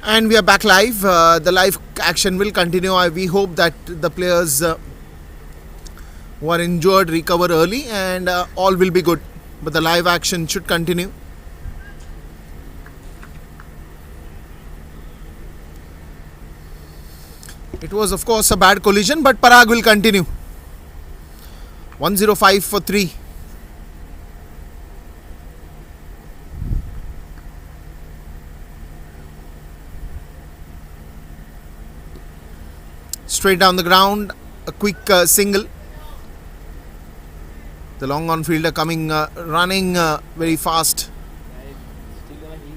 And we are back live. The live action will continue. We hope that the players who are injured recover early and all will be good. But the live action should continue. It was, of course, a bad collision, but Parag will continue. 105 for 3. Straight down the ground, a quick single. The long on fielder coming, running very fast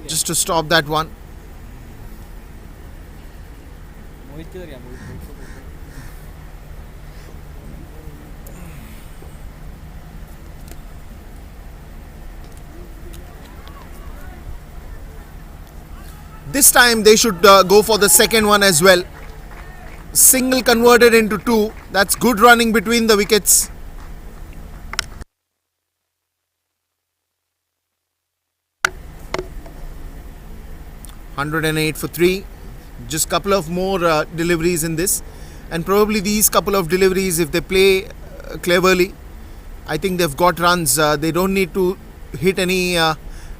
just to stop that one. This time they should go for the second one as well. Single converted into 2. That's good running between the wickets. (108 for 3). Just couple of more deliveries in this, and probably these couple of deliveries, if they play cleverly, I think they've got runs. They don't need to hit any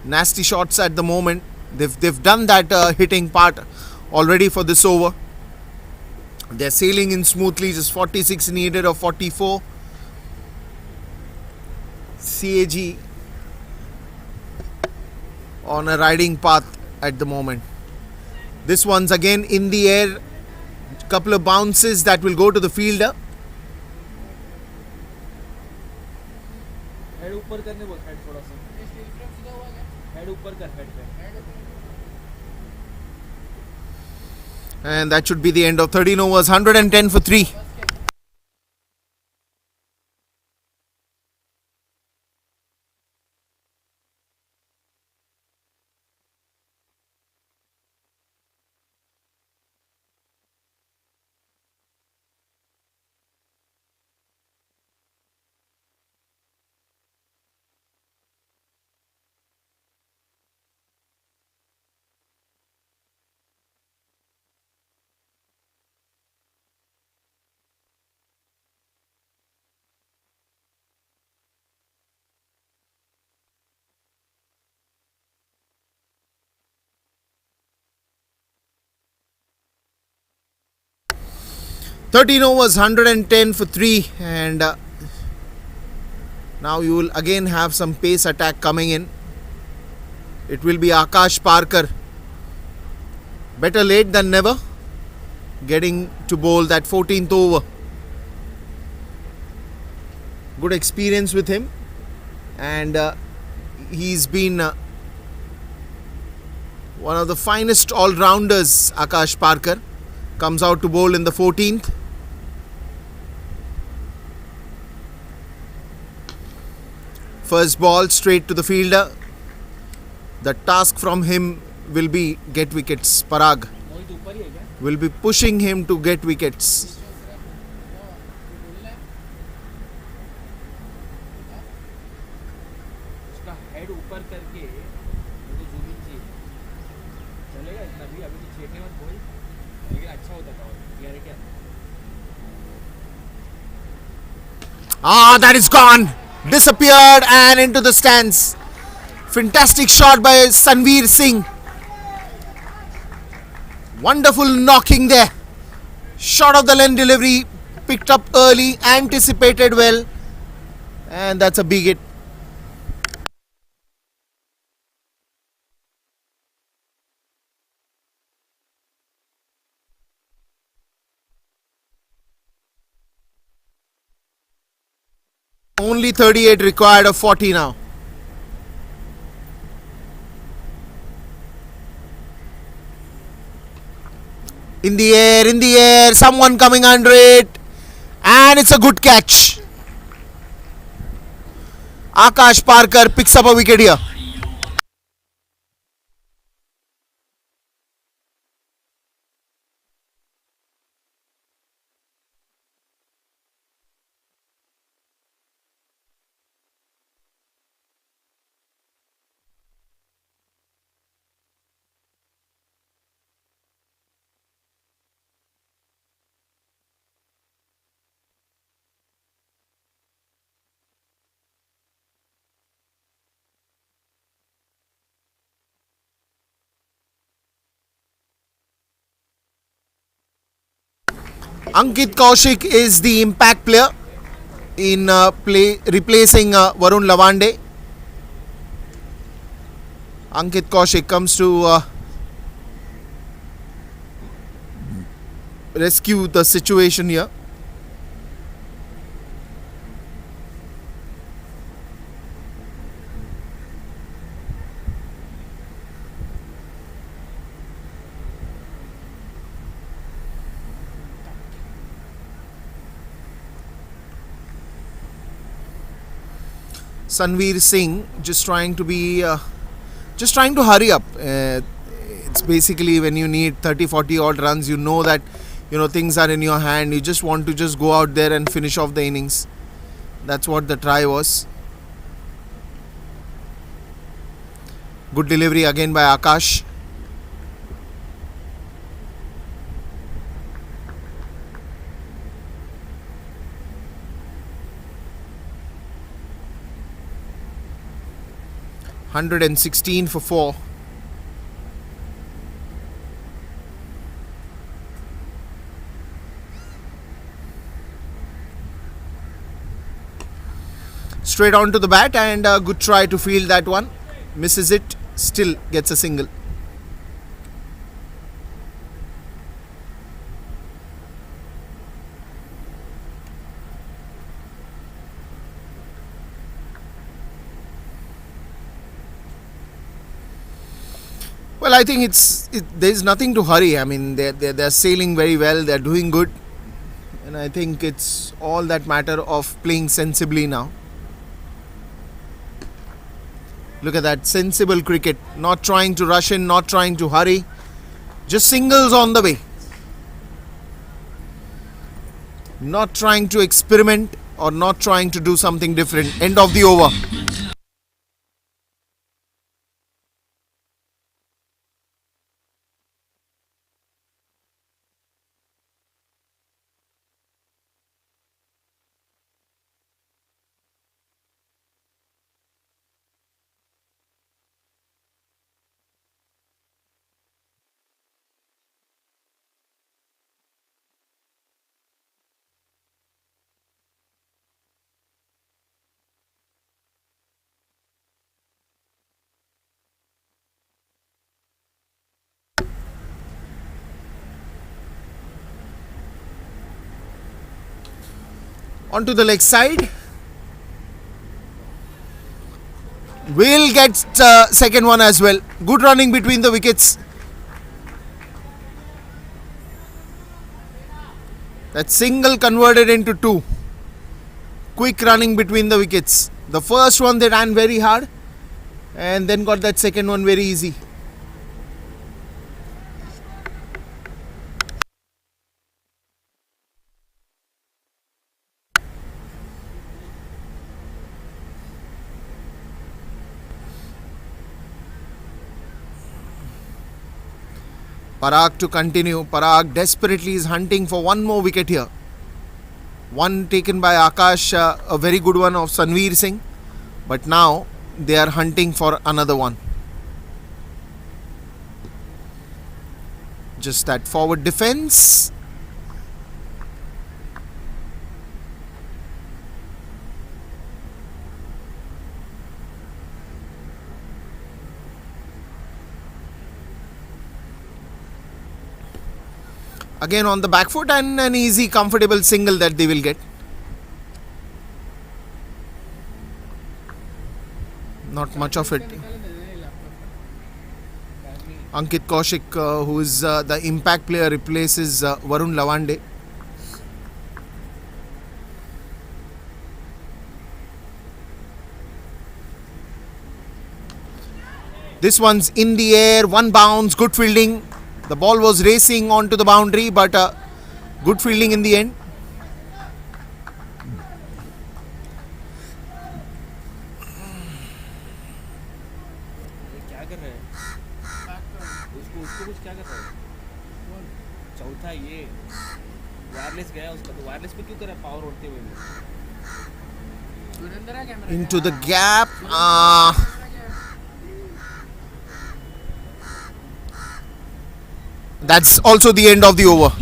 nasty shots at the moment. They've done that hitting part already for this over. They're sailing in smoothly. Just 46 needed or 44. CAG on a riding path at the moment. This one's again in the air. Couple of bounces that will go to the fielder. Head ऊपर करने बोल, head थोड़ा सा head ऊपर कर, head पे. And that should be the end of 13 overs. 110 for 3. 13 overs, 110 for 3, and now you will again have some pace attack coming in. It will be Akash Parker. Better late than never, getting to bowl that 14th over. Good experience with him, and he's been one of the finest all-rounders. Akash Parker comes out to bowl in the 14th. First ball straight to the fielder. The task from him will be get wickets. Parag will be pushing him to get wickets. उसका head ऊपर करके उनको zooming चाहिए चलेगा इतना भी अभी तो छेड़ने मत बोल लेकिन अच्छा होता था clarity That is gone. Disappeared and into the stands. Fantastic shot by Sanveer Singh. Wonderful knocking there. Shot of the length delivery, picked up early, anticipated well, and that's a big hit. Only 38 required of 40 now. In the air, someone coming under it, and it's a good catch. Akash Parker picks up a wicket here. Ankit Kaushik is the impact player in replacing Varun Lavande. Ankit Kaushik comes to rescue the situation here. Sanveer Singh just trying to hurry up. It's basically when you need 30-40 odd runs, you know that things are in your hand. You just want to go out there and finish off the innings. That's what the try was. Good delivery again by Akash. $116 for 4. Straight on to the bat, and a good try to field that one. Misses it, still gets a single. Well, I think there's nothing to hurry. I mean, they're sailing very well. They're doing good, and I think it's all that matter of playing sensibly now. Look at that, sensible cricket. Not trying to rush in, not trying to hurry. Just singles on the way. Not trying to experiment or not trying to do something different. End of the over. Onto the leg side. Will get second one as well. Good running between the wickets. That single converted into two. Quick running between the wickets. The first one they ran very hard and then got that second one very easy. Parag to continue. Parag desperately is hunting for one more wicket here. One taken by Akash, a very good one of Sanveer Singh. But now they are hunting for another one. Just that forward defense. Again on the back foot and an easy, comfortable single that they will get. Not much of it. Ankit Kaushik, who is the impact player, replaces Varun Lavande. This one's in the air, one bounce, good fielding. The ball was racing onto the boundary, but good fielding in the end. क्या कर रहे हैं? उसको कुछ क्या कर रहा है? चौथा ये वायरलेस गया उसका, तो वायरलेस पे क्यों कर रहा है पावर उड़ते हुए? Into the gap. That's also the end of the over.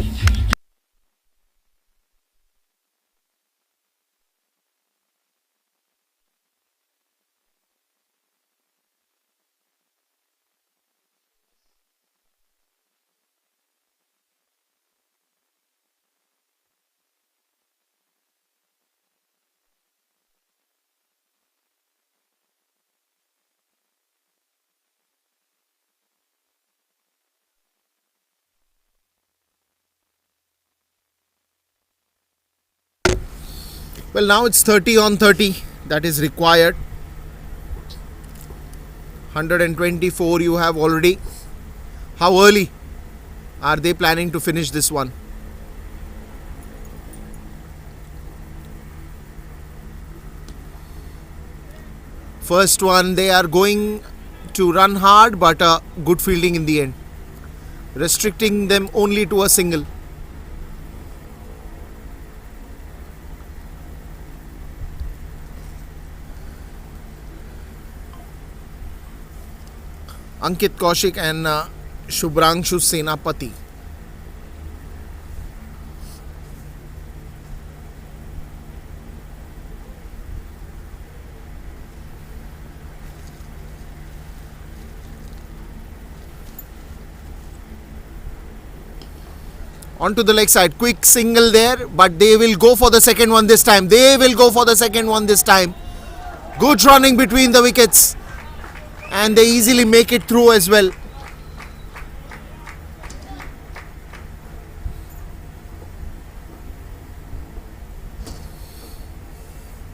Well, now it's 30 on 30 that is required. 124 you have already. How early are they planning to finish this one? First one, they are going to run hard, but good fielding in the end, restricting them only to a single. Ankit Kaushik and Shubhranshu Senapati. Onto the leg side, quick single there, but they will go for the second one this time. Good running between the wickets. And they easily make it through as well.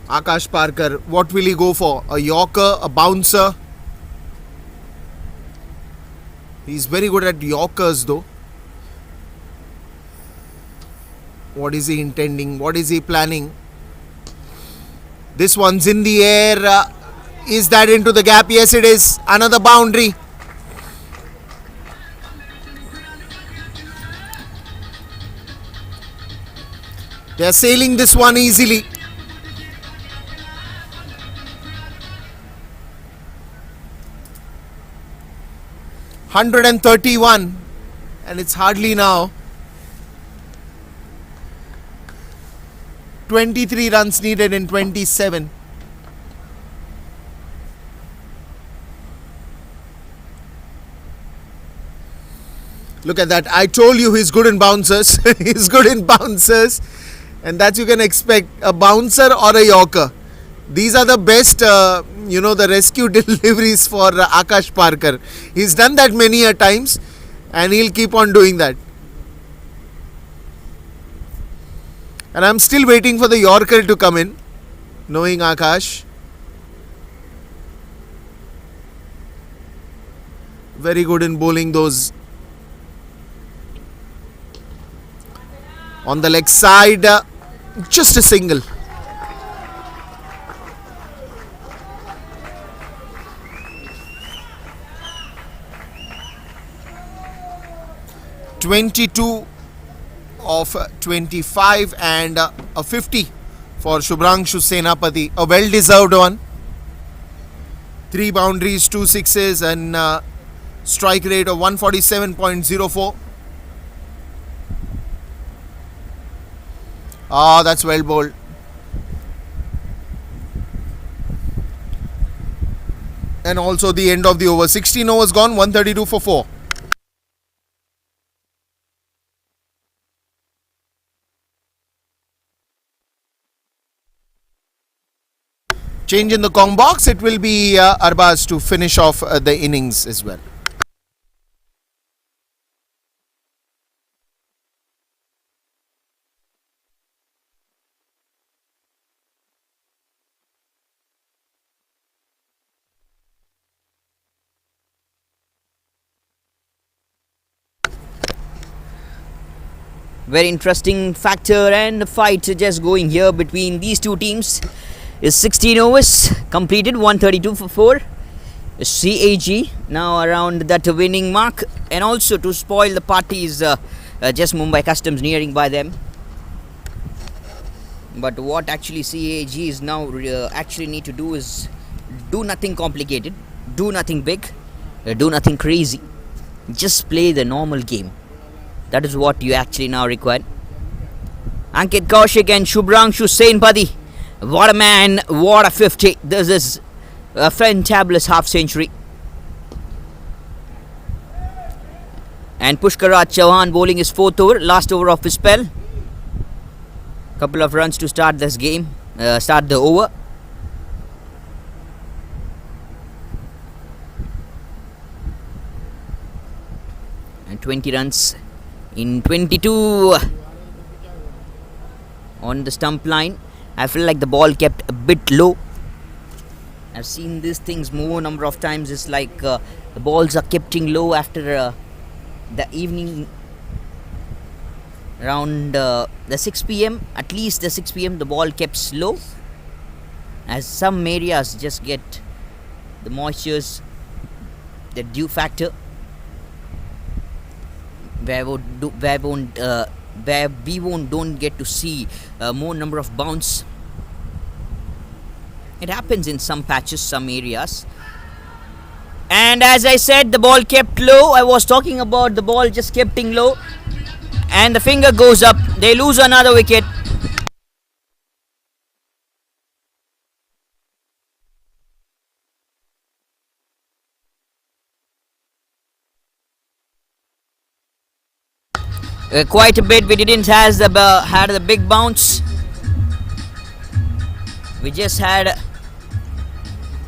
Akash Parker, what will he go for? A Yorker, a bouncer? He's very good at Yorkers though. What is he intending? What is he planning? This one's in the air. Is that into the gap? Yes, it is. Another boundary. They are sailing this one easily. $131, and it's hardly now 23 runs needed in 27. Look at that. I told you he's good in bouncers. He's good in bouncers. And that you can expect, a bouncer or a Yorker. These are the best, the rescue deliveries for Akash Parkar. He's done that many a times and he'll keep on doing that. And I'm still waiting for the Yorker to come in, knowing Akash. Very good in bowling those. On the leg side, just a single. (22 of 25) and a 50 for Shubhranshu Senapati. A well-deserved one. 3 boundaries, 2 sixes and strike rate of 147.04. That's well bowled. And also the end of the over. 16 overs gone, 132 for 4. Change in the Kong box. It will be Arbaz to finish off the innings as well. Very interesting factor and fight just going here between these two teams. Is 16 overs completed, 132 for 4. CAG now around that winning mark, and also to spoil the party is just Mumbai Customs nearing by them. But what actually CAG is now actually need to do is do nothing complicated, do nothing big, do nothing crazy, just play the normal game. That is what you actually now require. Ankit Kaushik and Shubhranshu Senapati. What a man, what a 50. This is a fantabulous half century. And Pushkaraj Chauhan bowling his 4th over, last over of his spell. Couple of runs to start this game, start the over. And 20 runs in 22 on the stump line. I feel like the ball kept a bit low. I've seen these things more number of times. It's like the balls are kept low after the evening, around the 6 p.m. At least the 6 p.m. the ball kept slow, as some areas just get the moistures, the dew factor, where we don't get to see more number of bounce. It happens in some patches, some areas. And as I said, the ball kept low. I was talking about the ball just kept low, and the finger goes up. They lose another wicket. Quite a bit. We didn't had the big bounce. We just had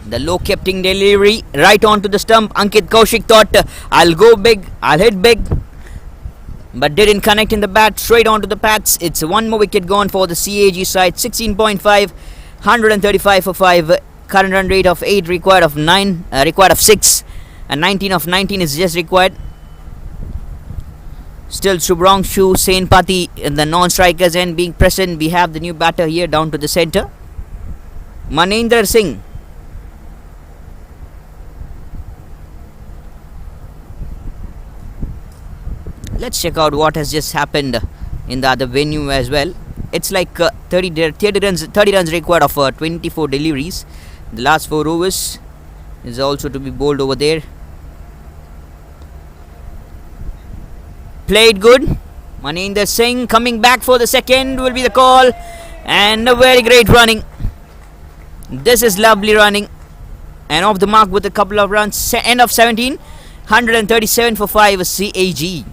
the low keeping delivery right onto the stump. Ankit Kaushik thought, I'll go big, I'll hit big, but didn't connect in the bat, straight onto the pads. It's one more wicket gone for the CAG side. 16.5, 135 for 5. Current run rate of 8, required of 9, required of 6, and 19 of 19 is just required. Still Shubhranshu Senapati in the non-strikers end being present. We have the new batter here down to the centre, Maninder Singh. Let's check out what has just happened in the other venue as well. It's like 30 runs required of 24 deliveries. The last 4 overs is also to be bowled over there. Played good. Maninder Singh coming back for the second will be the call, and a very great running. This is lovely running, and off the mark with a couple of runs. End of 17, 137 for 5 CAG.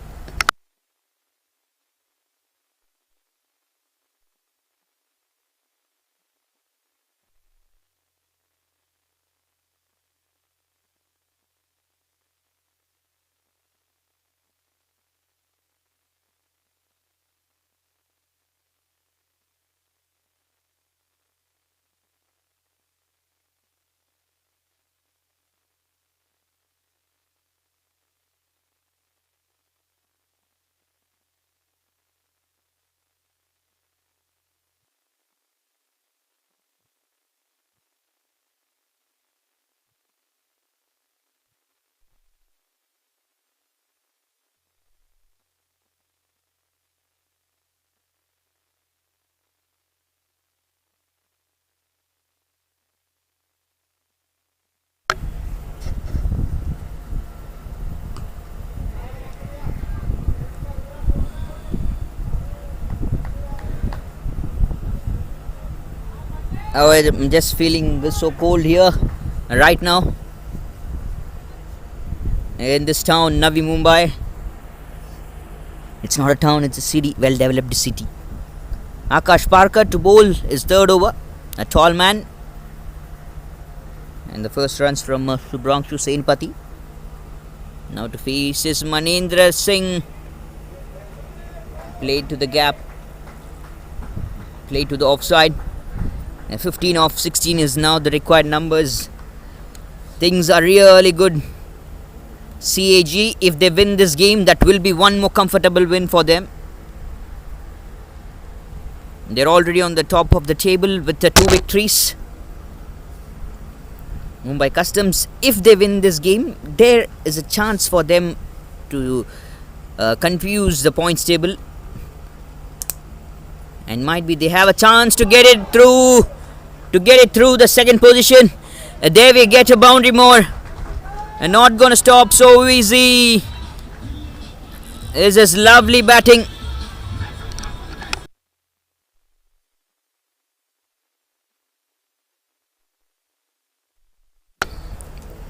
Oh, I'm just feeling so cold here right now in this town, Navi Mumbai. It's not a town, it's a city, well developed city. Akash Parker to bowl is third over, a tall man. And the first runs from Shubhranshu Senapati. Now to face is Manendra Singh. Played to the gap, played to the offside. 15 of 16 is now the required numbers. Things are really good. CAG, if they win this game, that will be one more comfortable win for them. They're already on the top of the table with the 2 victories. Mumbai Customs, if they win this game, there is a chance for them to confuse the points table. And might be they have a chance to get it through, the second position. There we get a boundary more. And not gonna stop so easy. This is lovely batting.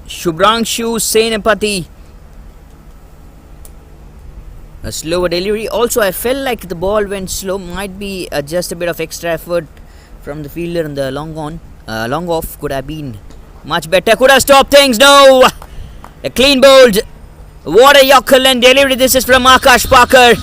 Shubhranshu Senapati. A slower delivery. Also, I felt like the ball went slow. Might be just a bit of extra effort from the fielder in the long off. Could have been much better. Could have stopped things. No! A clean bowled. What a Yorker and delivery. This is from Akash Parker.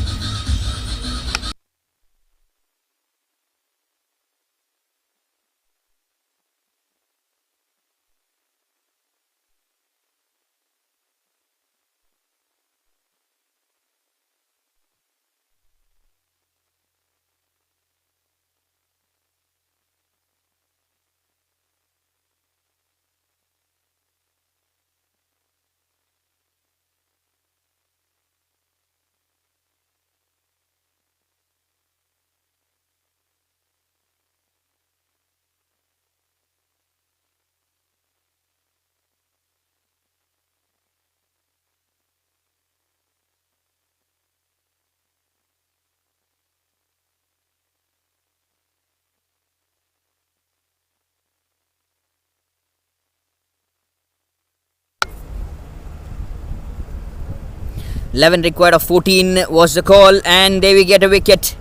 "11 required of 14 was the call, and there we get a wicket.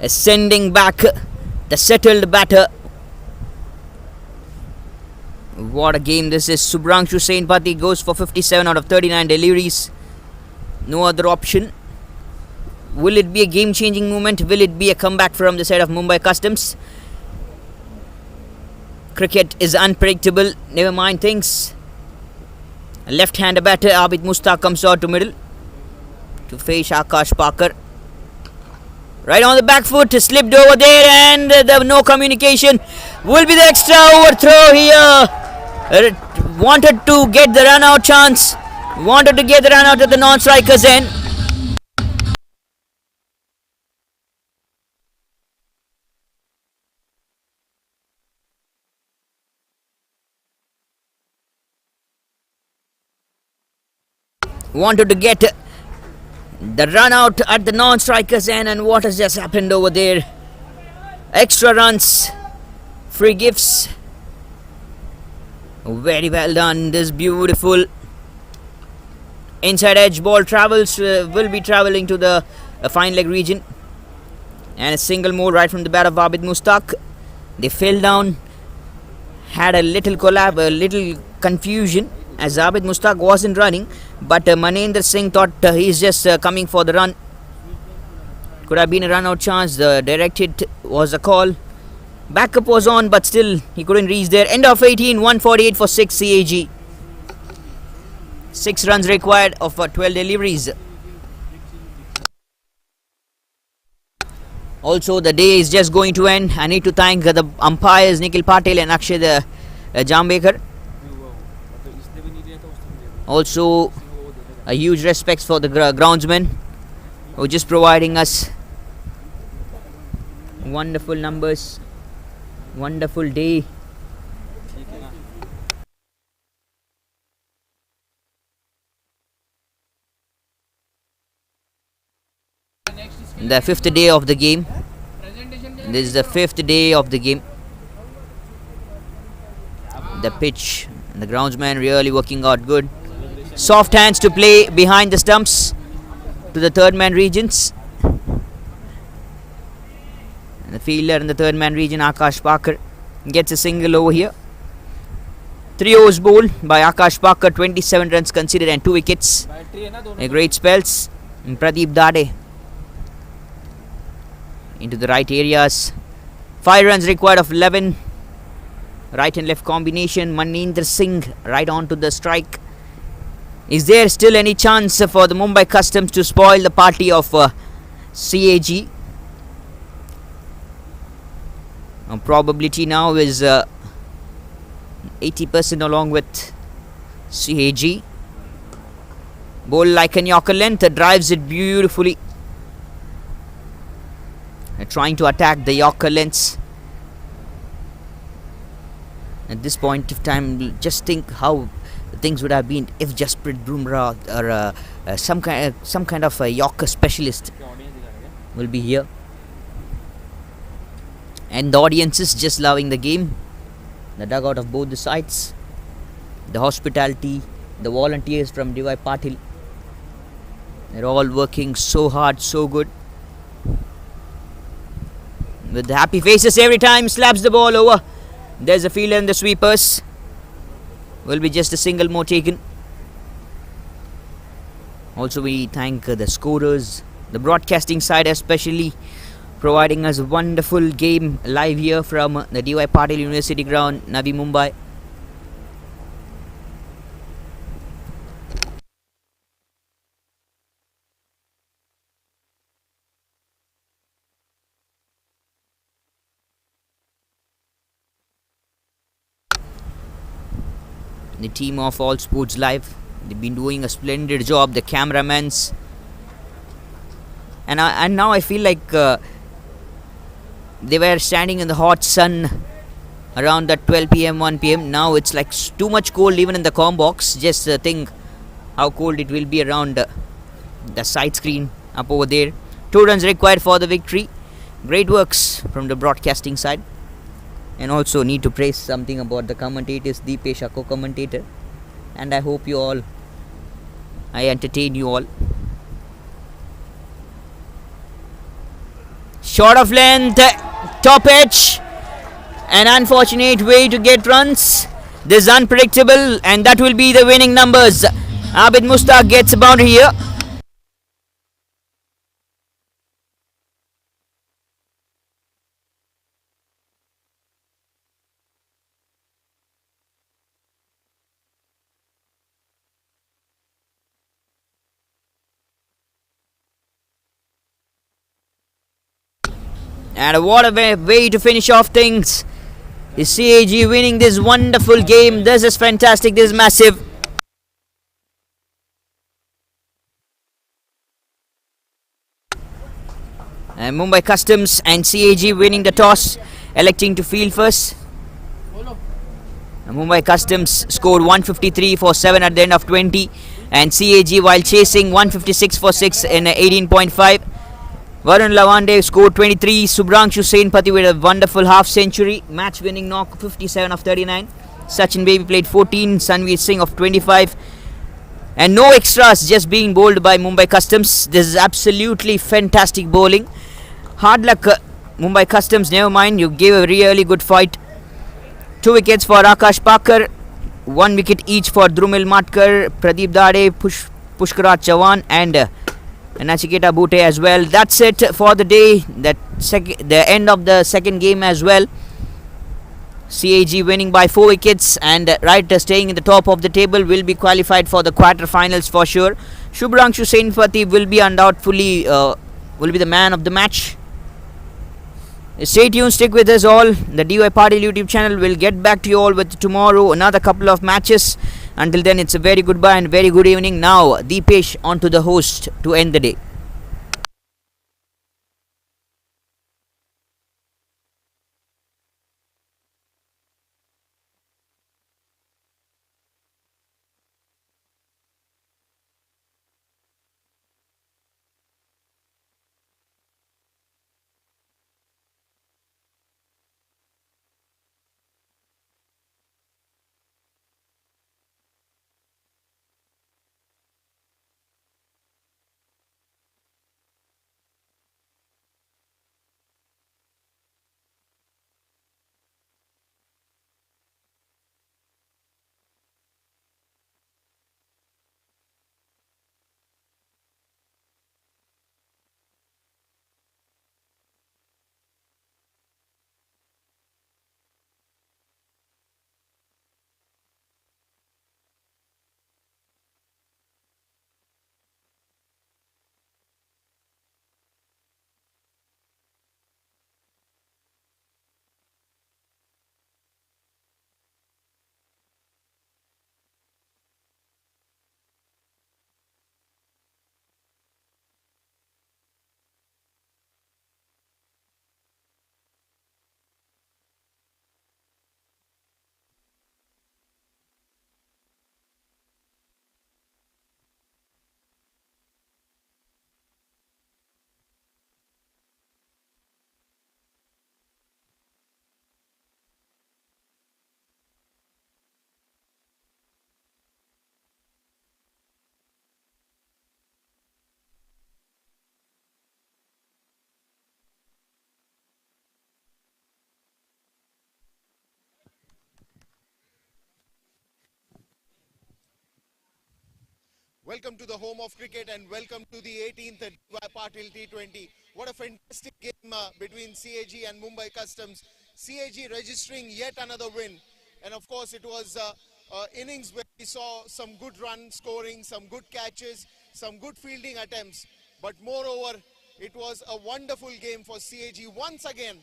Sending back the settled batter. What a game this is. Shubhranshu Senapati goes for 57 out of 39 deliveries. No other option. Will it be a game-changing moment? Will it be a comeback from the side of Mumbai Customs? Cricket is unpredictable. Never mind things. Left-hander batter Abid Mustaq comes out to middle to face Akash Parker. Right on the back foot, slipped over there, and no communication. Will be the extra overthrow here. Wanted to get the run out chance. Wanted to get the run out at the non-strikers end. Wanted to get the run out at the non-strikers end, and what has just happened over there? Extra runs, free gifts. Very well done. This beautiful inside edge ball will be travelling to the fine leg region, and a single more right from the bat of Abid Mustaq. They fell down, had a little confusion as Abid Mustaq wasn't running, but Manendra Singh thought he's just coming for the run. Could have been a run out chance. The direct hit was a call. Backup was on, but still he couldn't reach there. End of 18, 148 for 6 CAG. 6 runs required of 12 deliveries. Also, the day is just going to end. I need to thank the umpires Nikhil Patil and Akshay Jambekar. Also, a huge respect for the groundsmen who are just providing us wonderful numbers, wonderful day. The 5th day of the game. This is the 5th day of the game. the pitch. And the groundsman really working out good. Soft hands to play behind the stumps to the third man regions. And the fielder in the third man region, Akash Parker, gets a single over here. 3 overs bowled by Akash Parker, 27 runs conceded and 2 wickets. A great spells. And Pradeep Dade into the right areas. 5 runs required of 11. Right and left combination. Maninder Singh right on to the strike. Is there still any chance for the Mumbai Customs to spoil the party of CAG? Probability now is 80% along with CAG. Bowl like an Yorker length, drives it beautifully. Trying to attack the Yorker lengths. At this point of time, just think how things would have been if Jasprit Bumrah or some kind of a Yorker specialist will be here. And the audience is just loving the game. The dugout of both the sides, the hospitality, the volunteers from DY Patil, they're all working so hard, so good. With the happy faces every time, slaps the ball over. There's a fielder in the sweepers. Will be just a single more taken. Also, we thank the scorers, the broadcasting side especially, providing us a wonderful game live here from the DY Patil University ground, Navi Mumbai. The team of All Sports Live, they've been doing a splendid job. The cameramans, and now I feel like they were standing in the hot sun around at 12 p.m. 1 p.m. Now it's like too much cold even in the comm box. Just think how cold it will be around the side screen up over there. 2 runs required for the victory. Great works from the broadcasting side. And also need to praise something about the commentators, Deepesh, a co-commentator. And I hope I entertain you all. Short of length, top edge. An unfortunate way to get runs. This is unpredictable, and that will be the winning numbers. Abid Mustaq gets a boundary here. And what a way to finish off things. Is CAG winning this wonderful game. This is fantastic. This is massive. And Mumbai Customs and CAG winning the toss, electing to field first. And Mumbai Customs scored 153 for 7 at the end of 20. And CAG, while chasing, 156 for 6 in 18.5. Varun Lavande scored 23. Subrangshu Senpati with a wonderful half century. Match winning knock, 57 of 39. Sachin Baby played 14. Sanveer Singh of 25. And no extras, just being bowled by Mumbai Customs. This is absolutely fantastic bowling. Hard luck, Mumbai Customs, never mind. You gave a really good fight. 2 wickets for Akash Parker. 1 wicket each for Drumil Matkar, Pradeep Dade, Pushkarat Chavan and Nachiketa Bhute as well. That's it for the day. The end of the second game as well. CAG winning by 4 wickets and staying in the top of the table, will be qualified for the quarter-finals for sure. Subrangshu Senpati will be undoubtedly will be the man of the match. Stay tuned, stick with us all. The DY Patil YouTube channel will get back to you all with tomorrow another couple of matches. Until then, it's a very goodbye and very good evening. Now, Deepesh on to the host to end the day. Welcome to the home of cricket and welcome to the 18th DY Patil T20. What a fantastic game between CAG and Mumbai Customs. CAG registering yet another win. And of course it was innings where we saw some good run scoring, some good catches, some good fielding attempts. But moreover, it was a wonderful game for CAG once again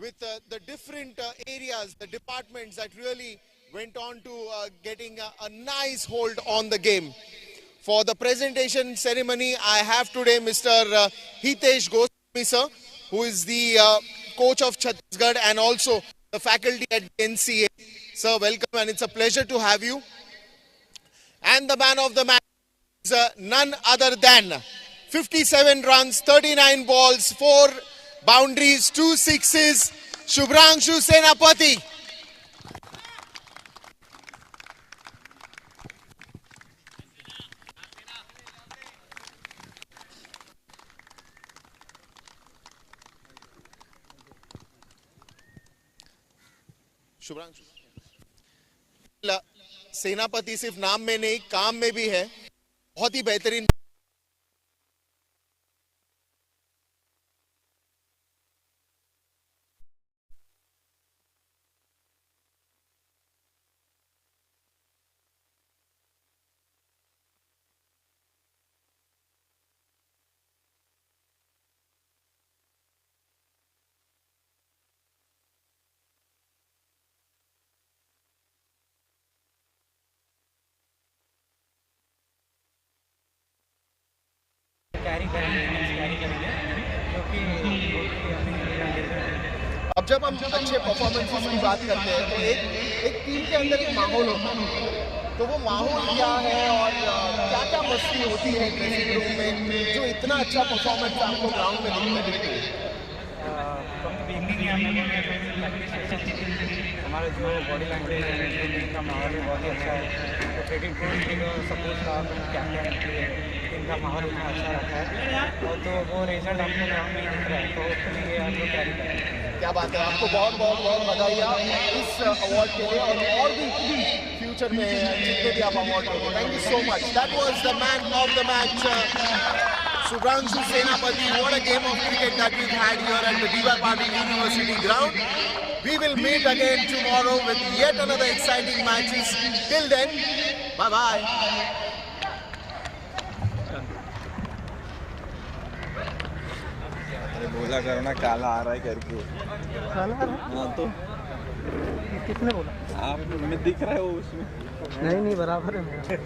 with the different areas, the departments that really went on to getting a nice hold on the game. For the presentation ceremony, I have today Mr. Hitesh Goswami sir, who is the coach of Chhattisgarh and also the faculty at NCA. Sir, welcome and it's a pleasure to have you. And the man of the match is none other than 57 runs, 39 balls, 4 boundaries, 2 sixes, Shubhranshu Senapati. Shubhranshu सेनापति सिर्फ नाम में नहीं काम में भी है, बहुत ही बेहतरीन। अब जब हम अच्छे परफॉर्मेंसेस की बात करते हैं तो एक टीम के अंदर एक माहौल होता है, तो वो माहौल क्या है और क्या क्या मस्ती होती है ड्रेसिंग रूम में जो इतना अच्छा परफॉर्मेंस आपको ग्राउंड में दिखती है? हमारा जो बॉडी लैंग्वेज है, टीम का माहौल भी बहुत ही अच्छा है। तो क्रिकेट कोच के जो सपोर्ट का कैप्टन टीम का माहौल इतना अच्छा रहता है और तो वो रिजल्ट हमको ग्राउंड में दिख रहा है, तो होपफुली ये हम लोग कैरी करें। क्या बात है, आपको बहुत बहुत बहुत बधाई इस अवार्ड के लिए और भी फ्यूचर में जितने भी आप अवार्ड दोगे। Thank you so much. That was the man of the match, Shubhranshu Senapati. What a game of cricket that we've had here at the DY Patil University ground. We will meet again tomorrow with yet another exciting matches. Till then, bye-bye. अरे बोला करो ना काला आ रहा है करके। काला आ रहा है? हाँ तो किसने बोला? आप में दिख रहा है वो उसमें। नहीं बराबर है मेरा।